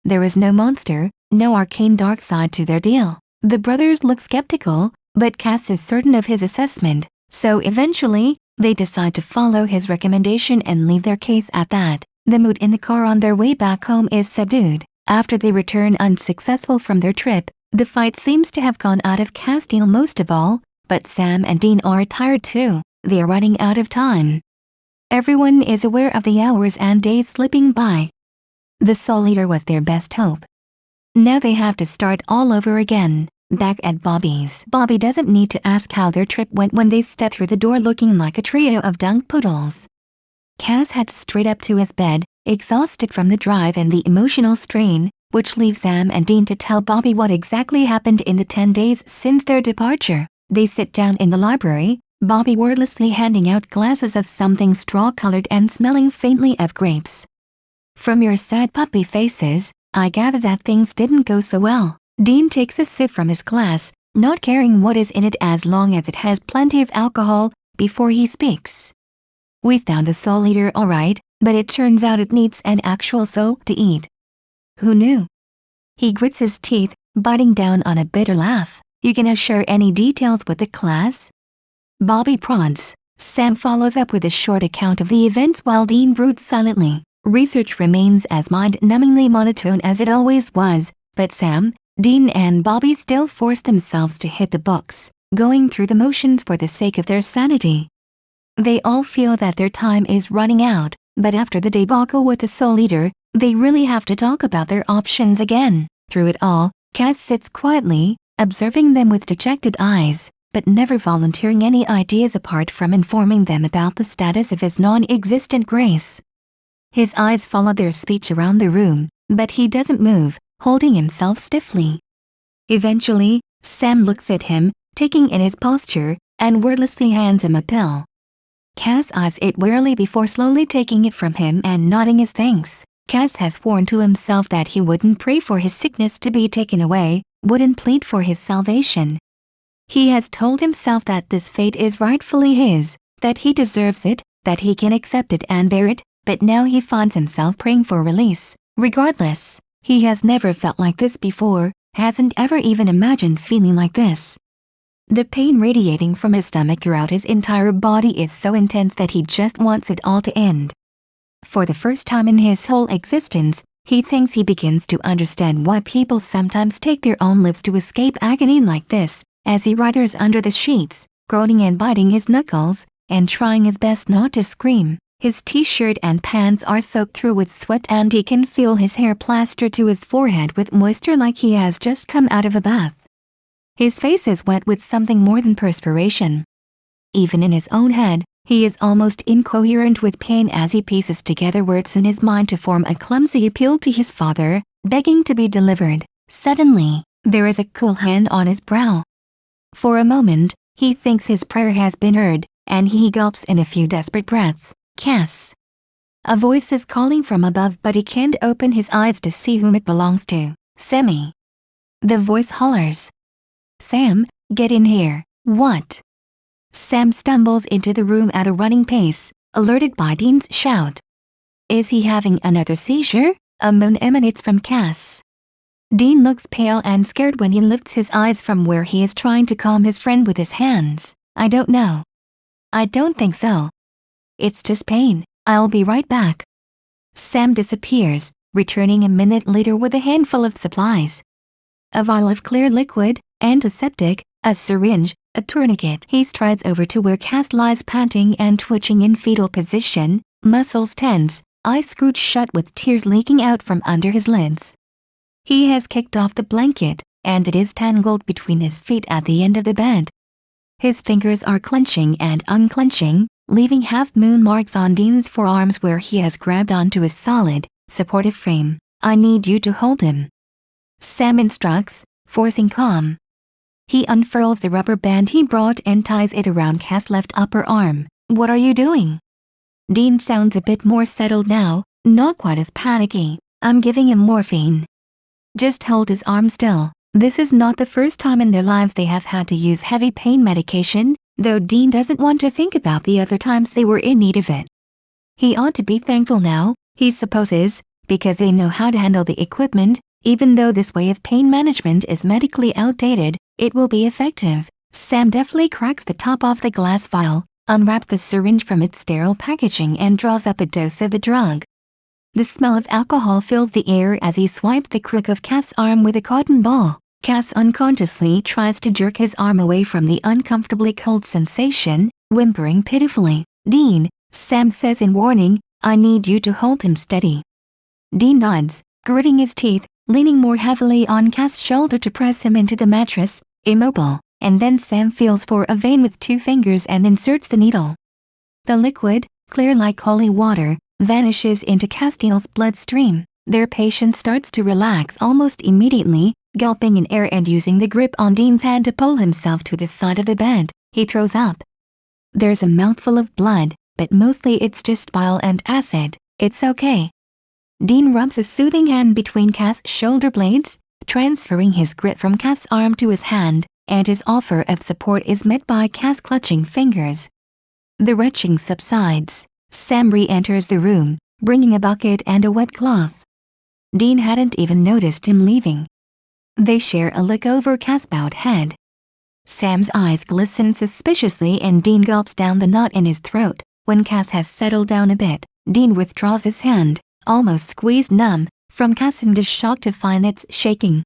There is no monster, no arcane dark side to their deal. The brothers look skeptical, but Cass is certain of his assessment, so eventually, they decide to follow his recommendation and leave their case at that. The mood in the car on their way back home is subdued. After they return unsuccessful from their trip, the fight seems to have gone out of Castile most of all, but Sam and Dean are tired too. They are running out of time. Everyone is aware of the hours and days slipping by. The Soul Eater was their best hope. Now they have to start all over again, back at Bobby's. Bobby doesn't need to ask how their trip went when they step through the door looking like a trio of dung poodles. Cass heads straight up to his bed, exhausted from the drive and the emotional strain, which leaves Sam and Dean to tell Bobby what exactly happened in the 10 days since their departure. They sit down in the library, Bobby wordlessly handing out glasses of something straw-colored and smelling faintly of grapes. From your sad puppy faces, I gather that things didn't go so well. Dean takes a sip from his glass, not caring what is in it as long as it has plenty of alcohol, before he speaks. We found the Soul Eater all right, but it turns out it needs an actual soul to eat. Who knew? He grits his teeth, biting down on a bitter laugh. You gonna share any details with the class? Bobby prods. Sam follows up with a short account of the events while Dean broods silently. Research remains as mind-numbingly monotone as it always was, but Sam, Dean and Bobby still force themselves to hit the books, going through the motions for the sake of their sanity. They all feel that their time is running out, but after the debacle with the Soul Eater, they really have to talk about their options again. Through it all, Cass sits quietly, observing them with dejected eyes, but never volunteering any ideas apart from informing them about the status of his non-existent grace. His eyes follow their speech around the room, but he doesn't move, holding himself stiffly. Eventually, Sam looks at him, taking in his posture, and wordlessly hands him a pill. Cass eyes it warily before slowly taking it from him and nodding his thanks. Cass has sworn to himself that he wouldn't pray for his sickness to be taken away, wouldn't plead for his salvation. He has told himself that this fate is rightfully his, that he deserves it, that he can accept it and bear it, but now he finds himself praying for release. Regardless, he has never felt like this before, hasn't ever even imagined feeling like this. The pain radiating from his stomach throughout his entire body is so intense that he just wants it all to end. For the first time in his whole existence, he thinks he begins to understand why people sometimes take their own lives to escape agony like this, as he writhers under the sheets, groaning and biting his knuckles, and trying his best not to scream. His t-shirt and pants are soaked through with sweat and he can feel his hair plastered to his forehead with moisture like he has just come out of a bath. His face is wet with something more than perspiration. Even in his own head, he is almost incoherent with pain as he pieces together words in his mind to form a clumsy appeal to his father, begging to be delivered. Suddenly, there is a cool hand on his brow. For a moment, he thinks his prayer has been heard, and he gulps in a few desperate breaths. Cass. A voice is calling from above, but he can't open his eyes to see whom it belongs to. Sammy. The voice hollers. Sam, get in here. What? Sam stumbles into the room at a running pace, alerted by Dean's shout. Is he having another seizure? A moan emanates from Cass. Dean looks pale and scared when he lifts his eyes from where he is trying to calm his friend with his hands. I don't know. I don't think so. It's just pain. I'll be right back. Sam disappears, returning a minute later with a handful of supplies. A vial of clear liquid, antiseptic, a syringe, a tourniquet. He strides over to where Cass lies panting and twitching in fetal position, muscles tense, eyes screwed shut with tears leaking out from under his lids. He has kicked off the blanket, and it is tangled between his feet at the end of the bed. His fingers are clenching and unclenching, leaving half-moon marks on Dean's forearms where he has grabbed onto his solid, supportive frame. I need you to hold him. Sam instructs, forcing calm. He unfurls the rubber band he brought and ties it around Cass' left upper arm. What are you doing? Dean sounds a bit more settled now, not quite as panicky. I'm giving him morphine. Just hold his arm still. This is not the first time in their lives they have had to use heavy pain medication, though Dean doesn't want to think about the other times they were in need of it. He ought to be thankful now, he supposes, because they know how to handle the equipment. Even though this way of pain management is medically outdated, it will be effective. Sam deftly cracks the top off the glass vial, unwraps the syringe from its sterile packaging and draws up a dose of the drug. The smell of alcohol fills the air as he swipes the crook of Cass' arm with a cotton ball. Cass unconsciously tries to jerk his arm away from the uncomfortably cold sensation, whimpering pitifully. Dean, Sam says in warning, I need you to hold him steady. Dean nods, gritting his teeth, leaning more heavily on Cass' shoulder to press him into the mattress, immobile, and then Sam feels for a vein with 2 fingers and inserts the needle. The liquid, clear like holy water, vanishes into Castile's bloodstream. Their patient starts to relax almost immediately, gulping in air and using the grip on Dean's hand to pull himself to the side of the bed. He throws up. There's a mouthful of blood, but mostly it's just bile and acid. It's okay. Dean rubs a soothing hand between Cass' shoulder blades, transferring his grip from Cass' arm to his hand, and his offer of support is met by Cass' clutching fingers. The retching subsides. Sam re-enters the room, bringing a bucket and a wet cloth. Dean hadn't even noticed him leaving. They share a look over Cass' bowed head. Sam's eyes glisten suspiciously and Dean gulps down the knot in his throat. When Cass has settled down a bit, Dean withdraws his hand, almost squeezed numb, from Cass and is shocked to find it's shaking.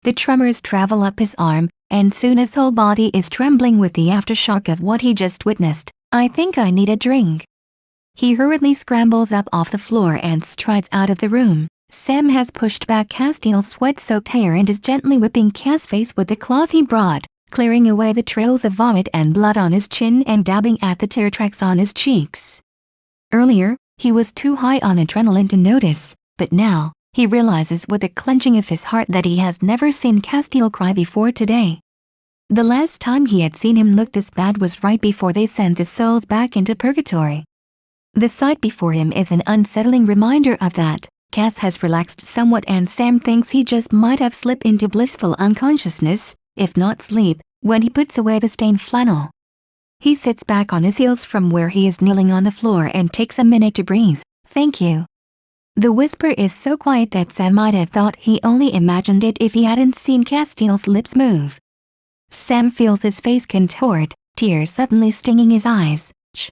The tremors travel up his arm, and soon his whole body is trembling with the aftershock of what he just witnessed. I think I need a drink. He hurriedly scrambles up off the floor and strides out of the room. Sam has pushed back Castile's sweat-soaked hair and is gently whipping Cass' face with the cloth he brought, clearing away the trails of vomit and blood on his chin and dabbing at the tear tracks on his cheeks. Earlier, he was too high on adrenaline to notice, but now, he realizes with a clenching of his heart that he has never seen Castile cry before today. The last time he had seen him look this bad was right before they sent the souls back into purgatory. The sight before him is an unsettling reminder of that. Cass has relaxed somewhat and Sam thinks he just might have slipped into blissful unconsciousness, if not sleep, when he puts away the stained flannel. He sits back on his heels from where he is kneeling on the floor and takes a minute to breathe. Thank you. The whisper is so quiet that Sam might have thought he only imagined it if he hadn't seen Castile's lips move. Sam feels his face contort, tears suddenly stinging his eyes. Shh.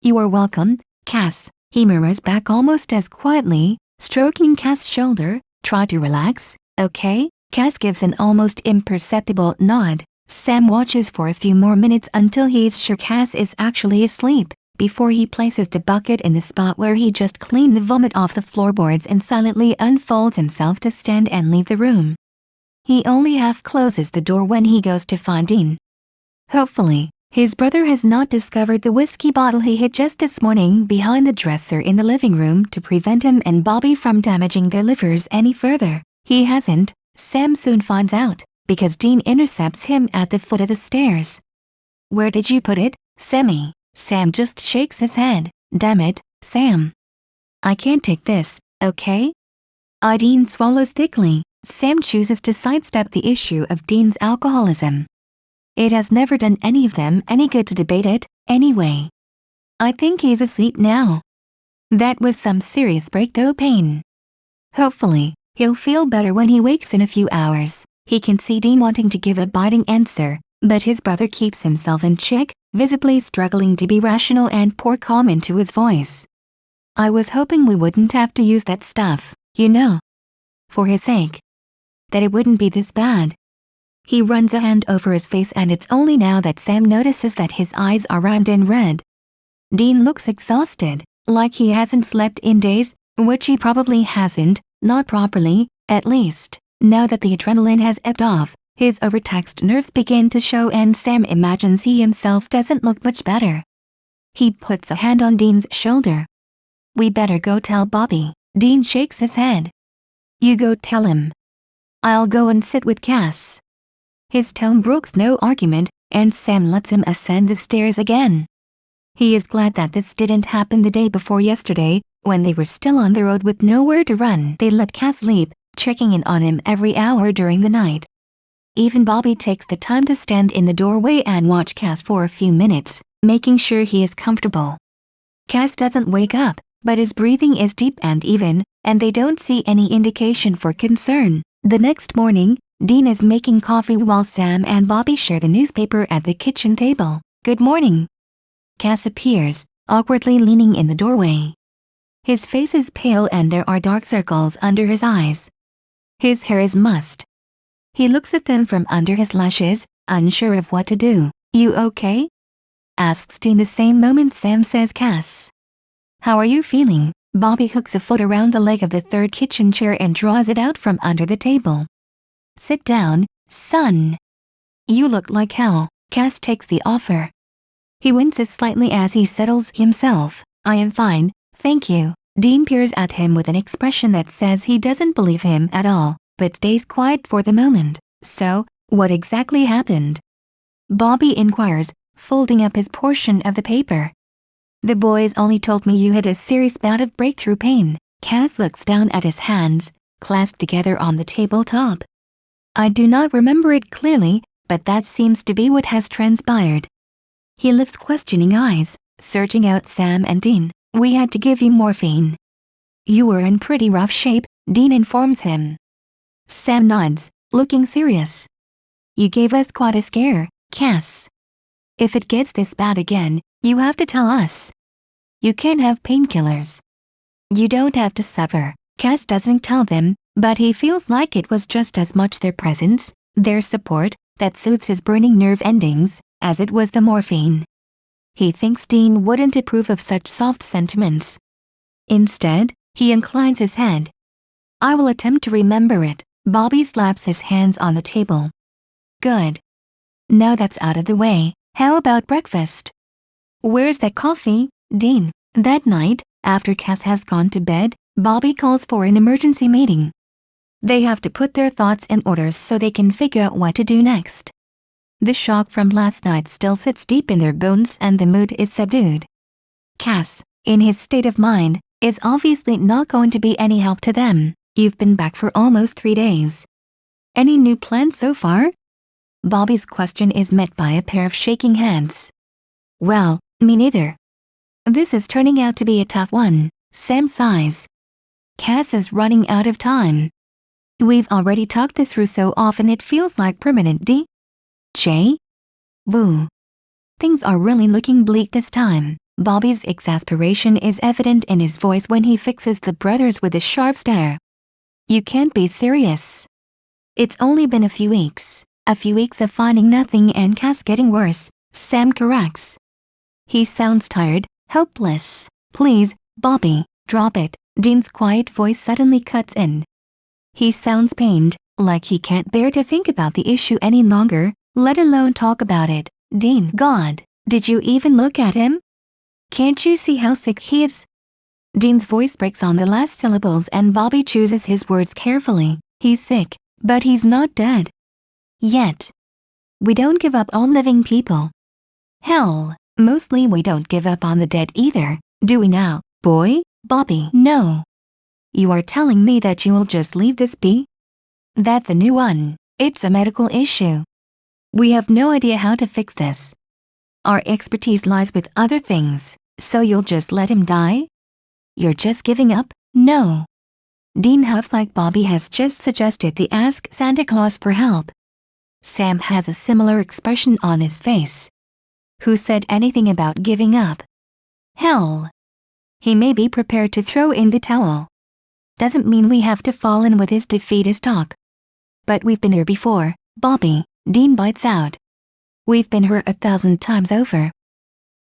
You are welcome, Cass, he murmurs back almost as quietly, stroking Cass' shoulder. Try to relax, okay? Cass gives an almost imperceptible nod. Sam watches for a few more minutes until he's sure Cass is actually asleep, before he places the bucket in the spot where he just cleaned the vomit off the floorboards and silently unfolds himself to stand and leave the room. He only half closes the door when he goes to find Dean. Hopefully, his brother has not discovered the whiskey bottle he hid just this morning behind the dresser in the living room to prevent him and Bobby from damaging their livers any further. He hasn't. Sam soon finds out, because Dean intercepts him at the foot of the stairs. "Where did you put it, Sammy?" Sam just shakes his head. "Damn it, Sam. I can't take this, okay?" Dean swallows thickly. Sam chooses to sidestep the issue of Dean's alcoholism. It has never done any of them any good to debate it, anyway. "I think he's asleep now." That was some serious breakthrough pain. Hopefully, he'll feel better when he wakes in a few hours. He can see Dean wanting to give a biting answer, but his brother keeps himself in check, visibly struggling to be rational and pour calm into his voice. "I was hoping we wouldn't have to use that stuff, you know. For his sake. That it wouldn't be this bad." He runs a hand over his face and it's only now that Sam notices that his eyes are round and red. Dean looks exhausted, like he hasn't slept in days, which he probably hasn't, not properly, at least. Now that the adrenaline has ebbed off, his overtaxed nerves begin to show and Sam imagines he himself doesn't look much better. He puts a hand on Dean's shoulder. "We better go tell Bobby." Dean shakes his head. "You go tell him. I'll go and sit with Cass." His tone brooks no argument, and Sam lets him ascend the stairs again. He is glad that this didn't happen the day before yesterday, when they were still on the road with nowhere to run. They let Cass sleep, checking in on him every hour during the night. Even Bobby takes the time to stand in the doorway and watch Cass for a few minutes, making sure he is comfortable. Cass doesn't wake up, but his breathing is deep and even, and they don't see any indication for concern. The next morning, Dean is making coffee while Sam and Bobby share the newspaper at the kitchen table. "Good morning." Cass appears, awkwardly leaning in the doorway. His face is pale and there are dark circles under his eyes. His hair is mussed. He looks at them from under his lashes, unsure of what to do. "You okay?" asks Dean the same moment Sam says Cass. "How are you feeling?" Bobby hooks a foot around the leg of the third kitchen chair and draws it out from under the table. "Sit down, son. You look like hell." Cass takes the offer. He winces slightly as he settles himself. "I am fine, thank you." Dean peers at him with an expression that says he doesn't believe him at all, but stays quiet for the moment. "So, what exactly happened?" Bobby inquires, folding up his portion of the paper. "The boys only told me you had a serious bout of breakthrough pain." Cass looks down at his hands, clasped together on the tabletop. "I do not remember it clearly, but that seems to be what has transpired." He lifts questioning eyes, searching out Sam and Dean. "We had to give you morphine." "You were in pretty rough shape," Dean informs him. Sam nods, looking serious. "You gave us quite a scare, Cass. If it gets this bad again, you have to tell us. You can't have painkillers. You don't have to suffer." Cass doesn't tell them, but he feels like it was just as much their presence, their support, that soothes his burning nerve endings, as it was the morphine. He thinks Dean wouldn't approve of such soft sentiments. Instead, he inclines his head. "I will attempt to remember it." Bobby slaps his hands on the table. "Good. Now that's out of the way, how about breakfast?" "Where's that coffee, Dean?" That night, after Cass has gone to bed, Bobby calls for an emergency meeting. They have to put their thoughts in order so they can figure out what to do next. The shock from last night still sits deep in their bones and the mood is subdued. Cass, in his state of mind, is obviously not going to be any help to them. "You've been back for almost 3 days. Any new plans so far?" Bobby's question is met by a pair of shaking heads. "Well, me neither. This is turning out to be a tough one." Sam sighs. "Cass is running out of time. We've already talked this through so often it feels like permanent J. Woo. Things are really looking bleak this time." Bobby's exasperation is evident in his voice when he fixes the brothers with a sharp stare. "You can't be serious. It's only been a few weeks. A few weeks of finding nothing and Cass getting worse," Sam corrects. He sounds tired, helpless. "Please, Bobby, drop it." Dean's quiet voice suddenly cuts in. He sounds pained, like he can't bear to think about the issue any longer, let alone talk about it. Dean, God, did you even look at him? Can't you see how sick he is? Dean's voice breaks on the last syllables and Bobby chooses his words carefully. He's sick, but he's not dead. Yet. We don't give up on living people. Hell, mostly we don't give up on the dead either, do we now, boy? Bobby, no. You are telling me that you'll just leave this be? That's a new one. It's a medical issue. We have no idea how to fix this. Our expertise lies with other things, so you'll just let him die? You're just giving up? No. Dean huffs like Bobby has just suggested they ask Santa Claus for help. Sam has a similar expression on his face. Who said anything about giving up? Hell. He may be prepared to throw in the towel. Doesn't mean we have to fall in with his defeatist talk. But we've been here before, Bobby, Dean bites out. We've been here 1,000 times over.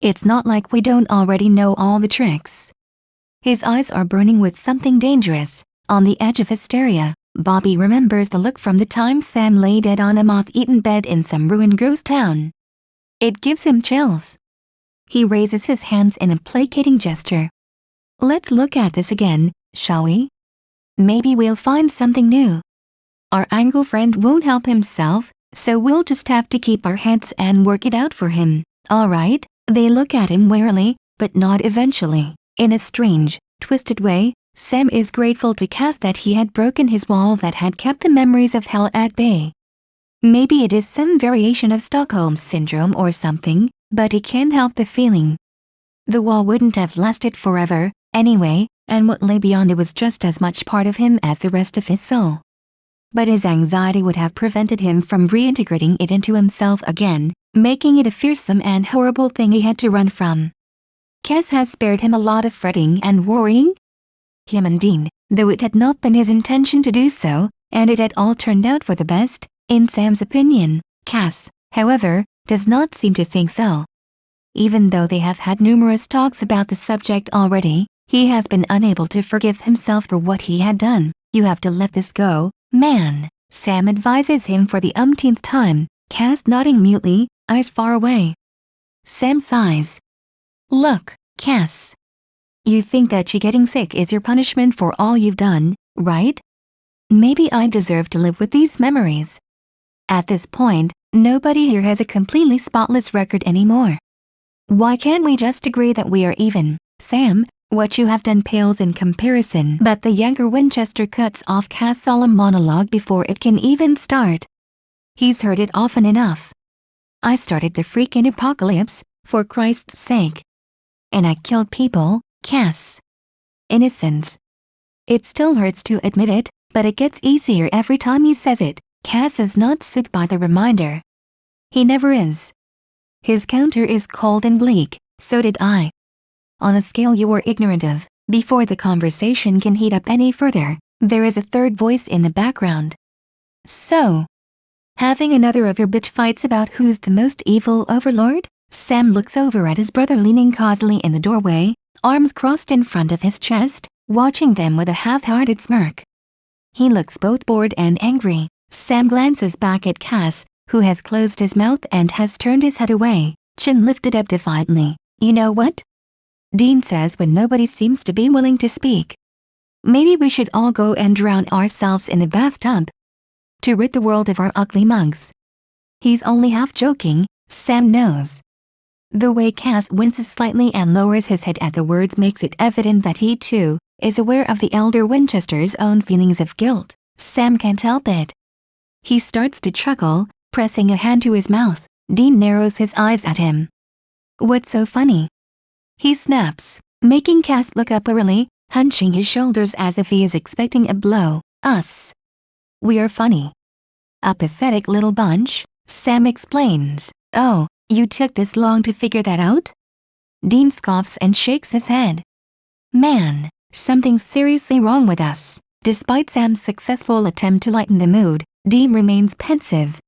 It's not like we don't already know all the tricks. His eyes are burning with something dangerous, on the edge of hysteria. Bobby remembers the look from the time Sam lay dead on a moth-eaten bed in some ruined ghost town. It gives him chills. He raises his hands in a placating gesture. Let's look at this again, shall we? Maybe we'll find something new. Our angle friend won't help himself, so we'll just have to keep our heads and work it out for him, alright? They look at him warily, but nod eventually. In a strange, twisted way, Sam is grateful to Cass that he had broken his wall that had kept the memories of hell at bay. Maybe it is some variation of Stockholm Syndrome or something, but he can't help the feeling. The wall wouldn't have lasted forever, anyway, and what lay beyond it was just as much part of him as the rest of his soul. But his anxiety would have prevented him from reintegrating it into himself again, making it a fearsome and horrible thing he had to run from. Cass has spared him a lot of fretting and worrying. Him and Dean, though it had not been his intention to do so, and it had all turned out for the best, in Sam's opinion. Cass, however, does not seem to think so. Even though they have had numerous talks about the subject already, he has been unable to forgive himself for what he had done. You have to let this go, man, Sam advises him for the umpteenth time, Cass nodding mutely, eyes far away. Sam sighs. Look, Cass. You think that you getting sick is your punishment for all you've done, right? Maybe I deserve to live with these memories. At this point, nobody here has a completely spotless record anymore. Why can't we just agree that we are even? Sam, what you have done pales in comparison. But the younger Winchester cuts off Cass' solemn monologue before it can even start. He's heard it often enough. I started the freaking apocalypse, for Christ's sake. And I killed people, Cass. Innocence. It still hurts to admit it, but it gets easier every time he says it. Cass is not soothed by the reminder. He never is. His counter is cold and bleak, so did I. On a scale you were ignorant of, before the conversation can heat up any further, there is a third voice in the background. So, having another of your bitch fights about who's the most evil overlord? Sam looks over at his brother leaning cosily in the doorway, arms crossed in front of his chest, watching them with a half-hearted smirk. He looks both bored and angry. Sam glances back at Cass, who has closed his mouth and has turned his head away, chin lifted up defiantly. You know what? Dean says when nobody seems to be willing to speak. Maybe we should all go and drown ourselves in the bathtub. To rid the world of our ugly mugs. He's only half joking, Sam knows. The way Cass winces slightly and lowers his head at the words makes it evident that he too is aware of the elder Winchester's own feelings of guilt. Sam can't help it. He starts to chuckle, pressing a hand to his mouth. Dean narrows his eyes at him. What's so funny? He snaps, making Cass look up wearily, hunching his shoulders as if he is expecting a blow. Us. We are funny. A pathetic little bunch, Sam explains. Oh, you took this long to figure that out? Dean scoffs and shakes his head. Man, something's seriously wrong with us. Despite Sam's successful attempt to lighten the mood, Dean remains pensive.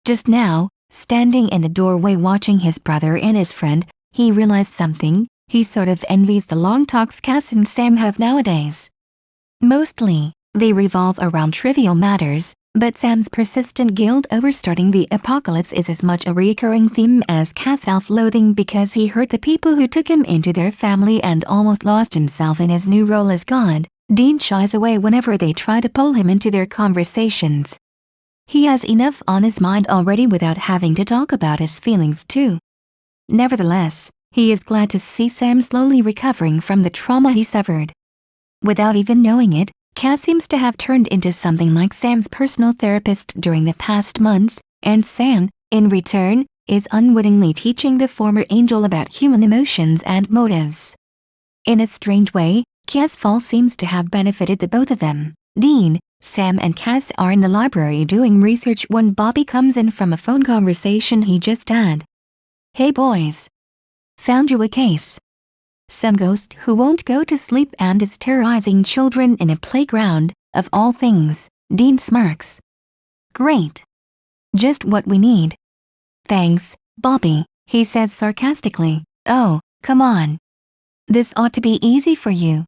Just now, standing in the doorway watching his brother and his friend, he realized something. He sort of envies the long talks Cass and Sam have nowadays. Mostly, they revolve around trivial matters, But Sam's persistent guilt over starting the apocalypse is as much a recurring theme as Cass' self-loathing because he hurt the people who took him into their family and almost lost himself in his new role as God. Dean shies away whenever they try to pull him into their conversations. He has enough on his mind already without having to talk about his feelings too. Nevertheless, he is glad to see Sam slowly recovering from the trauma he suffered. Without even knowing it, Cass seems to have turned into something like Sam's personal therapist during the past months, and Sam, in return, is unwittingly teaching the former angel about human emotions and motives. In a strange way, Cass' fall seems to have benefited the both of them. Dean, Sam and Cass are in the library doing research when Bobby comes in from a phone conversation he just had. "Hey boys. Found you a case. Some ghost who won't go to sleep and is terrorizing children in a playground, of all things." Dean smirks. "Great. Just what we need." "Thanks, Bobby," he says sarcastically. "Oh, come on. This ought to be easy for you.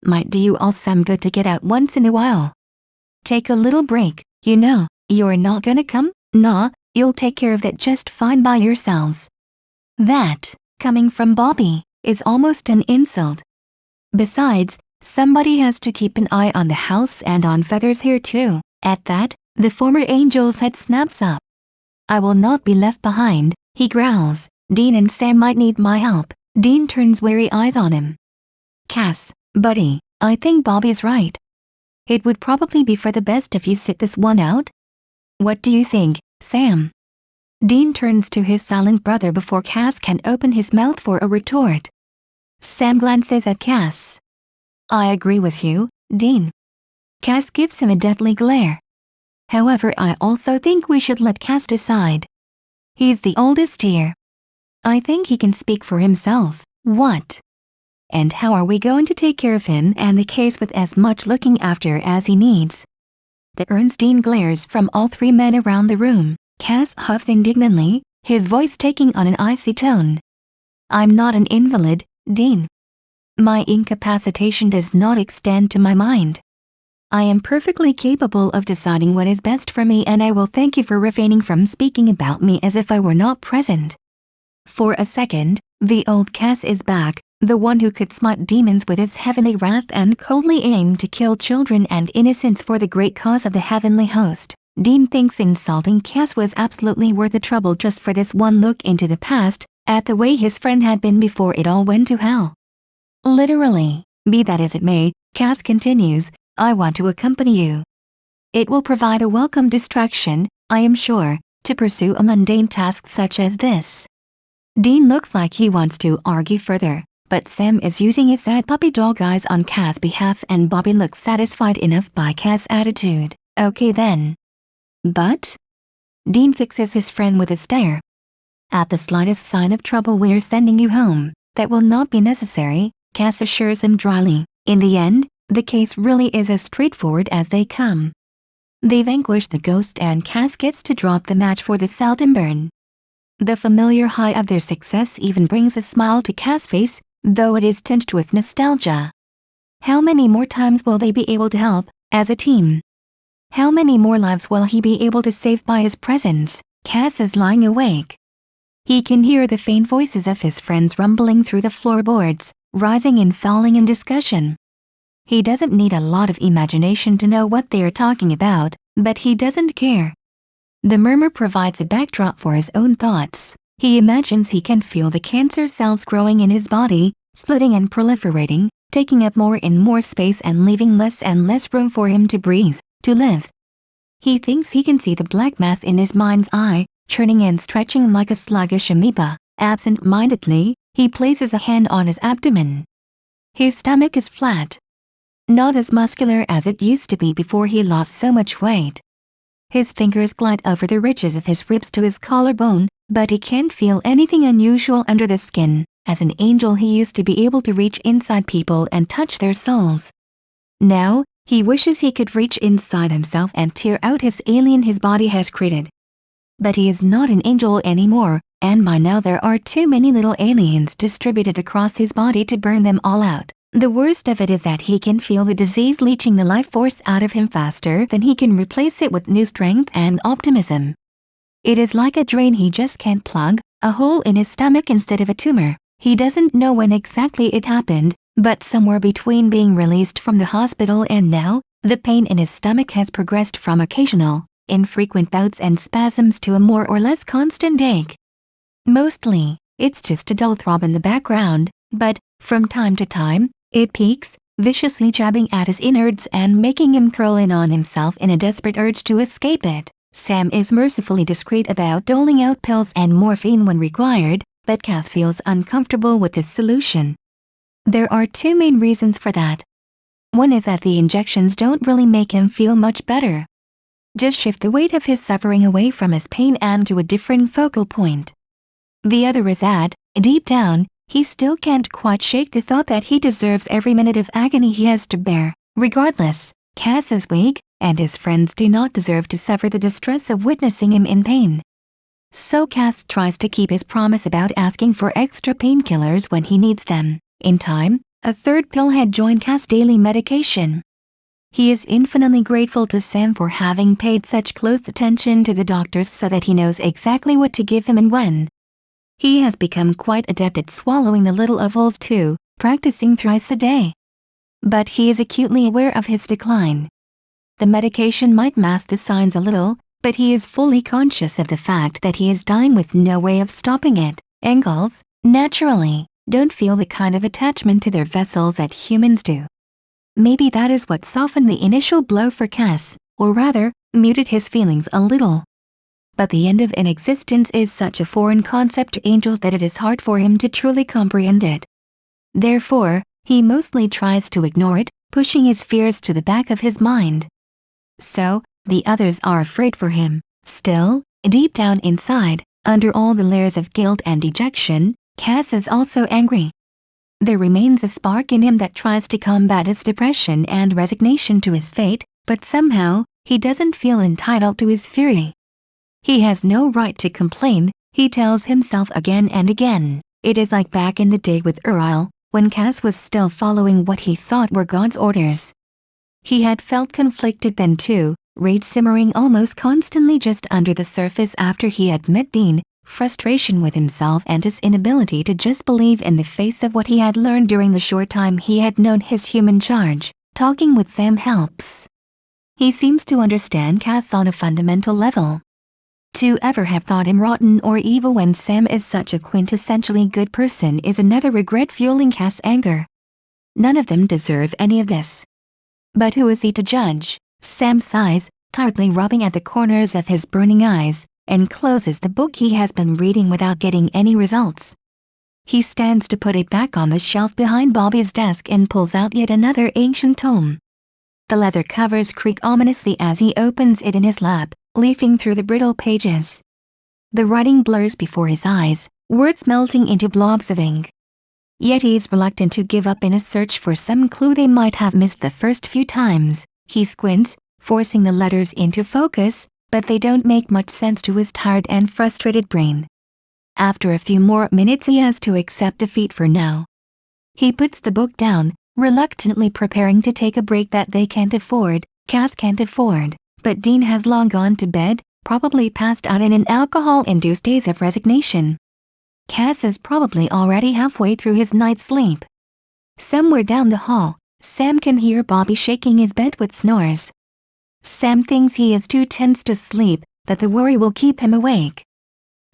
Might do you all some good to get out once in a while. Take a little break, you know. You're not gonna come? Nah, you'll take care of that just fine by yourselves." That, coming from Bobby, is almost an insult. Besides, somebody has to keep an eye on the house and on Feather's here too. At that, the former angel's head snaps up. "I will not be left behind," he growls. "Dean and Sam might need my help." Dean turns wary eyes on him. "Cass, buddy, I think Bobby's right. It would probably be for the best if you sit this one out. What do you think, Sam?" Dean turns to his silent brother before Cass can open his mouth for a retort. Sam glances at Cass. "I agree with you, Dean." Cass gives him a deathly glare. "However, I also think we should let Cass decide. He's the oldest here. I think he can speak for himself." "What? And how are we going to take care of him and the case with as much looking after as he needs?" The Dean glares from all three men around the room. Cass huffs indignantly, his voice taking on an icy tone. "I'm not an invalid, Dean. My incapacitation does not extend to my mind. I am perfectly capable of deciding what is best for me, and I will thank you for refraining from speaking about me as if I were not present." For a second, the old Cass is back, the one who could smite demons with his heavenly wrath and coldly aim to kill children and innocents for the great cause of the heavenly host. Dean thinks insulting Cass was absolutely worth the trouble just for this one look into the past, at the way his friend had been before it all went to hell. Literally. Be that as it may, Cass continues, "I want to accompany you. It will provide a welcome distraction, I am sure, to pursue a mundane task such as this." Dean looks like he wants to argue further, but Sam is using his sad puppy dog eyes on Cass' behalf and Bobby looks satisfied enough by Cass' attitude. "Okay then. But?" Dean fixes his friend with a stare. "At the slightest sign of trouble we're sending you home." "That will not be necessary," Cass assures him dryly. "In the end, the case really is as straightforward as they come. They vanquish the ghost and Cass gets to drop the match for the Saltenburn." The familiar high of their success even brings a smile to Cass' face, though it is tinged with nostalgia. How many more times will they be able to help, as a team? How many more lives will he be able to save by his presence? Cass is lying awake. He can hear the faint voices of his friends rumbling through the floorboards, rising and falling in discussion. He doesn't need a lot of imagination to know what they are talking about, but he doesn't care. The murmur provides a backdrop for his own thoughts. He imagines he can feel the cancer cells growing in his body, splitting and proliferating, taking up more and more space and leaving less and less room for him to breathe, to live. He thinks he can see the black mass in his mind's eye, churning and stretching like a sluggish amoeba. Absent-mindedly, he places a hand on his abdomen. His stomach is flat. Not as muscular as it used to be before he lost so much weight. His fingers glide over the ridges of his ribs to his collarbone, but he can't feel anything unusual under the skin. As an angel he used to be able to reach inside people and touch their souls. Now, he wishes he could reach inside himself and tear out his alien his body has created. But he is not an angel anymore, and by now there are too many little aliens distributed across his body to burn them all out. The worst of it is that he can feel the disease leaching the life force out of him faster than he can replace it with new strength and optimism. It is like a drain he just can't plug, a hole in his stomach instead of a tumor. He doesn't know when exactly it happened, but somewhere between being released from the hospital and now, the pain in his stomach has progressed from occasional, infrequent bouts and spasms to a more or less constant ache. Mostly, it's just a dull throb in the background, but, from time to time, it peaks, viciously jabbing at his innards and making him curl in on himself in a desperate urge to escape it. Sam is mercifully discreet about doling out pills and morphine when required, but Cass feels uncomfortable with this solution. There are two main reasons for that. One is that the injections don't really make him feel much better. Just shift the weight of his suffering away from his pain and to a different focal point. The other is that, deep down, he still can't quite shake the thought that he deserves every minute of agony he has to bear. Regardless, Cass is weak, and his friends do not deserve to suffer the distress of witnessing him in pain. So Cass tries to keep his promise about asking for extra painkillers when he needs them. In time, a third pill had joined Cass' daily medication. He is infinitely grateful to Sam for having paid such close attention to the doctors so that he knows exactly what to give him and when. He has become quite adept at swallowing the little ovals too, practicing thrice a day. But he is acutely aware of his decline. The medication might mask the signs a little, but he is fully conscious of the fact that he is dying with no way of stopping it. Angles, naturally, don't feel the kind of attachment to their vessels that humans do. Maybe that is what softened the initial blow for Cass, or rather, muted his feelings a little. But the end of an existence is such a foreign concept to angels that it is hard for him to truly comprehend it. Therefore, he mostly tries to ignore it, pushing his fears to the back of his mind. So, the others are afraid for him. Still, deep down inside, under all the layers of guilt and dejection, Cass is also angry. There remains a spark in him that tries to combat his depression and resignation to his fate, but somehow, he doesn't feel entitled to his fury. He has no right to complain, he tells himself again and again. It is like back in the day with Uriel, when Cass was still following what he thought were God's orders. He had felt conflicted then too, rage simmering almost constantly just under the surface after he had met Dean, frustration with himself and his inability to just believe in the face of what he had learned during the short time he had known his human charge. Talking with Sam helps. He seems to understand Cass on a fundamental level. To ever have thought him rotten or evil when Sam is such a quintessentially good person is another regret fueling Cass' anger. None of them deserve any of this. But who is he to judge? Sam sighs, tiredly rubbing at the corners of his burning eyes, and closes the book he has been reading without getting any results. He stands to put it back on the shelf behind Bobby's desk and pulls out yet another ancient tome. The leather covers creak ominously as he opens it in his lap, leafing through the brittle pages. The writing blurs before his eyes, words melting into blobs of ink. Yet he's reluctant to give up in a search for some clue they might have missed the first few times. He squints, forcing the letters into focus, but they don't make much sense to his tired and frustrated brain. After a few more minutes he has to accept defeat for now. He puts the book down, reluctantly preparing to take a break that they can't afford, Cass can't afford, but Dean has long gone to bed, probably passed out in an alcohol-induced daze of resignation. Cass is probably already halfway through his night's sleep. Somewhere down the hall, Sam can hear Bobby shaking his bed with snores. Sam thinks he is too tense to sleep, that the worry will keep him awake.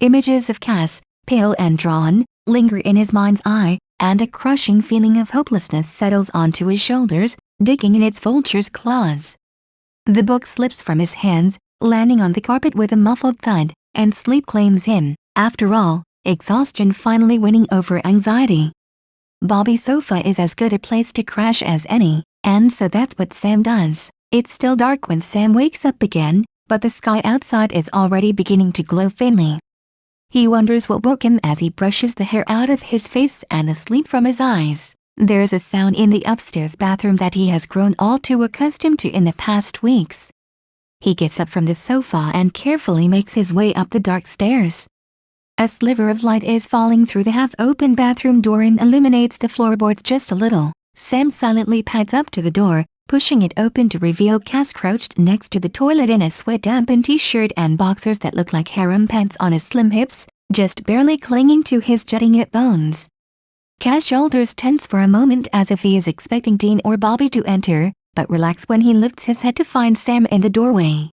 Images of Cass, pale and drawn, linger in his mind's eye, and a crushing feeling of hopelessness settles onto his shoulders, digging in its vulture's claws. The book slips from his hands, landing on the carpet with a muffled thud, and sleep claims him. After all, exhaustion finally winning over anxiety. Bobby's sofa is as good a place to crash as any, and so that's what Sam does. It's still dark when Sam wakes up again, but the sky outside is already beginning to glow faintly. He wonders what woke him as he brushes the hair out of his face and the sleep from his eyes. There's a sound in the upstairs bathroom that he has grown all too accustomed to in the past weeks. He gets up from the sofa and carefully makes his way up the dark stairs. A sliver of light is falling through the half-open bathroom door and illuminates the floorboards just a little. Sam silently pads up to the door, pushing it open to reveal Cass crouched next to the toilet in a sweat-dampened t-shirt and boxers that look like harem pants on his slim hips, just barely clinging to his jutting hip bones. Cass' shoulders tense for a moment as if he is expecting Dean or Bobby to enter, but relax when he lifts his head to find Sam in the doorway.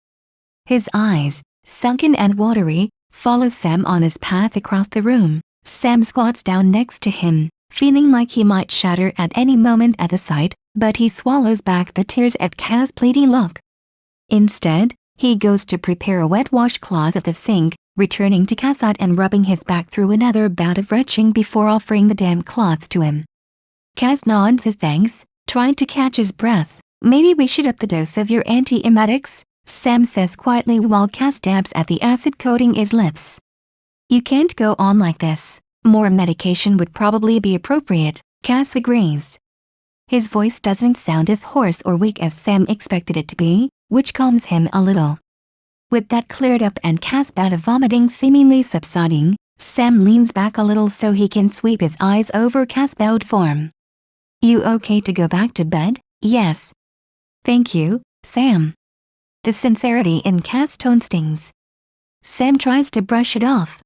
His eyes, sunken and watery, follow Sam on his path across the room. Sam squats down next to him, feeling like he might shatter at any moment at the sight, but he swallows back the tears at Cass' pleading look. Instead, he goes to prepare a wet washcloth at the sink, returning to Cass' side and rubbing his back through another bout of retching before offering the damp cloths to him. Cass nods his thanks, trying to catch his breath. "Maybe we should up the dose of your antiemetics," Sam says quietly while Cass dabs at the acid coating his lips. "You can't go on like this. More medication would probably be appropriate," Cass agrees. His voice doesn't sound as hoarse or weak as Sam expected it to be, which calms him a little. With that cleared up and Cass' bout of vomiting seemingly subsiding, Sam leans back a little so he can sweep his eyes over Cass' bowed form. "You okay to go back to bed?" "Yes. Thank you, Sam." The sincerity in Cass' tone stings. Sam tries to brush it off.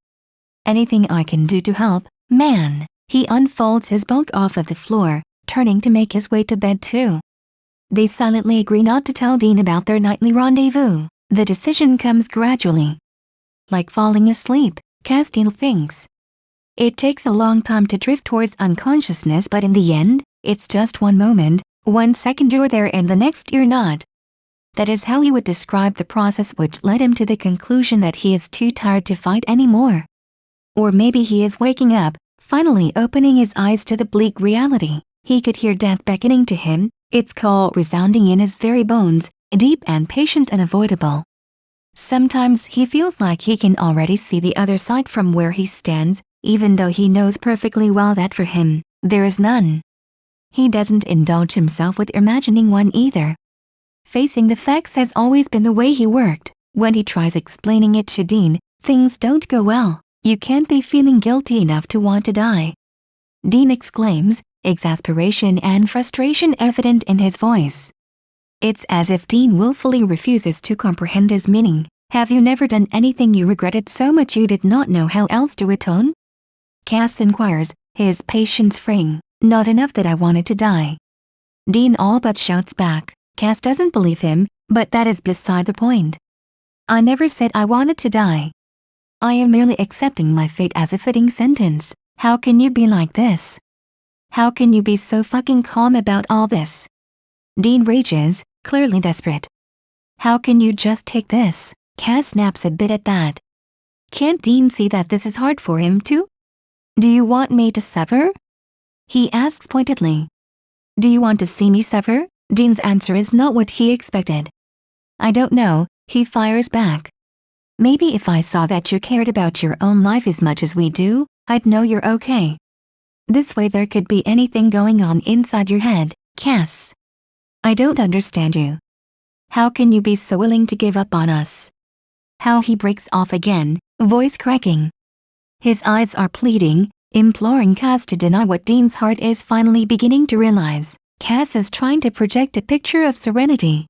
"Anything I can do to help, man?" He unfolds his bulk off of the floor, turning to make his way to bed too. They silently agree not to tell Dean about their nightly rendezvous. The decision comes gradually. Like falling asleep, Castile thinks. It takes a long time to drift towards unconsciousness, but in the end, it's just one moment, 1 second you're there and the next you're not. That is how he would describe the process, which led him to the conclusion that he is too tired to fight anymore. Or maybe he is waking up, finally opening his eyes to the bleak reality. He could hear death beckoning to him, its call resounding in his very bones, deep and patient and avoidable. Sometimes he feels like he can already see the other side from where he stands, even though he knows perfectly well that for him, there is none. He doesn't indulge himself with imagining one either. Facing the facts has always been the way he worked. When he tries explaining it to Dean, things don't go well. "You can't be feeling guilty enough to want to die," Dean exclaims, exasperation and frustration evident in his voice. It's as if Dean willfully refuses to comprehend his meaning. "Have you never done anything you regretted so much you did not know how else to atone?" Cass inquires, his patience fraying. "Not enough that I wanted to die," Dean all but shouts back. Cass doesn't believe him, but that is beside the point. "I never said I wanted to die. I am merely accepting my fate as a fitting sentence." "How can you be like this? How can you be so fucking calm about all this?" Dean rages, clearly desperate. "How can you just take this?" Cass snaps a bit at that. Can't Dean see that this is hard for him too? "Do you want me to suffer?" he asks pointedly. "Do you want to see me suffer?" Dean's answer is not what he expected. "I don't know," he fires back. "Maybe if I saw that you cared about your own life as much as we do, I'd know you're okay. This way there could be anything going on inside your head, Cass. I don't understand you. How can you be so willing to give up on us?" How he breaks off again, voice cracking. His eyes are pleading, imploring Cass to deny what Dean's heart is finally beginning to realize. Cass is trying to project a picture of serenity.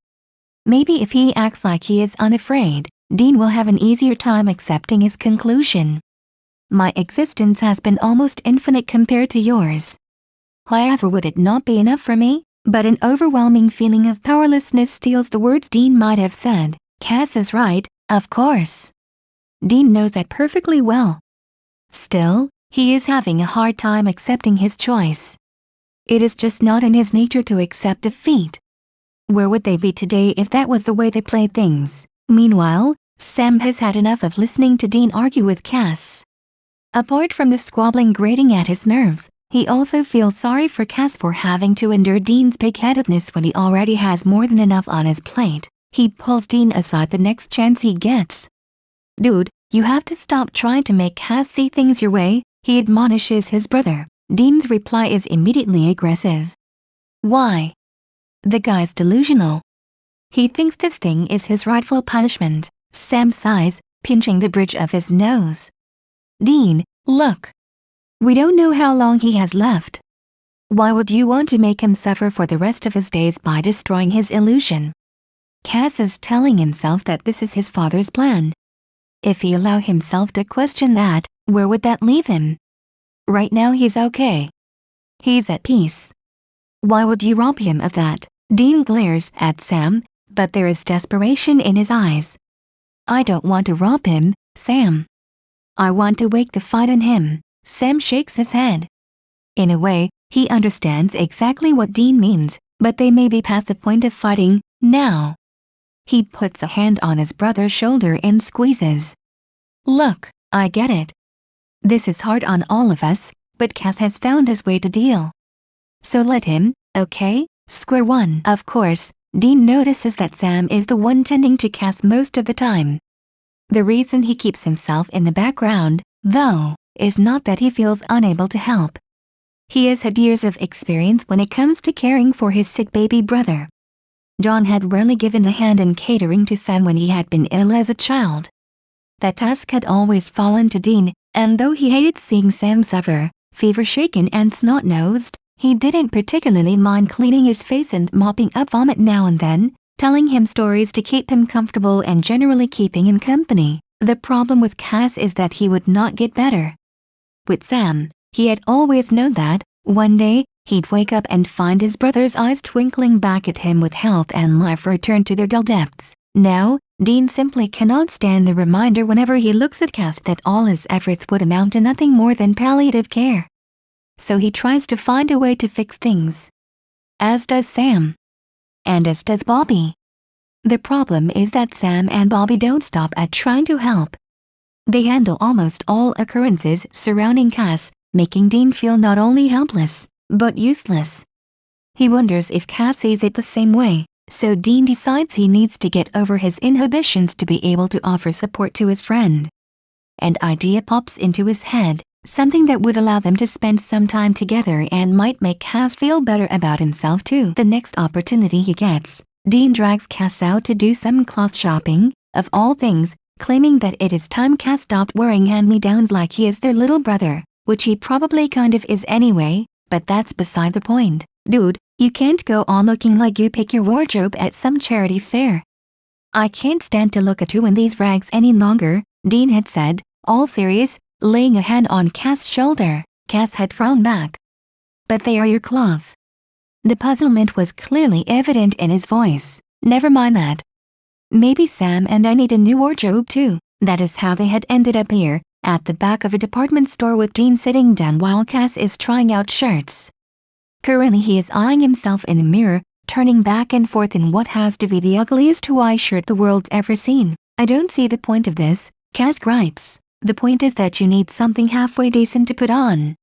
Maybe if he acts like he is unafraid, Dean will have an easier time accepting his conclusion. "My existence has been almost infinite compared to yours. However, would it not be enough for me?" But an overwhelming feeling of powerlessness steals the words Dean might have said. Cass is right, of course. Dean knows that perfectly well. Still, he is having a hard time accepting his choice. It is just not in his nature to accept defeat. Where would they be today if that was the way they played things? Meanwhile, Sam has had enough of listening to Dean argue with Cass. Apart from the squabbling grating at his nerves, he also feels sorry for Cass for having to endure Dean's pig-headedness when he already has more than enough on his plate. He pulls Dean aside the next chance he gets. "Dude, you have to stop trying to make Cass see things your way," he admonishes his brother. Dean's reply is immediately aggressive. "Why?" The guy's delusional. He thinks this thing is his rightful punishment. Sam sighs, pinching the bridge of his nose. "Dean, look. We don't know how long he has left. Why would you want to make him suffer for the rest of his days by destroying his illusion? Cass is telling himself that this is his father's plan. If he allow himself to question that, where would that leave him? Right now he's okay. He's at peace. Why would you rob him of that? Dean glares at Sam, but there is desperation in his eyes. I don't want to rob him, Sam. I want to wake the fight in him. Sam shakes his head. In a way, he understands exactly what Dean means, but they may be past the point of fighting now. He puts a hand on his brother's shoulder and squeezes. Look, I get it. This is hard on all of us, but Cass has found his way to deal. So let him, okay? Square one. Of course, Dean notices that Sam is the one tending to Cass most of the time. The reason he keeps himself in the background, though, is not that he feels unable to help. He has had years of experience when it comes to caring for his sick baby brother. John had rarely given a hand in catering to Sam when he had been ill as a child. That task had always fallen to Dean, and though he hated seeing Sam suffer, fever-shaken and snot-nosed, he didn't particularly mind cleaning his face and mopping up vomit now and then, telling him stories to keep him comfortable and generally keeping him company. The problem with Cass is that he would not get better. With Sam, he had always known that, one day, he'd wake up and find his brother's eyes twinkling back at him with health and life returned to their dull depths. Now, Dean simply cannot stand the reminder whenever he looks at Cass that all his efforts would amount to nothing more than palliative care. So he tries to find a way to fix things. As does Sam. And as does Bobby. The problem is that Sam and Bobby don't stop at trying to help. They handle almost all occurrences surrounding Cass, making Dean feel not only helpless, but useless. He wonders if Cass sees it the same way, so Dean decides he needs to get over his inhibitions to be able to offer support to his friend. An idea pops into his head, something that would allow them to spend some time together and might make Cass feel better about himself too. The next opportunity he gets, Dean drags Cass out to do some cloth shopping, of all things, claiming that it is time Cass stopped wearing hand-me-downs like he is their little brother, which he probably kind of is anyway, but that's beside the point. Dude, you can't go on looking like you pick your wardrobe at some charity fair. I can't stand to look at you in these rags any longer, Dean had said, all serious, laying a hand on Cass' shoulder. Cass had frowned back. But they are your clothes. The puzzlement was clearly evident in his voice. Never mind that. Maybe Sam and I need a new wardrobe too. That is how they had ended up here, at the back of a department store with Dean sitting down while Cass is trying out shirts. Currently he is eyeing himself in the mirror, turning back and forth in what has to be the ugliest Hawaii shirt the world's ever seen. I don't see the point of this, Cass gripes. The point is that you need something halfway decent to put on.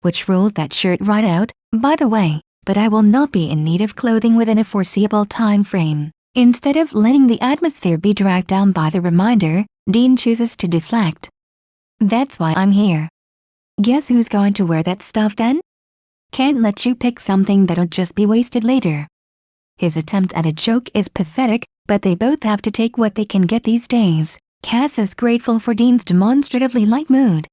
Which rules that shirt right out, by the way, but I will not be in need of clothing within a foreseeable time frame. Instead of letting the atmosphere be dragged down by the reminder, Dean chooses to deflect. That's why I'm here. Guess who's going to wear that stuff then? Can't let you pick something that'll just be wasted later. His attempt at a joke is pathetic, but they both have to take what they can get these days. Cass is grateful for Dean's demonstratively light mood.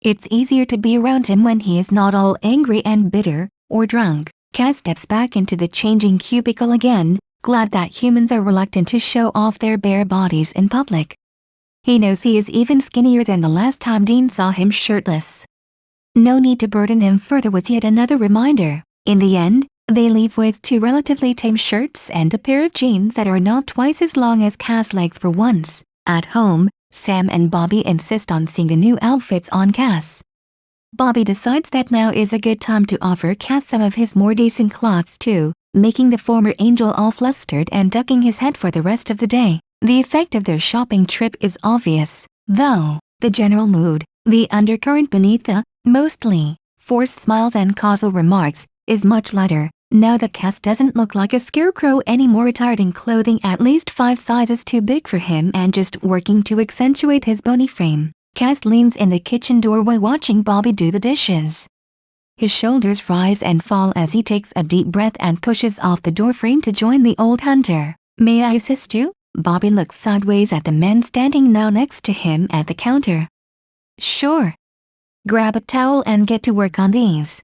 It's easier to be around him when he is not all angry and bitter, or drunk. Cass steps back into the changing cubicle again, glad that humans are reluctant to show off their bare bodies in public. He knows he is even skinnier than the last time Dean saw him shirtless. No need to burden him further with yet another reminder. In the end, they leave with 2 relatively tame shirts and a pair of jeans that are not twice as long as Cass' legs for once. At home, Sam and Bobby insist on seeing the new outfits on Cass. Bobby decides that now is a good time to offer Cass some of his more decent clothes too, making the former angel all flustered and ducking his head for the rest of the day. The effect of their shopping trip is obvious, though. The general mood, the undercurrent beneath the, mostly, forced smiles and causal remarks, is much lighter, now that Cass doesn't look like a scarecrow anymore, attired in clothing at least 5 sizes too big for him and just working to accentuate his bony frame. Cass leans in the kitchen doorway watching Bobby do the dishes. His shoulders rise and fall as he takes a deep breath and pushes off the doorframe to join the old hunter. May I assist you? Bobby looks sideways at the men standing now next to him at the counter. Sure. Grab a towel and get to work on these.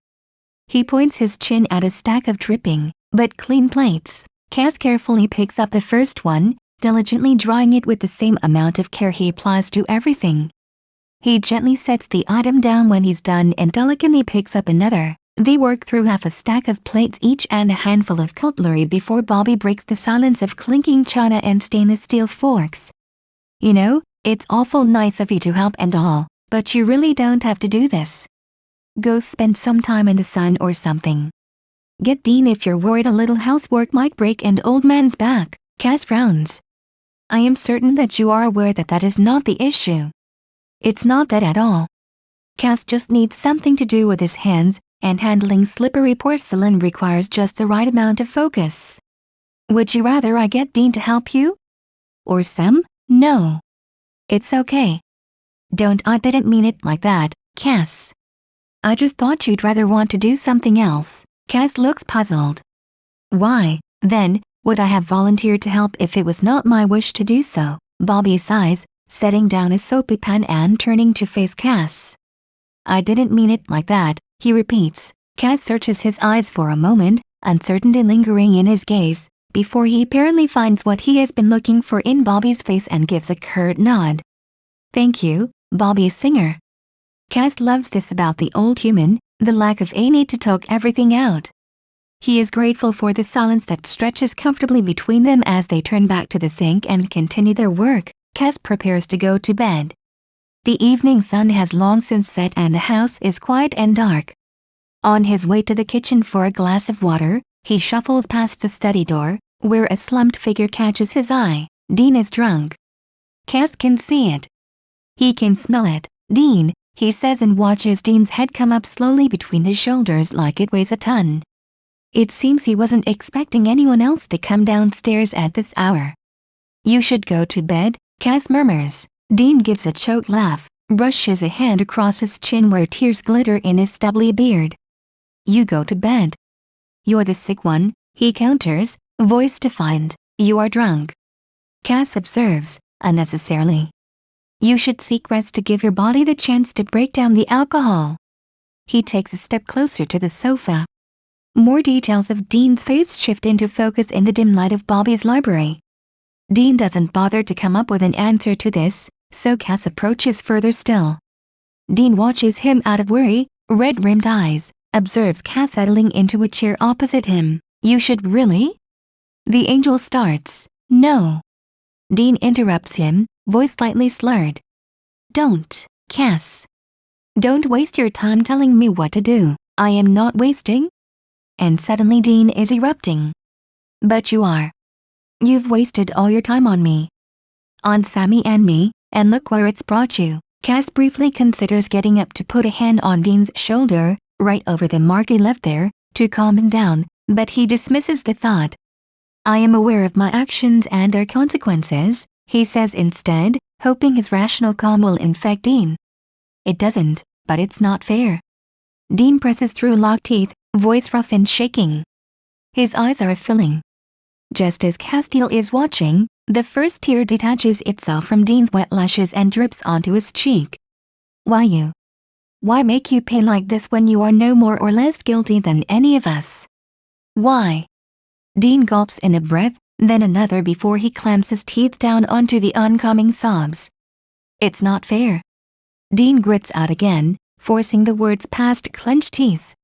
He points his chin at a stack of dripping, but clean plates. Cass carefully picks up the first one, diligently drying it with the same amount of care he applies to everything. He gently sets the item down when he's done and delicately picks up another. They work through half a stack of plates each and a handful of cutlery before Bobby breaks the silence of clinking china and stainless steel forks. You know, it's awful nice of you to help and all, but you really don't have to do this. Go spend some time in the sun or something. Get Dean if you're worried a little housework might break an old man's back. Cass frowns. I am certain that you are aware that that is not the issue. It's not that at all. Cass just needs something to do with his hands, and handling slippery porcelain requires just the right amount of focus. Would you rather I get Dean to help you? Or Sam? No. It's okay. I didn't mean it like that, Cass. I just thought you'd rather want to do something else. Cass looks puzzled. Why, then, would I have volunteered to help if it was not my wish to do so? Bobby sighs, setting down his soapy pan and turning to face Cass. I didn't mean it like that, he repeats. Cass searches his eyes for a moment, uncertainty lingering in his gaze, before he apparently finds what he has been looking for in Bobby's face and gives a curt nod. Thank you, Bobby Singer. Cass loves this about the old human, the lack of a need to talk everything out. He is grateful for the silence that stretches comfortably between them as they turn back to the sink and continue their work. Cass prepares to go to bed. The evening sun has long since set and the house is quiet and dark. On his way to the kitchen for a glass of water, he shuffles past the study door, where a slumped figure catches his eye. Dean is drunk. Cass can see it. He can smell it. Dean, he says and watches Dean's head come up slowly between his shoulders like it weighs a ton. It seems he wasn't expecting anyone else to come downstairs at this hour. You should go to bed, Cass murmurs. Dean gives a choked laugh, brushes a hand across his chin where tears glitter in his stubbly beard. You go to bed. You're the sick one, he counters, voice defiant. You are drunk. Cass observes, unnecessarily. You should seek rest to give your body the chance to break down the alcohol. He takes a step closer to the sofa. More details of Dean's face shift into focus in the dim light of Bobby's library. Dean doesn't bother to come up with an answer to this, so Cass approaches further still. Dean watches him out of worry, red-rimmed eyes, observes Cass settling into a chair opposite him. You should really? The angel starts. No. Dean interrupts him, voice slightly slurred. Don't, Cass. Don't waste your time telling me what to do. I am not wasting. And suddenly Dean is erupting. But you are. You've wasted all your time on me. On Sammy and me, and look where it's brought you. Cass briefly considers getting up to put a hand on Dean's shoulder, right over the mark he left there, to calm him down, but he dismisses the thought. I am aware of my actions and their consequences, he says instead, hoping his rational calm will infect Dean. It doesn't, but it's not fair. Dean presses through locked teeth, voice rough and shaking. His eyes are filling. Just as Castile is watching, the first tear detaches itself from Dean's wet lashes and drips onto his cheek. Why you? Why make you pay like this when you are no more or less guilty than any of us? Why? Dean gulps in a breath, then another before he clamps his teeth down onto the oncoming sobs. It's not fair. Dean grits out again, forcing the words past clenched teeth.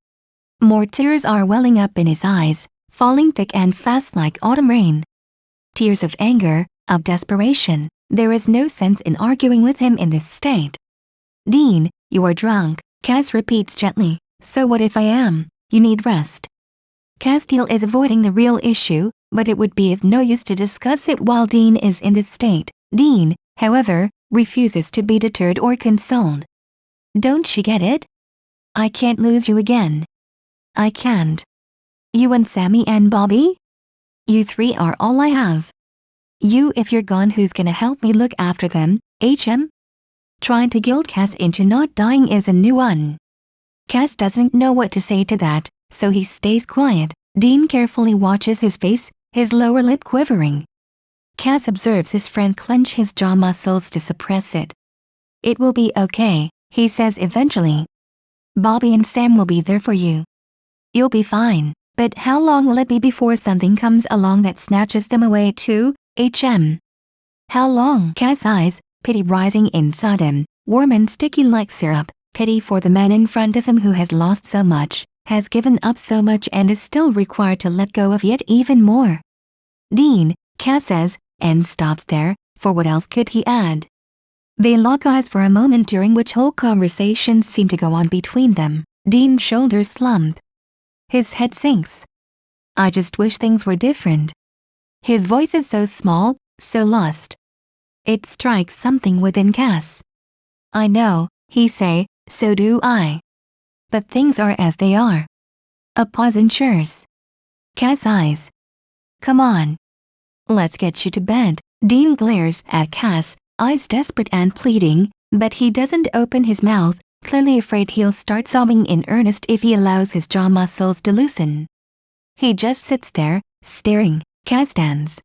More tears are welling up in his eyes, falling thick and fast like autumn rain. Tears of anger, of desperation. There is no sense in arguing with him in this state. Dean, you are drunk, Cass repeats gently. So what if I am? You need rest. Castile is avoiding the real issue, but it would be of no use to discuss it while Dean is in this state. Dean, however, refuses to be deterred or consoled. Don't you get it? I can't lose you again. I can't. You and Sammy and Bobby? You three are all I have. You, if you're gone, who's gonna help me look after them, HM? Trying to guilt Cass into not dying is a new one. Cass doesn't know what to say to that, so he stays quiet. Dean carefully watches his face, his lower lip quivering. Cass observes his friend clench his jaw muscles to suppress it. It will be okay, he says eventually. Bobby and Sam will be there for you. You'll be fine. But how long will it be before something comes along that snatches them away too, HM? How long? Cass' eyes, pity rising inside him, warm and sticky like syrup, pity for the man in front of him who has lost so much, has given up so much and is still required to let go of yet even more. Dean, Cass says, and stops there, for what else could he add? They lock eyes for a moment during which whole conversations seem to go on between them. Dean's shoulders slump. His head sinks. I just wish things were different. His voice is so small, so lost. It strikes something within Cass. I know, he say, so do I. But things are as they are. A pause ensures. Cass' eyes. Come on. Let's get you to bed. Dean glares at Cass, eyes desperate and pleading, but he doesn't open his mouth, clearly afraid he'll start sobbing in earnest if he allows his jaw muscles to loosen. He just sits there, staring. Cass stands.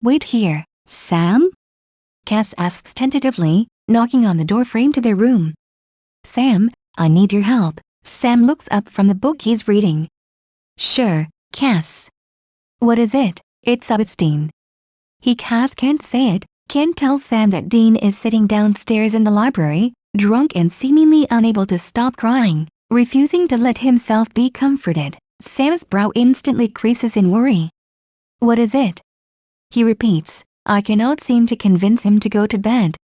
Wait here, Sam? Cass asks tentatively, knocking on the door frame to their room. Sam, I need your help. Sam looks up from the book he's reading. Sure, Cass. What is it? It's Dean. Cass can't say it, can't tell Sam that Dean is sitting downstairs in the library, drunk and seemingly unable to stop crying, refusing to let himself be comforted. Sam's brow instantly creases in worry. What is it? He repeats. I cannot seem to convince him to go to bed.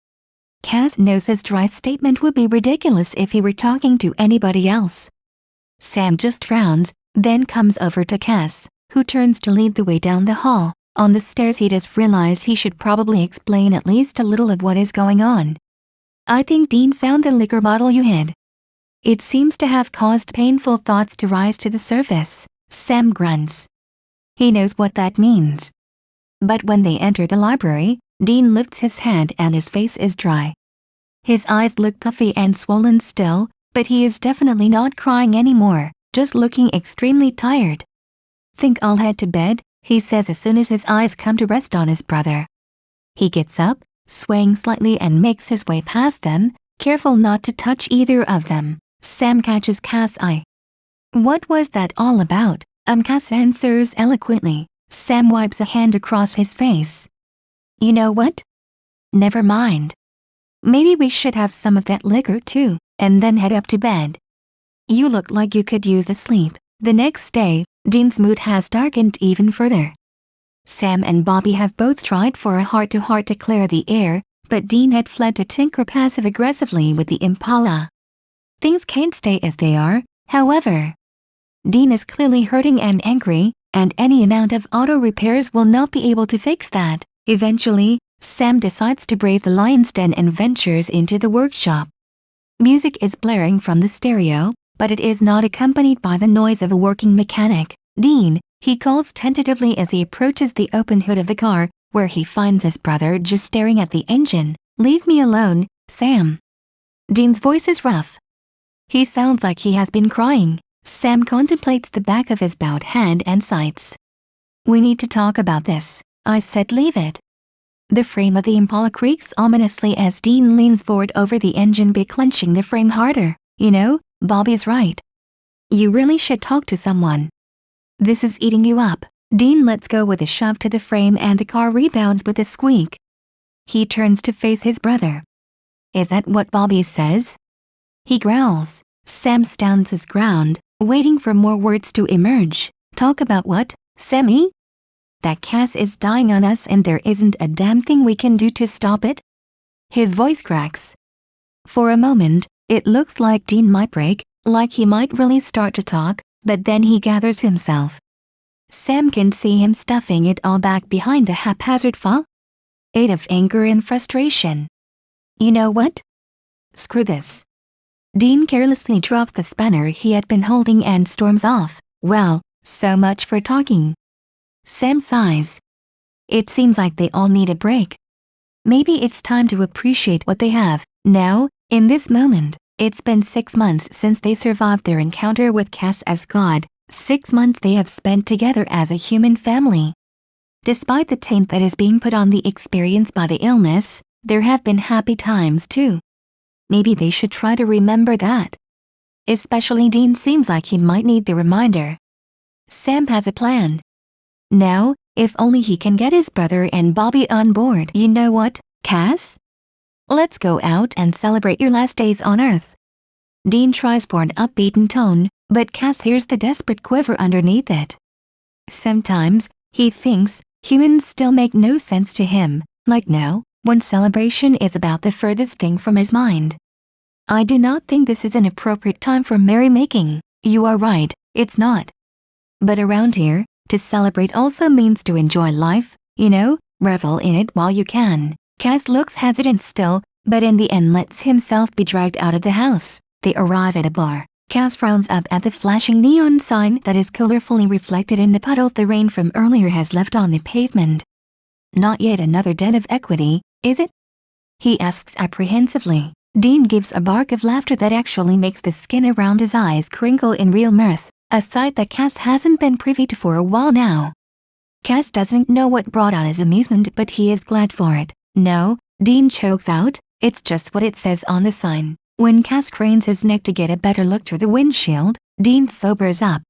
Cass knows his dry statement would be ridiculous if he were talking to anybody else. Sam just frowns, then comes over to Cass, who turns to lead the way down the hall. On the stairs he does realize he should probably explain at least a little of what is going on. I think Dean found the liquor bottle you hid. It seems to have caused painful thoughts to rise to the surface. Sam grunts. He knows what that means. But when they enter the library, Dean lifts his head and his face is dry. His eyes look puffy and swollen still, but he is definitely not crying anymore, just looking extremely tired. Think I'll head to bed, he says as soon as his eyes come to rest on his brother. He gets up, swaying slightly and makes his way past them, careful not to touch either of them. Sam catches Cass' eye. What was that all about? Cass answers eloquently. Sam wipes a hand across his face. You know what? Never mind. Maybe we should have some of that liquor too, and then head up to bed. You look like you could use the sleep. The next day, Dean's mood has darkened even further. Sam and Bobby have both tried for a heart-to-heart to clear the air, but Dean had fled to tinker passive-aggressively with the Impala. Things can't stay as they are, however. Dean is clearly hurting and angry, and any amount of auto repairs will not be able to fix that. Eventually, Sam decides to brave the lion's den and ventures into the workshop. Music is blaring from the stereo, but it is not accompanied by the noise of a working mechanic. Dean, he calls tentatively as he approaches the open hood of the car, where he finds his brother just staring at the engine. Leave me alone, Sam. Dean's voice is rough. He sounds like he has been crying. Sam contemplates the back of his bowed head and sighs. We need to talk about this. I said leave it. The frame of the Impala creaks ominously as Dean leans forward over the engine bay, clenching the frame harder. You know, Bobby's right. You really should talk to someone. This is eating you up. Dean lets go with a shove to the frame and the car rebounds with a squeak. He turns to face his brother. Is that what Bobby says? He growls. Sam stands his ground, waiting for more words to emerge. Talk about what, Sammy? That Cass is dying on us and there isn't a damn thing we can do to stop it? His voice cracks. For a moment, it looks like Dean might break, like he might really start to talk, but then he gathers himself. Sam can see him stuffing it all back behind a haphazard facade of anger and frustration. You know what? Screw this. Dean carelessly drops the spanner he had been holding and storms off. Well, so much for talking. Sam sighs. It seems like they all need a break. Maybe it's time to appreciate what they have. Now, in this moment, it's been 6 months since they survived their encounter with Cass as God. 6 months they have spent together as a human family. Despite the taint that is being put on the experience by the illness, there have been happy times too. Maybe they should try to remember that. Especially Dean seems like he might need the reminder. Sam has a plan. Now, if only he can get his brother and Bobby on board. You know what, Cass? Let's go out and celebrate your last days on Earth. Dean tries for an upbeat tone, but Cass hears the desperate quiver underneath it. Sometimes, he thinks, humans still make no sense to him, like now, when celebration is about the furthest thing from his mind. I do not think this is an appropriate time for merrymaking. You are right, it's not. But around here, to celebrate also means to enjoy life, you know, revel in it while you can. Cass looks hesitant still, but in the end lets himself be dragged out of the house. They arrive at a bar. Cass frowns up at the flashing neon sign that is colorfully reflected in the puddles the rain from earlier has left on the pavement. Not yet another den of equity, is it? He asks apprehensively. Dean gives a bark of laughter that actually makes the skin around his eyes crinkle in real mirth, a sight that Cass hasn't been privy to for a while now. Cass doesn't know what brought on his amusement, but he is glad for it. No, Dean chokes out, it's just what it says on the sign. When Cass cranes his neck to get a better look through the windshield, Dean sobers up.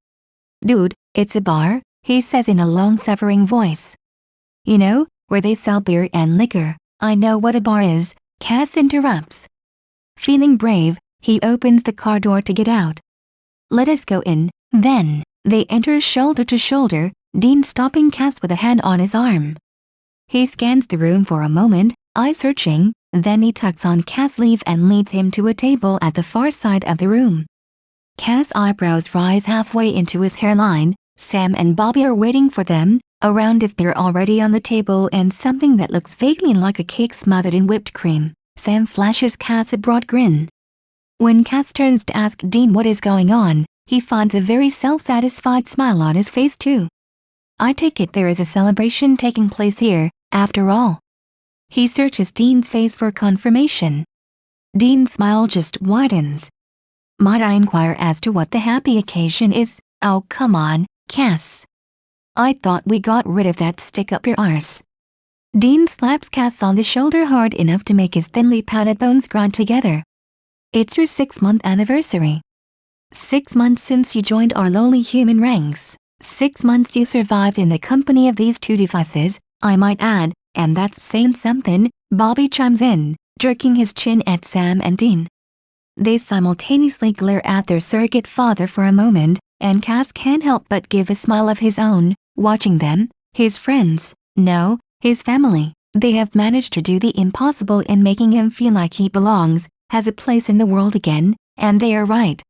Dude, it's a bar, he says in a long-suffering voice. You know, where they sell beer and liquor. I know what a bar is, Cass interrupts. Feeling brave, he opens the car door to get out. Let us go in, then. They enter shoulder to shoulder, Dean stopping Cass with a hand on his arm. He scans the room for a moment, eye-searching, then he tucks on Cass' sleeve and leads him to a table at the far side of the room. Cass' eyebrows rise halfway into his hairline. Sam and Bobby are waiting for them, a round of beer already on the table and something that looks vaguely like a cake smothered in whipped cream. Sam flashes Cass a broad grin. When Cass turns to ask Dean what is going on, he finds a very self-satisfied smile on his face too. I take it there is a celebration taking place here, after all. He searches Dean's face for confirmation. Dean's smile just widens. Might I inquire as to what the happy occasion is? Oh come on, Cass. I thought we got rid of that stick up your arse. Dean slaps Cass on the shoulder hard enough to make his thinly padded bones grind together. It's your 6-month anniversary. 6 months since you joined our lowly human ranks. 6 months you survived in the company of these two devices, I might add, and that's saying something, Bobby chimes in, jerking his chin at Sam and Dean. They simultaneously glare at their surrogate father for a moment, and Cass can't help but give a smile of his own, watching them, his friends, no, his family. They have managed to do the impossible in making him feel like he belongs, has a place in the world again, and they are right.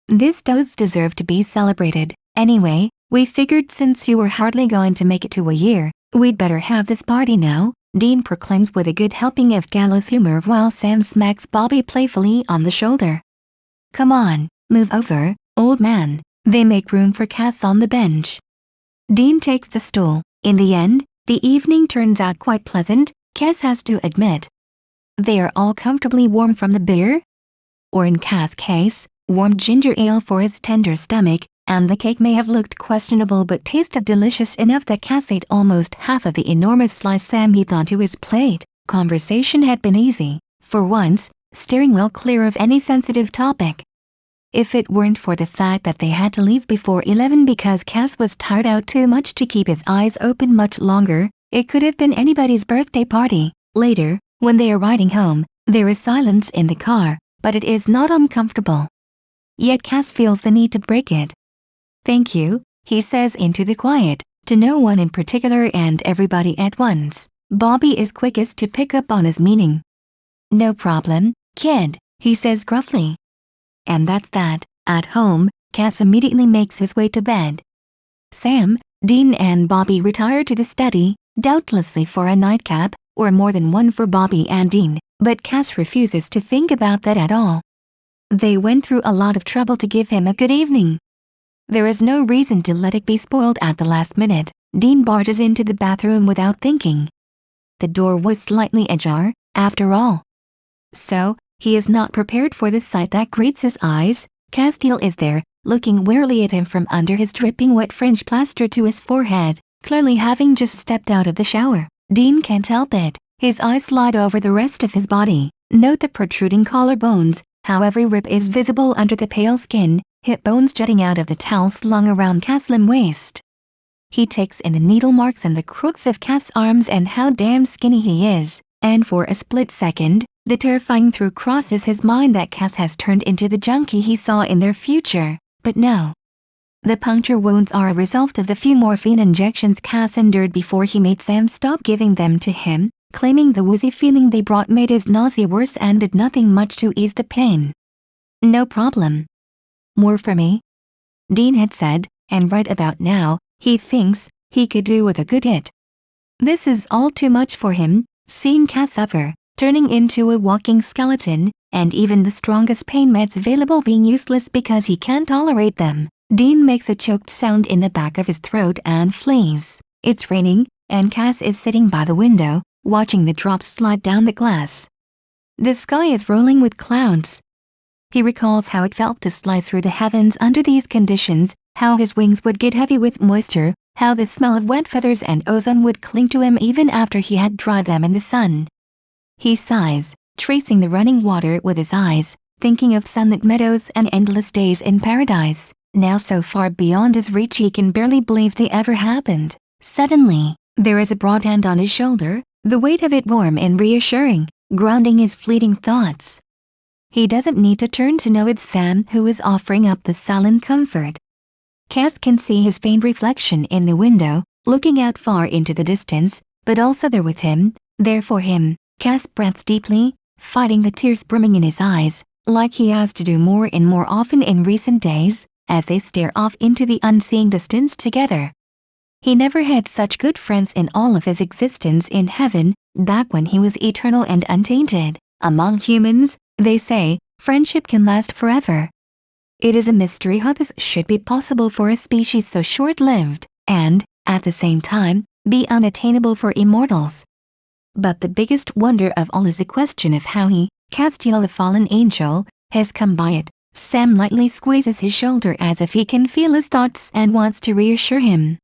This does deserve to be celebrated. Anyway, we figured since you were hardly going to make it to a year, we'd better have this party now, Dean proclaims with a good helping of gallows humor while Sam smacks Bobby playfully on the shoulder. Come on, move over, old man. They make room for Cass on the bench. Dean takes the stool. In the end, the evening turns out quite pleasant, Cass has to admit. They are all comfortably warm from the beer? Or in Cass' case, warm ginger ale for his tender stomach, and the cake may have looked questionable but tasted delicious enough that Cass ate almost half of the enormous slice Sam heaped onto his plate. Conversation had been easy, for once, steering well clear of any sensitive topic. If it weren't for the fact that they had to leave before 11 because Cass was tired out too much to keep his eyes open much longer, it could have been anybody's birthday party. Later, when they are riding home, there is silence in the car, but it is not uncomfortable. Yet Cass feels the need to break it. Thank you, he says into the quiet, to no one in particular and everybody at once. Bobby is quickest to pick up on his meaning. No problem, kid, he says gruffly. And that's that. At home, Cass immediately makes his way to bed. Sam, Dean and Bobby retire to the study, doubtlessly for a nightcap, or more than one for Bobby and Dean, but Cass refuses to think about that at all. They went through a lot of trouble to give him a good evening. There is no reason to let it be spoiled at the last minute. Dean barges into the bathroom without thinking. The door was slightly ajar, after all. So, he is not prepared for the sight that greets his eyes. Castile is there, looking warily at him from under his dripping wet fringe plastered to his forehead, clearly having just stepped out of the shower. Dean can't help it. His eyes slide over the rest of his body, note the protruding collarbones, how every rib is visible under the pale skin, hip bones jutting out of the towel slung around Cass' slim waist. He takes in the needle marks and the crooks of Cass' arms and how damn skinny he is, and for a split second, the terrifying thought crosses his mind that Cass has turned into the junkie he saw in their future, but no. The puncture wounds are a result of the few morphine injections Cass endured before he made Sam stop giving them to him, claiming the woozy feeling they brought made his nausea worse and did nothing much to ease the pain. No problem. More for me? Dean had said, and right about now, he thinks he could do with a good hit. This is all too much for him, seeing Cass suffer, turning into a walking skeleton, and even the strongest pain meds available being useless because he can't tolerate them. Dean makes a choked sound in the back of his throat and flees. It's raining, and Cass is sitting by the window, watching the drops slide down the glass. The sky is rolling with clouds. He recalls how it felt to slide through the heavens under these conditions, how his wings would get heavy with moisture, how the smell of wet feathers and ozone would cling to him even after he had dried them in the sun. He sighs, tracing the running water with his eyes, thinking of sunlit meadows and endless days in paradise, now so far beyond his reach he can barely believe they ever happened. Suddenly, there is a broad hand on his shoulder, the weight of it warm and reassuring, grounding his fleeting thoughts. He doesn't need to turn to know it's Sam who is offering up the silent comfort. Cass can see his faint reflection in the window, looking out far into the distance, but also there with him, there for him. Cass breathes deeply, fighting the tears brimming in his eyes, like he has to do more and more often in recent days, as they stare off into the unseeing distance together. He never had such good friends in all of his existence in heaven, back when he was eternal and untainted. Among humans, they say, friendship can last forever. It is a mystery how this should be possible for a species so short-lived, and, at the same time, be unattainable for immortals. But the biggest wonder of all is the question of how he, CASTILE the fallen angel, has come by it. Sam lightly squeezes his shoulder as if he can feel his thoughts and wants to reassure him.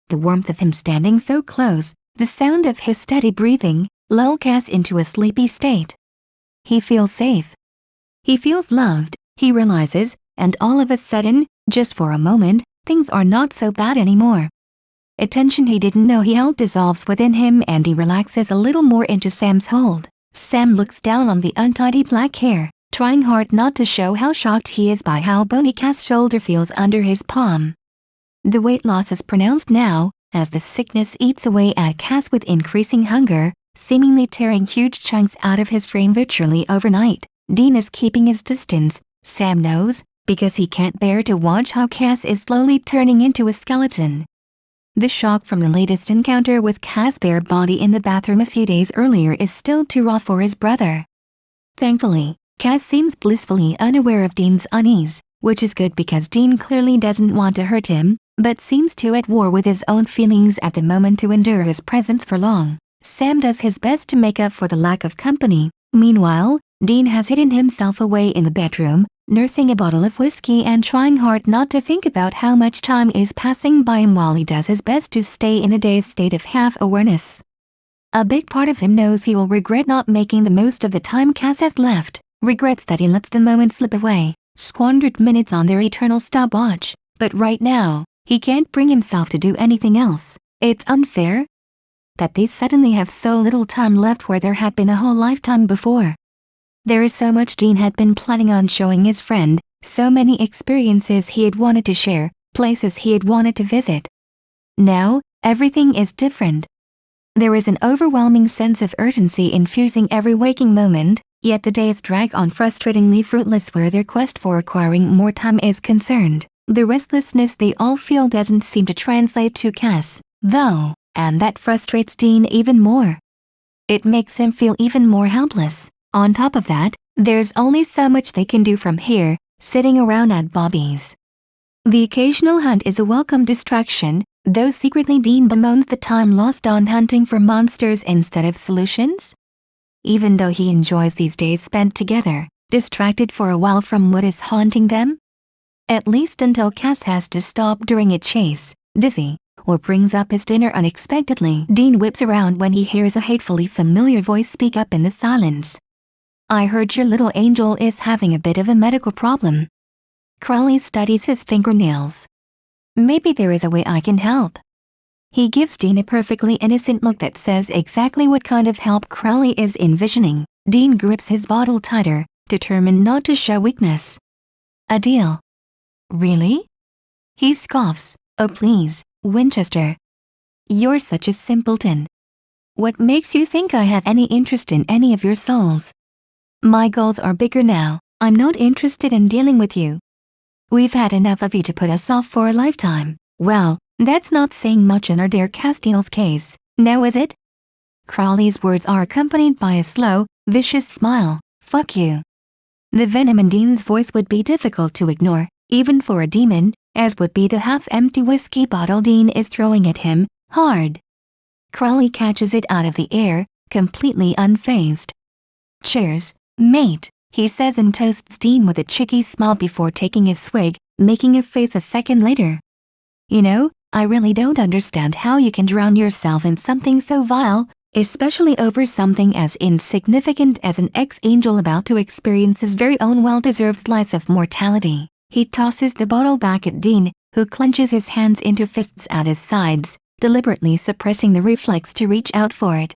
The warmth of him standing so close, the sound of his steady breathing, lull Cass into a sleepy state. He feels safe. He feels loved, he realizes, and all of a sudden, just for a moment, things are not so bad anymore. A tension he didn't know he held dissolves within him and he relaxes a little more into Sam's hold. Sam looks down on the untidy black hair, trying hard not to show how shocked he is by how bony Cass' shoulder feels under his palm. The weight loss is pronounced now, as the sickness eats away at Cass with increasing hunger, seemingly tearing huge chunks out of his frame virtually overnight. Dean is keeping his distance, Sam knows, because he can't bear to watch how Cass is slowly turning into a skeleton. The shock from the latest encounter with Cass' bare body in the bathroom a few days earlier is still too raw for his brother. Thankfully, Cass seems blissfully unaware of Dean's unease, which is good because Dean clearly doesn't want to hurt him, but seems too at war with his own feelings at the moment to endure his presence for long. Sam does his best to make up for the lack of company. Meanwhile, Dean has hidden himself away in the bedroom, nursing a bottle of whiskey and trying hard not to think about how much time is passing by him while he does his best to stay in a dazed state of half-awareness. A big part of him knows he will regret not making the most of the time Cass has left, regrets that he lets the moment slip away, squandered minutes on their eternal stopwatch, but right now, he can't bring himself to do anything else. It's unfair that they suddenly have so little time left where there had been a whole lifetime before. There is so much Dean had been planning on showing his friend, so many experiences he had wanted to share, places he had wanted to visit. Now, everything is different. There is an overwhelming sense of urgency infusing every waking moment, yet the days drag on frustratingly fruitless where their quest for acquiring more time is concerned. The restlessness they all feel doesn't seem to translate to Cass, though, and that frustrates Dean even more. It makes him feel even more helpless. On top of that, there's only so much they can do from here, sitting around at Bobby's. The occasional hunt is a welcome distraction, though secretly Dean bemoans the time lost on hunting for monsters instead of solutions. Even though he enjoys these days spent together, distracted for a while from what is haunting them. At least until Cass has to stop during a chase, dizzy, or brings up his dinner unexpectedly. Dean whips around when he hears a hatefully familiar voice speak up in the silence. I heard your little angel is having a bit of a medical problem. Crowley studies his fingernails. Maybe there is a way I can help. He gives Dean a perfectly innocent look that says exactly what kind of help Crowley is envisioning. Dean grips his bottle tighter, determined not to show weakness. A deal. Really? He scoffs. Oh please, Winchester. You're such a simpleton. What makes you think I have any interest in any of your souls? My goals are bigger now. I'm not interested in dealing with you. We've had enough of you to put us off for a lifetime. Well, that's not saying much in our dear Castile's case, now is it? Crowley's words are accompanied by a slow, vicious smile. Fuck you. The venom in Dean's voice would be difficult to ignore, even for a demon, as would be the half-empty whiskey bottle Dean is throwing at him, hard. Crowley catches it out of the air, completely unfazed. Cheers, mate, he says and toasts Dean with a cheeky smile before taking a swig, making a face a second later. You know, I really don't understand how you can drown yourself in something so vile, especially over something as insignificant as an ex-angel about to experience his very own well-deserved slice of mortality. He tosses the bottle back at Dean, who clenches his hands into fists at his sides, deliberately suppressing the reflex to reach out for it.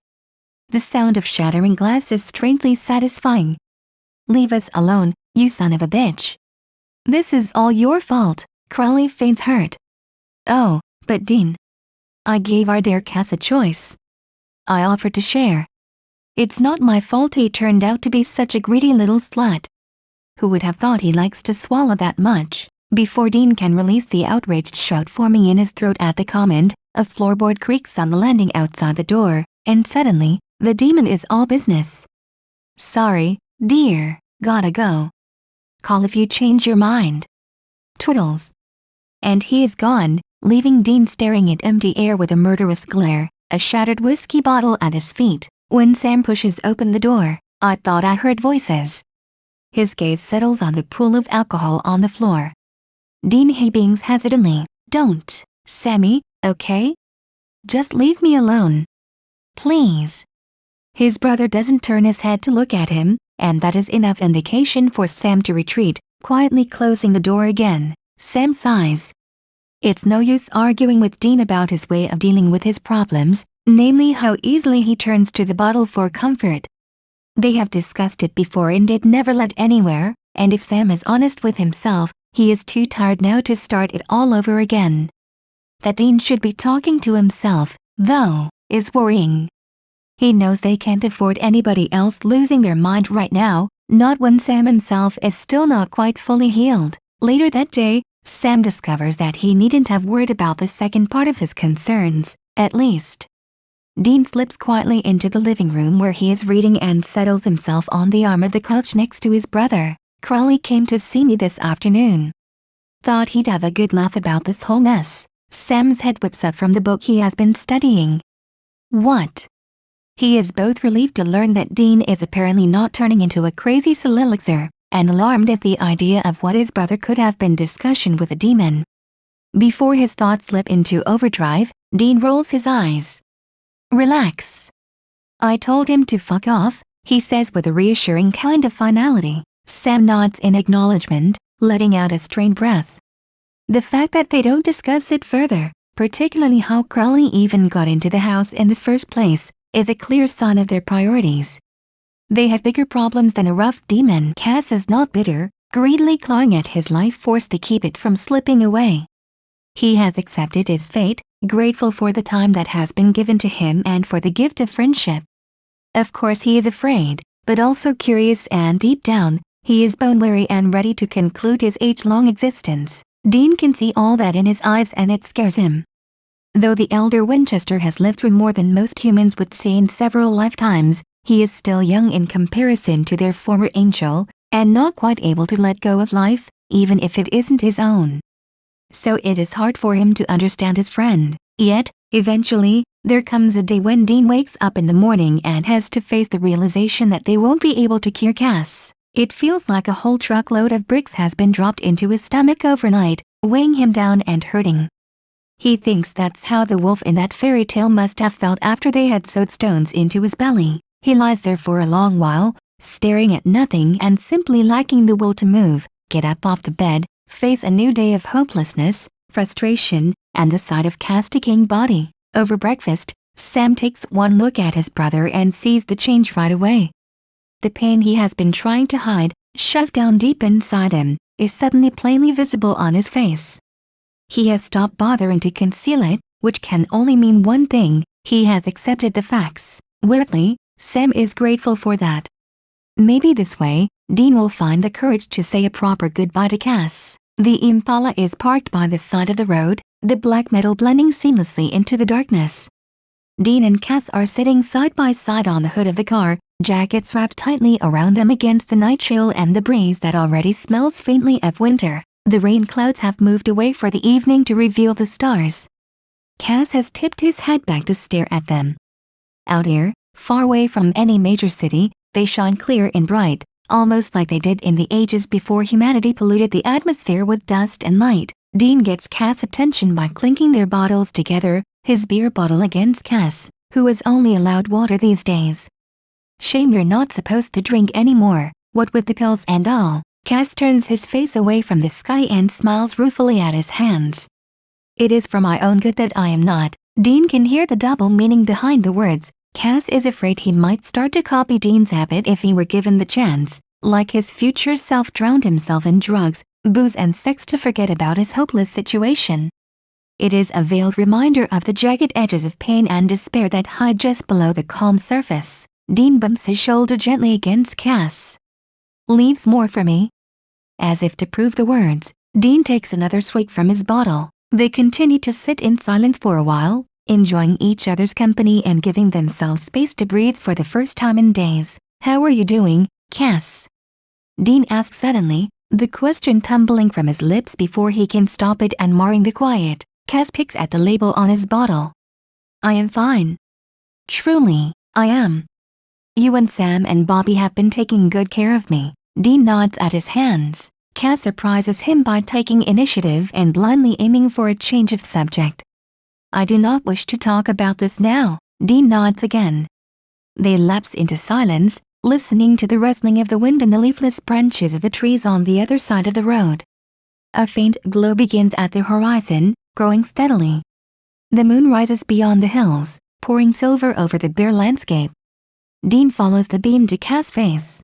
The sound of shattering glass is strangely satisfying. Leave us alone, you son of a bitch. This is all your fault. Crowley feigns hurt. Oh, but Dean. I gave our dear Cass a choice. I offered to share. It's not my fault he turned out to be such a greedy little slut. Who would have thought he likes to swallow that much? Before Dean can release the outraged shout forming in his throat at the comment, a floorboard creaks on the landing outside the door, and suddenly, the demon is all business. Sorry, dear, gotta go. Call if you change your mind. Twiddles. And he is gone, leaving Dean staring at empty air with a murderous glare, a shattered whiskey bottle at his feet. When Sam pushes open the door, I thought I heard voices. His gaze settles on the pool of alcohol on the floor. Dean hebeings hesitantly. Don't, Sammy, okay? Just leave me alone. Please. His brother doesn't turn his head to look at him, and that is enough indication for Sam to retreat, quietly closing the door again. Sam sighs. It's no use arguing with Dean about his way of dealing with his problems, namely how easily he turns to the bottle for comfort. They have discussed it before and it never led anywhere, and if Sam is honest with himself, he is too tired now to start it all over again. That Dean should be talking to himself, though, is worrying. He knows they can't afford anybody else losing their mind right now, not when Sam himself is still not quite fully healed. Later that day, Sam discovers that he needn't have worried about the second part of his concerns, at least. Dean slips quietly into the living room where he is reading and settles himself on the arm of the couch next to his brother. Crowley came to see me this afternoon. Thought he'd have a good laugh about this whole mess. Sam's head whips up from the book he has been studying. What? He is both relieved to learn that Dean is apparently not turning into a crazy soliloquer, and alarmed at the idea of what his brother could have been discussion with a demon. Before his thoughts slip into overdrive, Dean rolls his eyes. Relax. I told him to fuck off, he says with a reassuring kind of finality. Sam nods in acknowledgement, letting out a strained breath. The fact that they don't discuss it further, particularly how Crowley even got into the house in the first place, is a clear sign of their priorities. They have bigger problems than a rough demon. Cass is not bitter, greedily clawing at his life force to keep it from slipping away. He has accepted his fate, grateful for the time that has been given to him and for the gift of friendship. Of course he is afraid, but also curious, and deep down, he is bone-weary and ready to conclude his age-long existence. Dean can see all that in his eyes and it scares him. Though the elder Winchester has lived through more than most humans would see in several lifetimes, he is still young in comparison to their former angel, and not quite able to let go of life, even if it isn't his own. So it is hard for him to understand his friend. Yet, eventually, there comes a day when Dean wakes up in the morning and has to face the realization that they won't be able to cure Cass. It feels like a whole truckload of bricks has been dropped into his stomach overnight, weighing him down and hurting. He thinks that's how the wolf in that fairy tale must have felt after they had sewed stones into his belly. He lies there for a long while, staring at nothing and simply lacking the will to move, get up off the bed, face a new day of hopelessness, frustration, and the sight of Cass' decaying body. Over breakfast, Sam takes one look at his brother and sees the change right away. The pain he has been trying to hide, shoved down deep inside him, is suddenly plainly visible on his face. He has stopped bothering to conceal it, which can only mean one thing: he has accepted the facts. Weirdly, Sam is grateful for that. Maybe this way, Dean will find the courage to say a proper goodbye to Cass. The Impala is parked by the side of the road, the black metal blending seamlessly into the darkness. Dean and Cass are sitting side by side on the hood of the car, jackets wrapped tightly around them against the night chill and the breeze that already smells faintly of winter. The rain clouds have moved away for the evening to reveal the stars. Cass has tipped his head back to stare at them. Out here, far away from any major city, they shine clear and bright, almost like they did in the ages before humanity polluted the atmosphere with dust and light. Dean gets Cass' attention by clinking their bottles together, his beer bottle against Cass, who is only allowed water these days. Shame you're not supposed to drink anymore, what with the pills and all. Cass turns his face away from the sky and smiles ruefully at his hands. It is for my own good that I am not. Dean can hear the double meaning behind the words. Cass is afraid he might start to copy Dean's habit if he were given the chance, like his future self drowned himself in drugs, booze and sex to forget about his hopeless situation. It is a veiled reminder of the jagged edges of pain and despair that hide just below the calm surface. Dean bumps his shoulder gently against Cass. Leaves more for me? As if to prove the words, Dean takes another swig from his bottle. They continue to sit in silence for a while, enjoying each other's company and giving themselves space to breathe for the first time in days. How are you doing, Cass? Dean asks suddenly, the question tumbling from his lips before he can stop it and marring the quiet. Cass picks at the label on his bottle. I am fine. Truly, I am. You and Sam and Bobby have been taking good care of me. Dean nods at his hands. Cass surprises him by taking initiative and blindly aiming for a change of subject. I do not wish to talk about this now. Dean nods again. They lapse into silence, listening to the rustling of the wind in the leafless branches of the trees on the other side of the road. A faint glow begins at the horizon, growing steadily. The moon rises beyond the hills, pouring silver over the bare landscape. Dean follows the beam to Cass' face.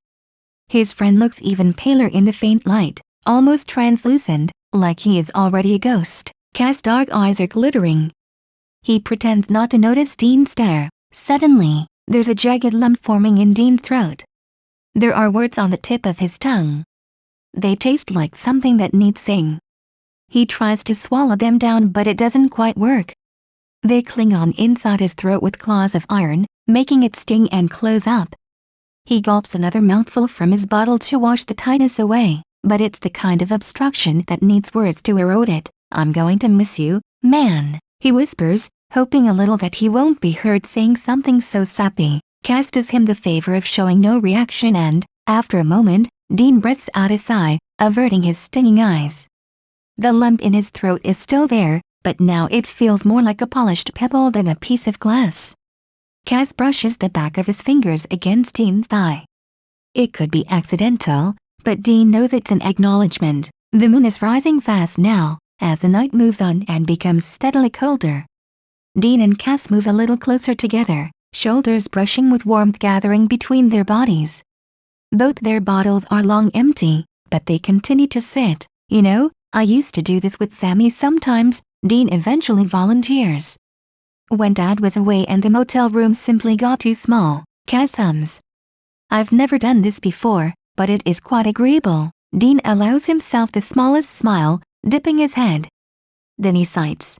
His friend looks even paler in the faint light, almost translucent, like he is already a ghost. Cass' dark eyes are glittering. He pretends not to notice Dean's stare. Suddenly, there's a jagged lump forming in Dean's throat. There are words on the tip of his tongue. They taste like something that needs saying. He tries to swallow them down but it doesn't quite work. They cling on inside his throat with claws of iron, making it sting and close up. He gulps another mouthful from his bottle to wash the tightness away, but it's the kind of obstruction that needs words to erode it. I'm going to miss you, man, he whispers, hoping a little that he won't be heard saying something so sappy. Cass does him the favor of showing no reaction and, after a moment, Dean breathes out a sigh, averting his stinging eyes. The lump in his throat is still there, but now it feels more like a polished pebble than a piece of glass. Cass brushes the back of his fingers against Dean's thigh. It could be accidental, but Dean knows it's an acknowledgement. The moon is rising fast now, as the night moves on and becomes steadily colder. Dean and Cass move a little closer together, shoulders brushing with warmth gathering between their bodies. Both their bottles are long empty, but they continue to sit. You know, I used to do this with Sammy sometimes, Dean eventually volunteers. When Dad was away and the motel room simply got too small, Cass hums. I've never done this before, but it is quite agreeable. Dean allows himself the smallest smile, dipping his head. Then he sighs.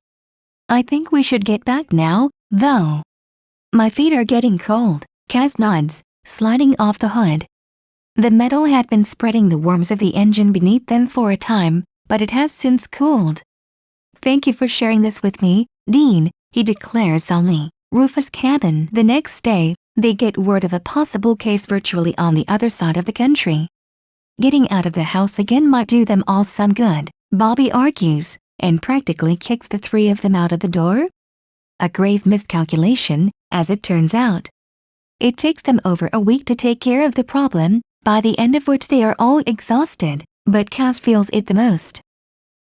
I think we should get back now, though. My feet are getting cold. Cass nods, sliding off the hood. The metal had been spreading the warmth of the engine beneath them for a time, but it has since cooled. Thank you for sharing this with me, Dean, he declares solemnly. Rufus' cabin. The next day, they get word of a possible case virtually on the other side of the country. Getting out of the house again might do them all some good, Bobby argues, and practically kicks the three of them out of the door. A grave miscalculation, as it turns out. It takes them over a week to take care of the problem, by the end of which they are all exhausted, but Cass feels it the most.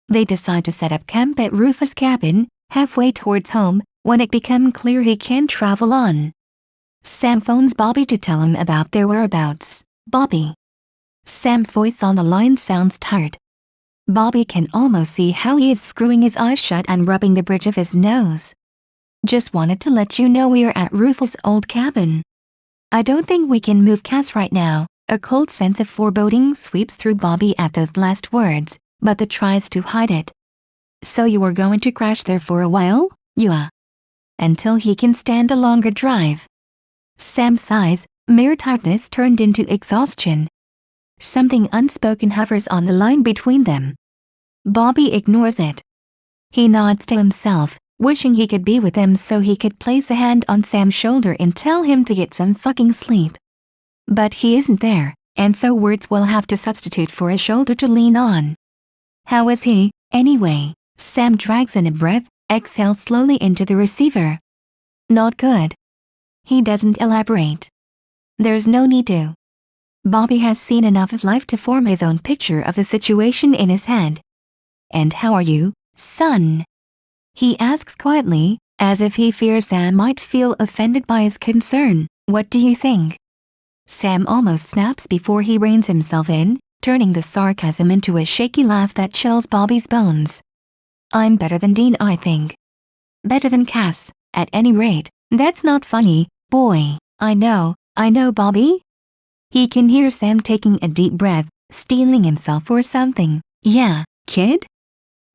They decide to set up camp at Rufus' cabin, halfway towards home, when it becomes clear he can't travel on. Sam phones Bobby to tell him about their whereabouts. Bobby. Sam's voice on the line sounds tired. Bobby can almost see how he is screwing his eyes shut and rubbing the bridge of his nose. Just wanted to let you know we are at Rufus' old cabin. I don't think we can move Cass right now. A cold sense of foreboding sweeps through Bobby at those last words, but the tries to hide it. So you are going to crash there for a while? Yeah. Until he can stand a longer drive. Sam sighs, mere tiredness turned into exhaustion. Something unspoken hovers on the line between them. Bobby ignores it. He nods to himself, wishing he could be with them so he could place a hand on Sam's shoulder and tell him to get some fucking sleep. But he isn't there, and so words will have to substitute for a shoulder to lean on. How is he, anyway? Sam drags in a breath, exhales slowly into the receiver. Not good. He doesn't elaborate. There's no need to. Bobby has seen enough of life to form his own picture of the situation in his head. And how are you, son? He asks quietly, as if he fears Sam might feel offended by his concern. What do you think? Sam almost snaps before he reins himself in, turning the sarcasm into a shaky laugh that chills Bobby's bones. I'm better than Dean, I think. Better than Cass, at any rate. That's not funny, boy. I know, Bobby. He can hear Sam taking a deep breath, steeling himself for something. Yeah, kid?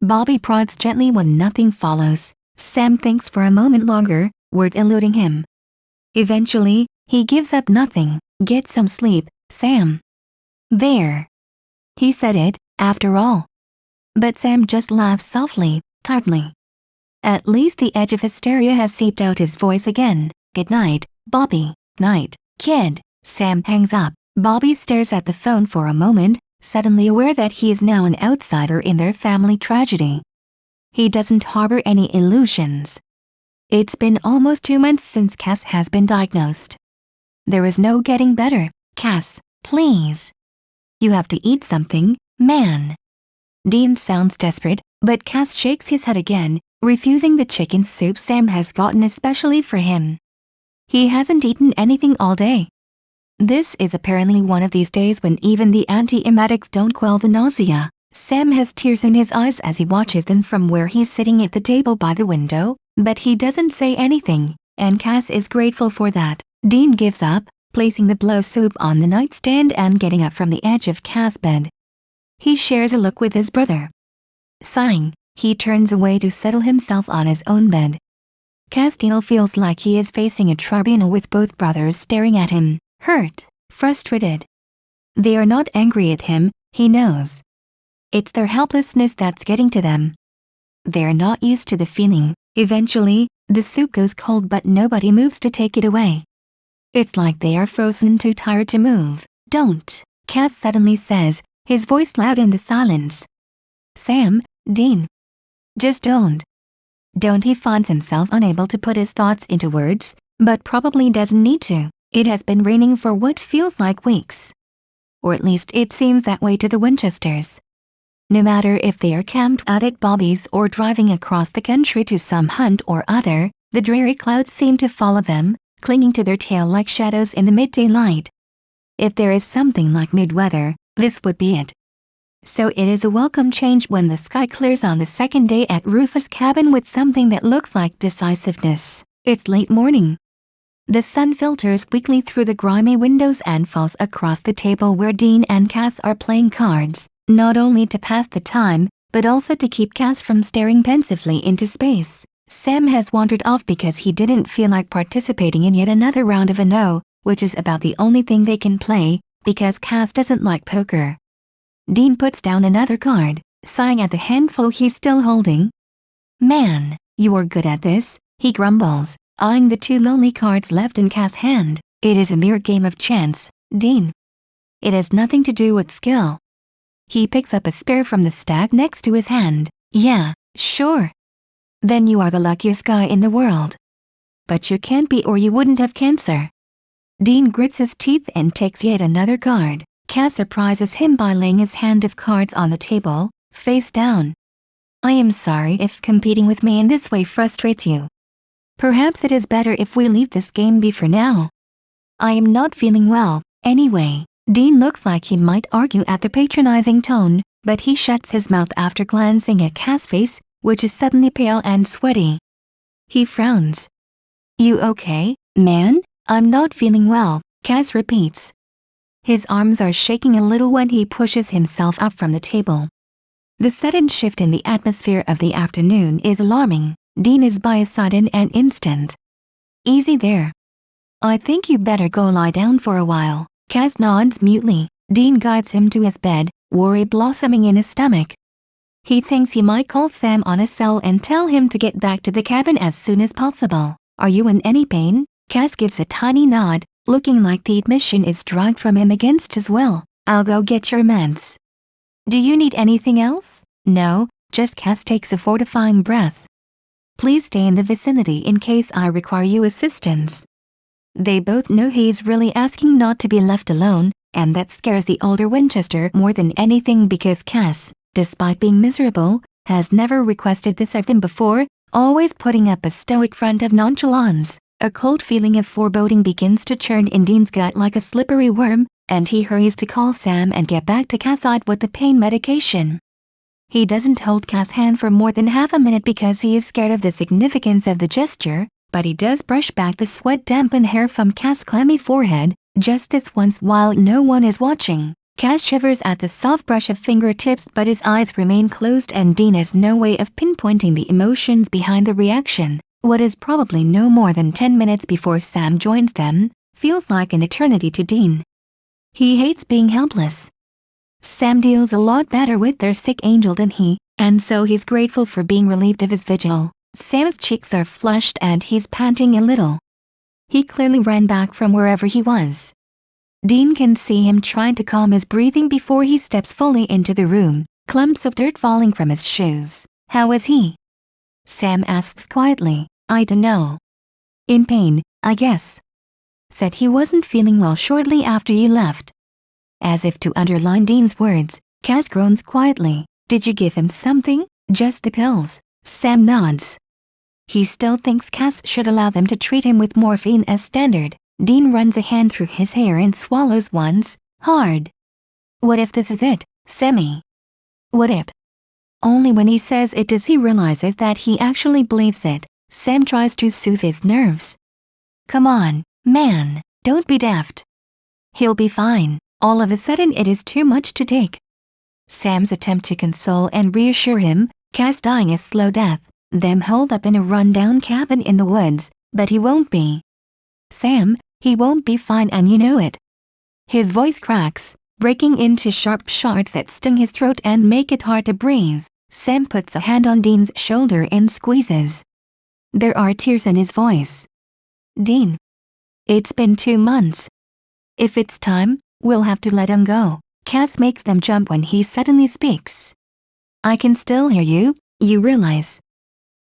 Bobby prods gently when nothing follows. Sam thinks for a moment longer, words eluding him. Eventually, he gives up nothing. Get some sleep, Sam. There. He said it, after all. But Sam just laughs softly, tiredly. At least the edge of hysteria has seeped out his voice again. Good night, Bobby. Night, kid. Sam hangs up. Bobby stares at the phone for a moment, suddenly aware that he is now an outsider in their family tragedy. He doesn't harbor any illusions. It's been almost 2 months since Cass has been diagnosed. There is no getting better. Cass, please. You have to eat something, man. Dean sounds desperate, but Cass shakes his head again, refusing the chicken soup Sam has gotten especially for him. He hasn't eaten anything all day. This is apparently one of these days when even the anti-emetics don't quell the nausea. Sam has tears in his eyes as he watches them from where he's sitting at the table by the window, but he doesn't say anything, and Cass is grateful for that. Dean gives up, placing the blow soup on the nightstand and getting up from the edge of Cass' bed. He shares a look with his brother. Sighing, he turns away to settle himself on his own bed. Castile feels like he is facing a tribunal with both brothers staring at him, hurt, frustrated. They are not angry at him, he knows. It's their helplessness that's getting to them. They're not used to the feeling. Eventually, the soup goes cold but nobody moves to take it away. It's like they are frozen too tired to move. Don't, Cass suddenly says, his voice loud in the silence. Sam, Dean. Just don't. Don't. He finds himself unable to put his thoughts into words, but probably doesn't need to. It has been raining for what feels like weeks. Or at least it seems that way to the Winchesters. No matter if they are camped out at Bobby's or driving across the country to some hunt or other, the dreary clouds seem to follow them, clinging to their tail like shadows in the midday light. If there is something like mid-weather, this would be it. So it is a welcome change when the sky clears on the second day at Rufus' cabin with something that looks like decisiveness. It's late morning. The sun filters weakly through the grimy windows and falls across the table where Dean and Cass are playing cards, not only to pass the time, but also to keep Cass from staring pensively into space. Sam has wandered off because he didn't feel like participating in yet another round of Uno, which is about the only thing they can play, because Cass doesn't like poker. Dean puts down another card, sighing at the handful he's still holding. Man, you are good at this, he grumbles, eyeing the 2 lonely cards left in Cass' hand. It is a mere game of chance, Dean. It has nothing to do with skill. He picks up a spare from the stack next to his hand. Yeah, sure. Then you are the luckiest guy in the world. But you can't be or you wouldn't have cancer. Dean grits his teeth and takes yet another card. Cass surprises him by laying his hand of cards on the table, face down. I am sorry if competing with me in this way frustrates you. Perhaps it is better if we leave this game be for now. I am not feeling well, anyway. Dean looks like he might argue at the patronizing tone, but he shuts his mouth after glancing at Cass' face, which is suddenly pale and sweaty. He frowns. You okay, man? I'm not feeling well, Cass repeats. His arms are shaking a little when he pushes himself up from the table. The sudden shift in the atmosphere of the afternoon is alarming. Dean is by his side in an instant. Easy there. I think you better go lie down for a while. Cass nods mutely. Dean guides him to his bed, worry blossoming in his stomach. He thinks he might call Sam on his cell and tell him to get back to the cabin as soon as possible. Are you in any pain? Cass gives a tiny nod, looking like the admission is dragged from him against his will. I'll go get your meds. Do you need anything else? No, just Cass takes a fortifying breath. Please stay in the vicinity in case I require your assistance. They both know he's really asking not to be left alone, and that scares the older Winchester more than anything because Cass, despite being miserable, has never requested this of him before, always putting up a stoic front of nonchalance. A cold feeling of foreboding begins to churn in Dean's gut like a slippery worm, and he hurries to call Sam and get back to Cass' side with the pain medication. He doesn't hold Cass' hand for more than half a minute because he is scared of the significance of the gesture, but he does brush back the sweat-dampened hair from Cass' clammy forehead, just this once while no one is watching. Cass shivers at the soft brush of fingertips but his eyes remain closed and Dean has no way of pinpointing the emotions behind the reaction. What is probably no more than 10 minutes before Sam joins them, feels like an eternity to Dean. He hates being helpless. Sam deals a lot better with their sick angel than he, and so he's grateful for being relieved of his vigil. Sam's cheeks are flushed and he's panting a little. He clearly ran back from wherever he was. Dean can see him trying to calm his breathing before he steps fully into the room, clumps of dirt falling from his shoes. How is he? Sam asks quietly. I dunno. In pain, I guess. Said he wasn't feeling well shortly after you left. As if to underline Dean's words, Cass groans quietly. Did you give him something? Just the pills. Sam nods. He still thinks Cass should allow them to treat him with morphine as standard. Dean runs a hand through his hair and swallows once, hard. What if this is it, Sammy? What if? Only when he says it does he realizes that he actually believes it. Sam tries to soothe his nerves. Come on, man, don't be daft. He'll be fine. All of a sudden it is too much to take. Sam's attempt to console and reassure him, Cass dying a slow death, them holed up in a run-down cabin in the woods, but he won't be. Sam, he won't be fine and you know it. His voice cracks, breaking into sharp shards that sting his throat and make it hard to breathe. Sam puts a hand on Dean's shoulder and squeezes. There are tears in his voice. Dean. It's been 2 months. If it's time, we'll have to let him go. Cass makes them jump when he suddenly speaks. I can still hear you, you realize.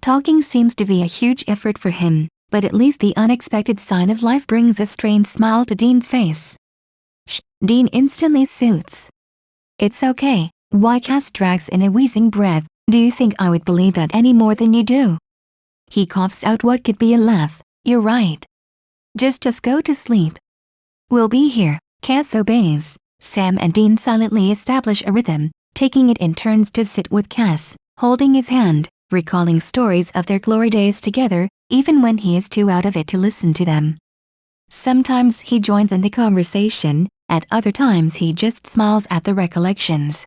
Talking seems to be a huge effort for him, but at least the unexpected sign of life brings a strained smile to Dean's face. Shh, Dean instantly soothes. It's okay. Why? Cass drags in a wheezing breath. Do you think I would believe that any more than you do? He coughs out what could be a laugh. You're right. Just go to sleep. We'll be here. Cass obeys. Sam and Dean silently establish a rhythm, taking it in turns to sit with Cass, holding his hand, recalling stories of their glory days together, even when he is too out of it to listen to them. Sometimes he joins in the conversation, at other times he just smiles at the recollections.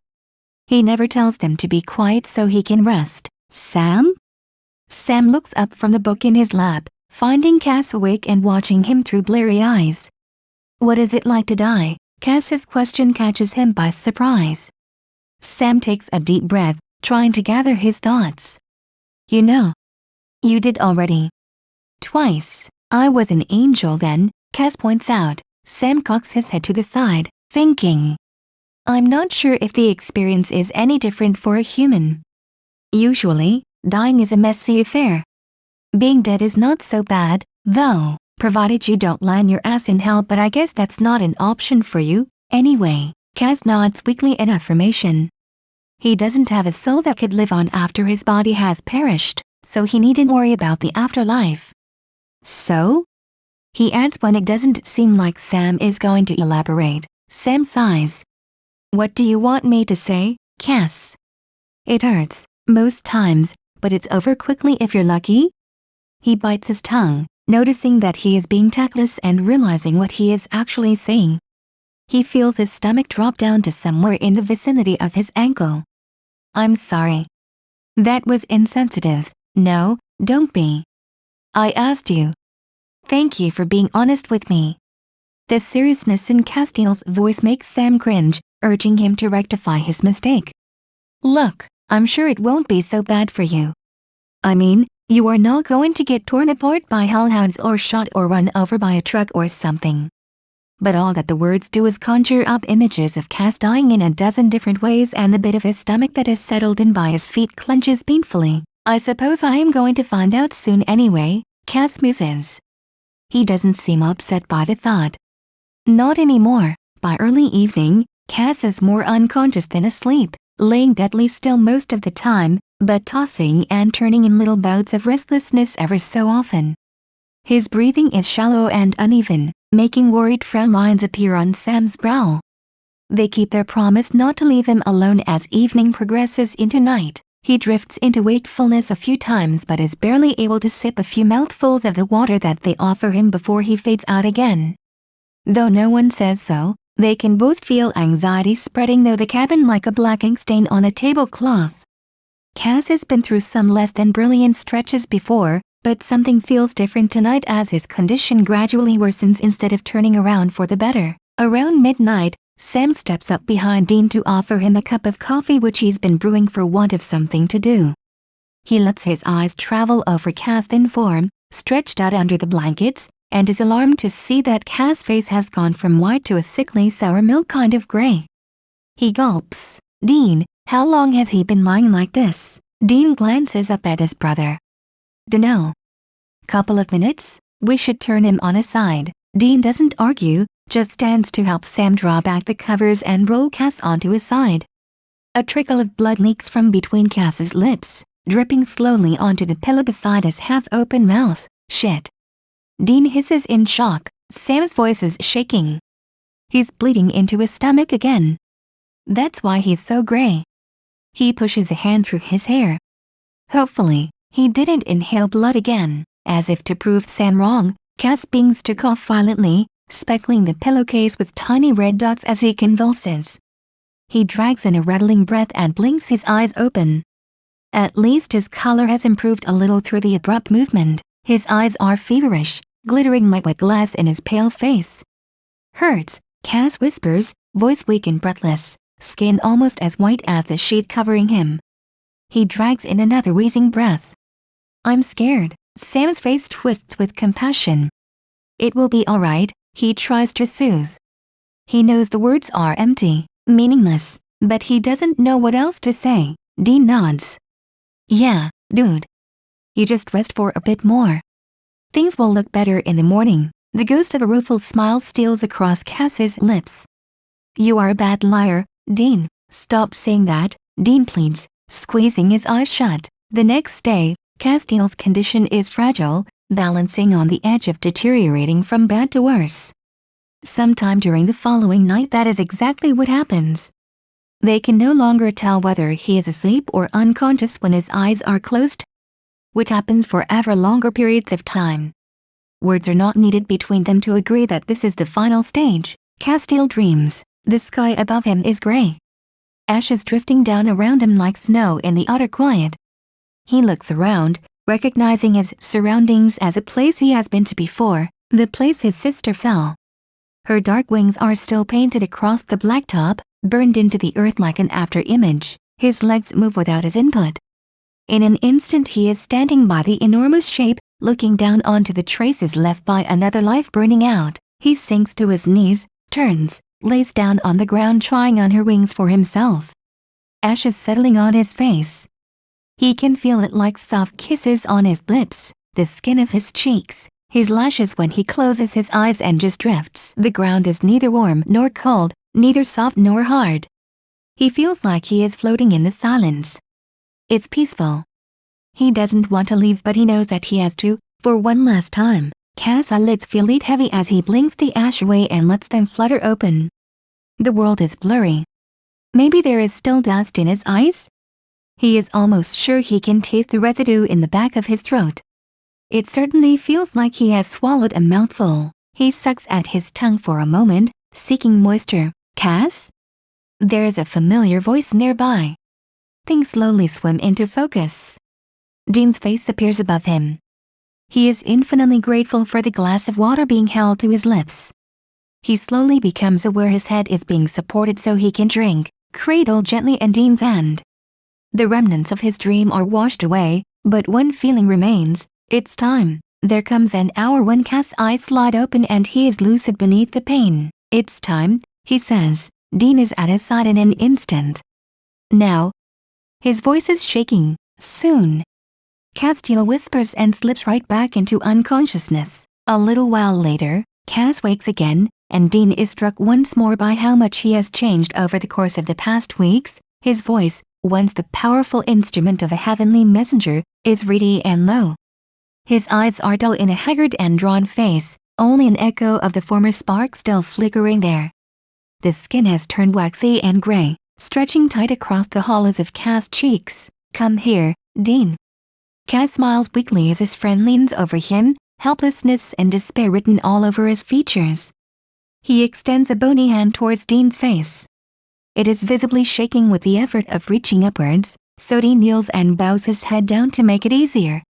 He never tells them to be quiet so he can rest. Sam? Sam looks up from the book in his lap, finding Cass awake and watching him through bleary eyes. What is it like to die? Cass's question catches him by surprise. Sam takes a deep breath, trying to gather his thoughts. You know. You did already. Twice. I was an angel then, Cass points out. Sam cocks his head to the side, thinking. I'm not sure if the experience is any different for a human. Usually, dying is a messy affair. Being dead is not so bad, though. Provided you don't land your ass in hell, but I guess that's not an option for you, anyway. Cas nods weakly in affirmation. He doesn't have a soul that could live on after his body has perished, so he needn't worry about the afterlife. So? He adds when it doesn't seem like Sam is going to elaborate. Sam sighs. What do you want me to say, Cass? It hurts, most times, but it's over quickly if you're lucky. He bites his tongue, noticing that he is being tactless and realizing what he is actually saying. He feels his stomach drop down to somewhere in the vicinity of his ankle. I'm sorry. That was insensitive. No, don't be. I asked you. Thank you for being honest with me. The seriousness in Castile's voice makes Sam cringe, urging him to rectify his mistake. Look, I'm sure it won't be so bad for you. I mean, you are not going to get torn apart by hellhounds or shot or run over by a truck or something. But all that the words do is conjure up images of Cass dying in a dozen different ways, and the bit of his stomach that is settled in by his feet clenches painfully. I suppose I am going to find out soon anyway, Cass muses. He doesn't seem upset by the thought. Not anymore. By early evening, Cass is more unconscious than asleep, laying deadly still most of the time, but tossing and turning in little bouts of restlessness ever so often. His breathing is shallow and uneven, making worried frown lines appear on Sam's brow. They keep their promise not to leave him alone as evening progresses into night. He drifts into wakefulness a few times but is barely able to sip a few mouthfuls of the water that they offer him before he fades out again. Though no one says so, they can both feel anxiety spreading through the cabin like a black ink stain on a tablecloth. Cass has been through some less than brilliant stretches before, but something feels different tonight as his condition gradually worsens instead of turning around for the better. Around midnight, Sam steps up behind Dean to offer him a cup of coffee which he's been brewing for want of something to do. He lets his eyes travel over Cass' thin form, stretched out under the blankets, and is alarmed to see that Cass' face has gone from white to a sickly sour milk kind of gray. He gulps. Dean, how long has he been lying like this? Dean glances up at his brother. Dunno. Couple of minutes? We should turn him on his side. Dean doesn't argue, just stands to help Sam draw back the covers and roll Cass onto his side. A trickle of blood leaks from between Cass's lips, dripping slowly onto the pillow beside his half-open mouth. Shit. Dean hisses in shock. Sam's voice is shaking. He's bleeding into his stomach again. That's why he's so gray. He pushes a hand through his hair. Hopefully, he didn't inhale blood again. As if to prove Sam wrong, Cass begins to cough violently, speckling the pillowcase with tiny red dots as he convulses. He drags in a rattling breath and blinks his eyes open. At least his color has improved a little through the abrupt movement. His eyes are feverish, glittering like wet glass in his pale face. Hurts, Cass whispers, voice weak and breathless, skin almost as white as the sheet covering him. He drags in another wheezing breath. I'm scared. Sam's face twists with compassion. It will be all right, he tries to soothe. He knows the words are empty, meaningless, but he doesn't know what else to say. Dean nods. Yeah, dude. You just rest for a bit more. Things will look better in the morning. The ghost of a rueful smile steals across Cass's lips. You are a bad liar, Dean. Stop saying that, Dean pleads, squeezing his eyes shut. The next day, Castile's condition is fragile, balancing on the edge of deteriorating from bad to worse. Sometime during the following night that is exactly what happens. They can no longer tell whether he is asleep or unconscious when his eyes are closed, which happens for ever longer periods of time. Words are not needed between them to agree that this is the final stage. Castile dreams. The sky above him is gray. Ashes drifting down around him like snow in the utter quiet. He looks around, recognizing his surroundings as a place he has been to before, the place his sister fell. Her dark wings are still painted across the blacktop, burned into the earth like an after-image. His legs move without his input. In an instant he is standing by the enormous shape, looking down onto the traces left by another life burning out. He sinks to his knees, turns, lays down on the ground trying on her wings for himself. Ashes settling on his face. He can feel it like soft kisses on his lips, the skin of his cheeks, He lashes when he closes his eyes and just drifts. The ground is neither warm nor cold, neither soft nor hard. He feels like he is floating in the silence. It's peaceful. He doesn't want to leave, but he knows that he has to, for one last time. Cass' eyelids feel heavy as he blinks the ash away and lets them flutter open. The world is blurry. Maybe there is still dust in his eyes? He is almost sure he can taste the residue in the back of his throat. It certainly feels like he has swallowed a mouthful. He sucks at his tongue for a moment, seeking moisture. Cass? There's a familiar voice nearby. Things slowly swim into focus. Dean's face appears above him. He is infinitely grateful for the glass of water being held to his lips. He slowly becomes aware his head is being supported so he can drink, cradled gently in Dean's hand. The remnants of his dream are washed away, but one feeling remains. It's time. There comes an hour when Cass' eyes slide open and he is lucid beneath the pain. It's time, he says. Dean is at his side in an instant. Now. His voice is shaking. Soon. Castile whispers and slips right back into unconsciousness. A little while later, Cass wakes again, and Dean is struck once more by how much he has changed over the course of the past weeks. His voice, once the powerful instrument of a heavenly messenger, is reedy and low. His eyes are dull in a haggard and drawn face, only an echo of the former spark still flickering there. The skin has turned waxy and gray, stretching tight across the hollows of Cass' cheeks. Come here, Dean. Cass smiles weakly as his friend leans over him, helplessness and despair written all over his features. He extends a bony hand towards Dean's face. It is visibly shaking with the effort of reaching upwards, so Dean kneels and bows his head down to make it easier.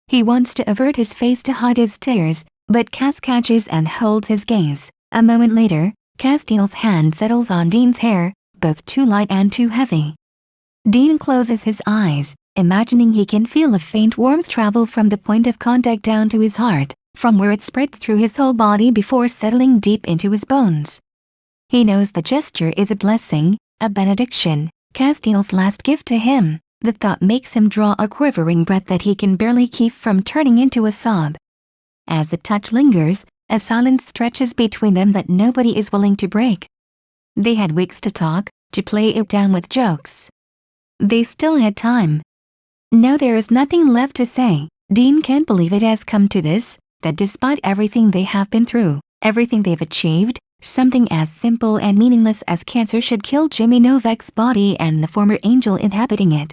He wants to avert his face to hide his tears, but Cass catches and holds his gaze. A moment later, Castile's hand settles on Dean's hair, both too light and too heavy. Dean closes his eyes, imagining he can feel a faint warmth travel from the point of contact down to his heart, from where it spreads through his whole body before settling deep into his bones. He knows the gesture is a blessing, a benediction, Castile's last gift to him. The thought makes him draw a quivering breath that he can barely keep from turning into a sob. As the touch lingers, a silence stretches between them that nobody is willing to break. They had weeks to talk, to play it down with jokes. They still had time. Now there is nothing left to say. Dean can't believe it has come to this, that despite everything they have been through, everything they've achieved, something as simple and meaningless as cancer should kill Jimmy Novak's body and the former angel inhabiting it.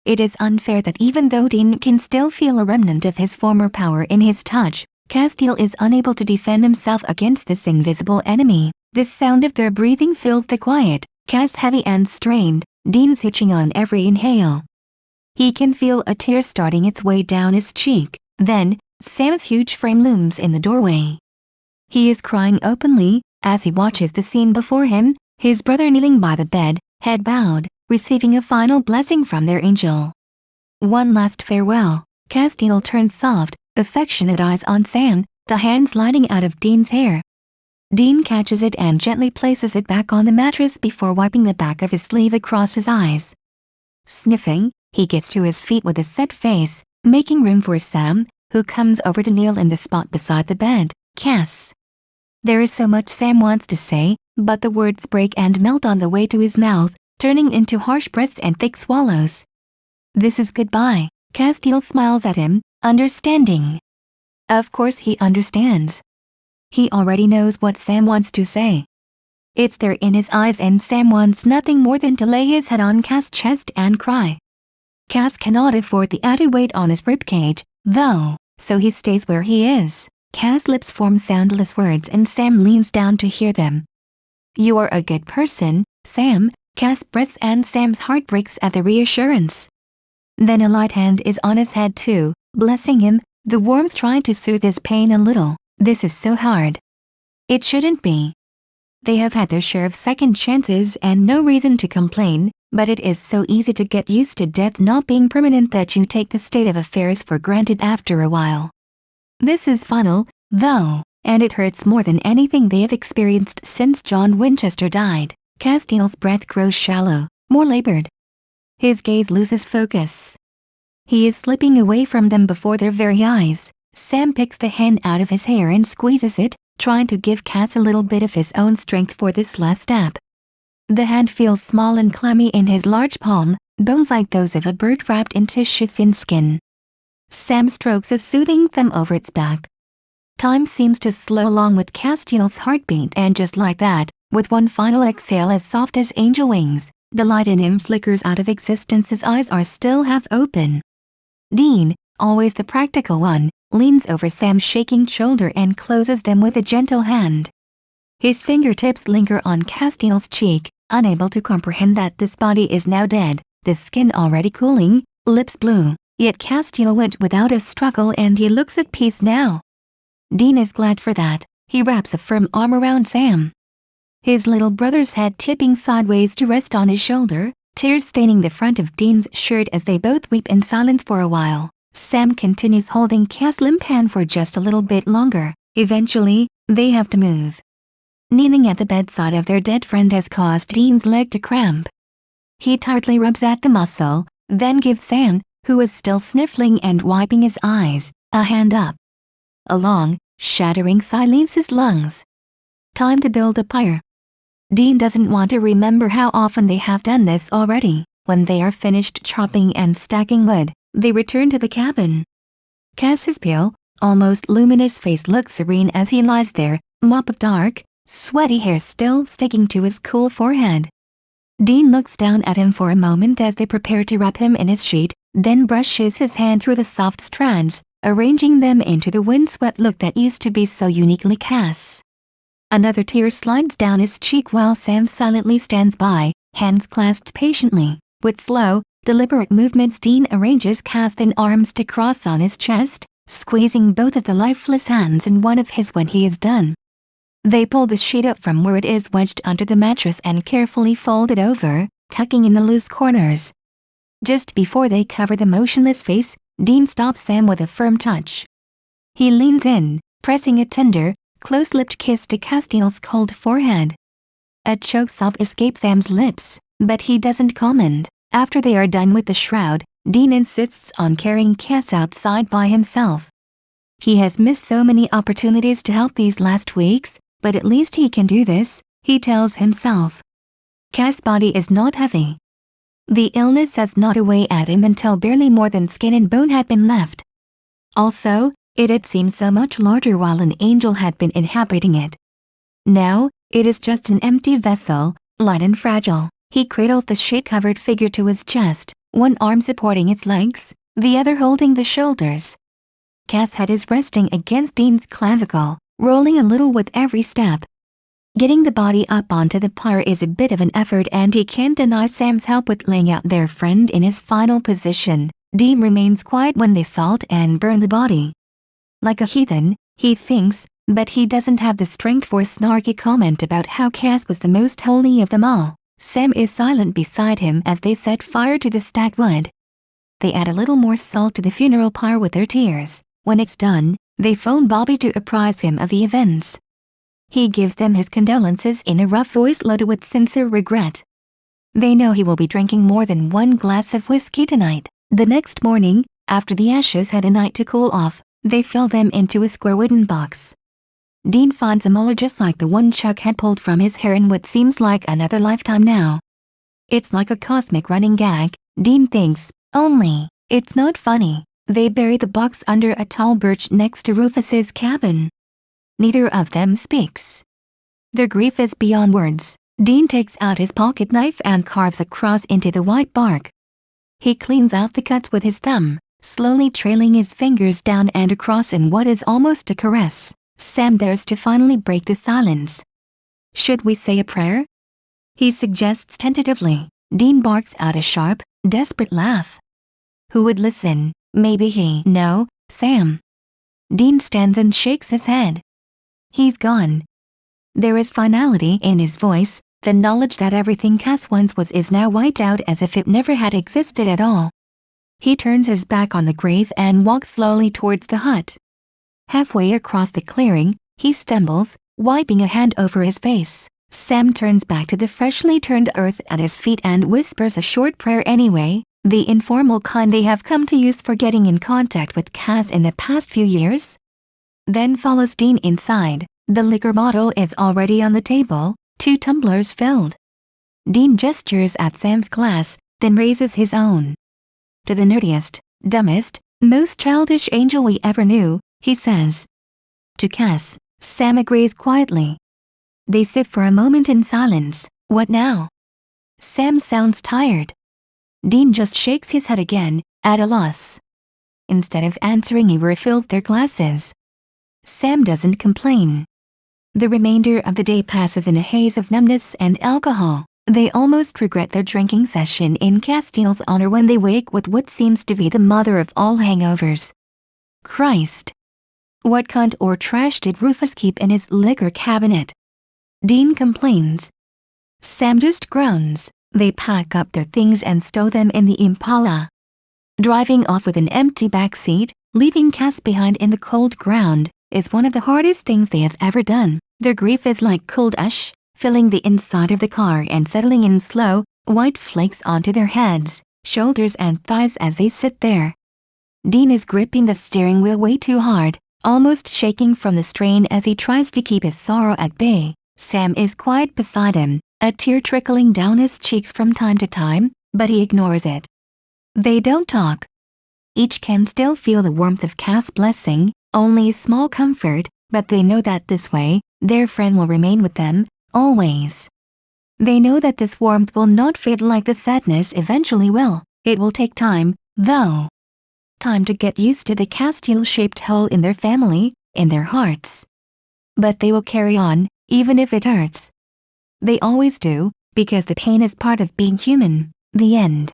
It is unfair that even though Dean can still feel a remnant of his former power in his touch, Castile is unable to defend himself against this invisible enemy. The sound of their breathing fills the quiet. Cass heavy and strained, Dean's hitching on every inhale. He can feel a tear starting its way down his cheek. Then, Sam's huge frame looms in the doorway. He is crying openly, as he watches the scene before him, his brother kneeling by the bed, head bowed, receiving a final blessing from their angel. One last farewell. Castile turns soft, affectionate eyes on Sam, the hand sliding out of Dean's hair. Dean catches it and gently places it back on the mattress before wiping the back of his sleeve across his eyes. Sniffing, he gets to his feet with a set face, making room for Sam, who comes over to kneel in the spot beside the bed. Cass. There is so much Sam wants to say, but the words break and melt on the way to his mouth, turning into harsh breaths and thick swallows. This is goodbye. Castile smiles at him, understanding. Of course he understands. He already knows what Sam wants to say. It's there in his eyes, and Sam wants nothing more than to lay his head on Cass' chest and cry. Cass cannot afford the added weight on his ribcage, though, so he stays where he is. Cass' lips form soundless words and Sam leans down to hear them. You are a good person, Sam. Cass breathes and Sam's heart breaks at the reassurance. Then a light hand is on his head too, blessing him, the warmth trying to soothe his pain a little. This is so hard. It shouldn't be. They have had their share of second chances and no reason to complain, but it is so easy to get used to death not being permanent that you take the state of affairs for granted after a while. This is final, though, and it hurts more than anything they have experienced since John Winchester died. Castile's breath grows shallow, more labored. His gaze loses focus. He is slipping away from them before their very eyes, Sam picks the hand out of his hair and squeezes it, trying to give Cass a little bit of his own strength for this last step. The hand feels small and clammy in his large palm, bones like those of a bird wrapped in tissue-thin skin. Sam strokes a soothing thumb over its back. Time seems to slow along with Castile's heartbeat, and just like that, with one final exhale as soft as angel wings, the light in him flickers out of existence. His eyes are still half open. Dean, always the practical one, leans over Sam's shaking shoulder and closes them with a gentle hand. His fingertips linger on Castile's cheek, unable to comprehend that this body is now dead, the skin already cooling, lips blue, yet Castile went without a struggle and he looks at peace now. Dean is glad for that. He wraps a firm arm around Sam. His little brother's head tipping sideways to rest on his shoulder, tears staining the front of Dean's shirt as they both weep in silence for a while. Sam continues holding Cass' limp hand for just a little bit longer. Eventually, they have to move. Kneeling at the bedside of their dead friend has caused Dean's leg to cramp. He tightly rubs at the muscle, then gives Sam, who is still sniffling and wiping his eyes, a hand up. A long, shattering sigh leaves his lungs. Time to build a pyre. Dean doesn't want to remember how often they have done this already. When they are finished chopping and stacking wood, they return to the cabin. Cass's pale, almost luminous face looks serene as he lies there, mop of dark, sweaty hair still sticking to his cool forehead. Dean looks down at him for a moment as they prepare to wrap him in his sheet, then brushes his hand through the soft strands, arranging them into the windswept look that used to be so uniquely Cass. Another tear slides down his cheek while Sam silently stands by, hands clasped patiently. With slow, deliberate movements Dean arranges Cass' thin arms to cross on his chest, squeezing both of the lifeless hands in one of his when he is done. They pull the sheet up from where it is wedged under the mattress and carefully fold it over, tucking in the loose corners. Just before they cover the motionless face, Dean stops Sam with a firm touch. He leans in, pressing a tender, close-lipped kiss to Castile's cold forehead. A choke sob escapes Sam's lips, but he doesn't comment. After they are done with the shroud, Dean insists on carrying Cass outside by himself. He has missed so many opportunities to help these last weeks, but at least he can do this, he tells himself. Cass' body is not heavy. The illness has gnawed away at him until barely more than skin and bone had been left. Also, it had seemed so much larger while an angel had been inhabiting it. Now, it is just an empty vessel, light and fragile. He cradles the shade-covered figure to his chest, one arm supporting its legs, the other holding the shoulders. Cass' head is resting against Dean's clavicle, rolling a little with every step. Getting the body up onto the pyre is a bit of an effort and he can't deny Sam's help with laying out their friend in his final position. Dean remains quiet when they salt and burn the body. Like a heathen, he thinks, but he doesn't have the strength for a snarky comment about how Cass was the most holy of them all. Sam is silent beside him as they set fire to the stacked wood. They add a little more salt to the funeral pyre with their tears. When it's done, they phone Bobby to apprise him of the events. He gives them his condolences in a rough voice loaded with sincere regret. They know he will be drinking more than one glass of whiskey tonight. The next morning, after the ashes had a night to cool off, they fill them into a square wooden box. Dean finds a molar just like the one Chuck had pulled from his hair in what seems like another lifetime now. It's like a cosmic running gag, Dean thinks, only, it's not funny. They bury the box under a tall birch next to Rufus's cabin. Neither of them speaks. Their grief is beyond words. Dean takes out his pocket knife and carves a cross into the white bark. He cleans out the cuts with his thumb, slowly trailing his fingers down and across in what is almost a caress. Sam dares to finally break the silence. Should we say a prayer? He suggests tentatively. Dean barks out a sharp, desperate laugh. Who would listen? Maybe he. No, Sam. Dean stands and shakes his head. He's gone. There is finality in his voice, the knowledge that everything Cass once was is now wiped out as if it never had existed at all. He turns his back on the grave and walks slowly towards the hut. Halfway across the clearing, he stumbles, wiping a hand over his face. Sam turns back to the freshly turned earth at his feet and whispers a short prayer anyway, The informal kind they have come to use for getting in contact with Cass in the past few years. Then follows Dean inside. The liquor bottle is already on the table, 2 tumblers filled. Dean gestures at Sam's glass, then raises his own. To the nerdiest, dumbest, most childish angel we ever knew, he says. To Cass, Sam agrees quietly. They sit for a moment in silence. What now? Sam sounds tired. Dean just shakes his head again, at a loss. Instead of answering, he refills their glasses. Sam doesn't complain. The remainder of the day passes in a haze of numbness and alcohol. They almost regret their drinking session in Castile's honor when they wake with what seems to be the mother of all hangovers. Christ! What cunt or trash did Rufus keep in his liquor cabinet? Dean complains. Sam just groans. They pack up their things and stow them in the Impala. Driving off with an empty backseat, leaving Cass behind in the cold ground, is one of the hardest things they have ever done. Their grief is like cold ash, filling the inside of the car and settling in slow, white flakes onto their heads, shoulders and thighs as they sit there. Dean is gripping the steering wheel way too hard, almost shaking from the strain as he tries to keep his sorrow at bay. Sam is quiet beside him, a tear trickling down his cheeks from time to time, but he ignores it. They don't talk. Each can still feel the warmth of Cass' blessing, only small comfort, but they know that this way, their friend will remain with them, always. They know that this warmth will not fade like the sadness eventually will. It will take time, though. Time to get used to the Castile-shaped hole in their family, in their hearts. But they will carry on, even if it hurts. They always do, because the pain is part of being human. The end.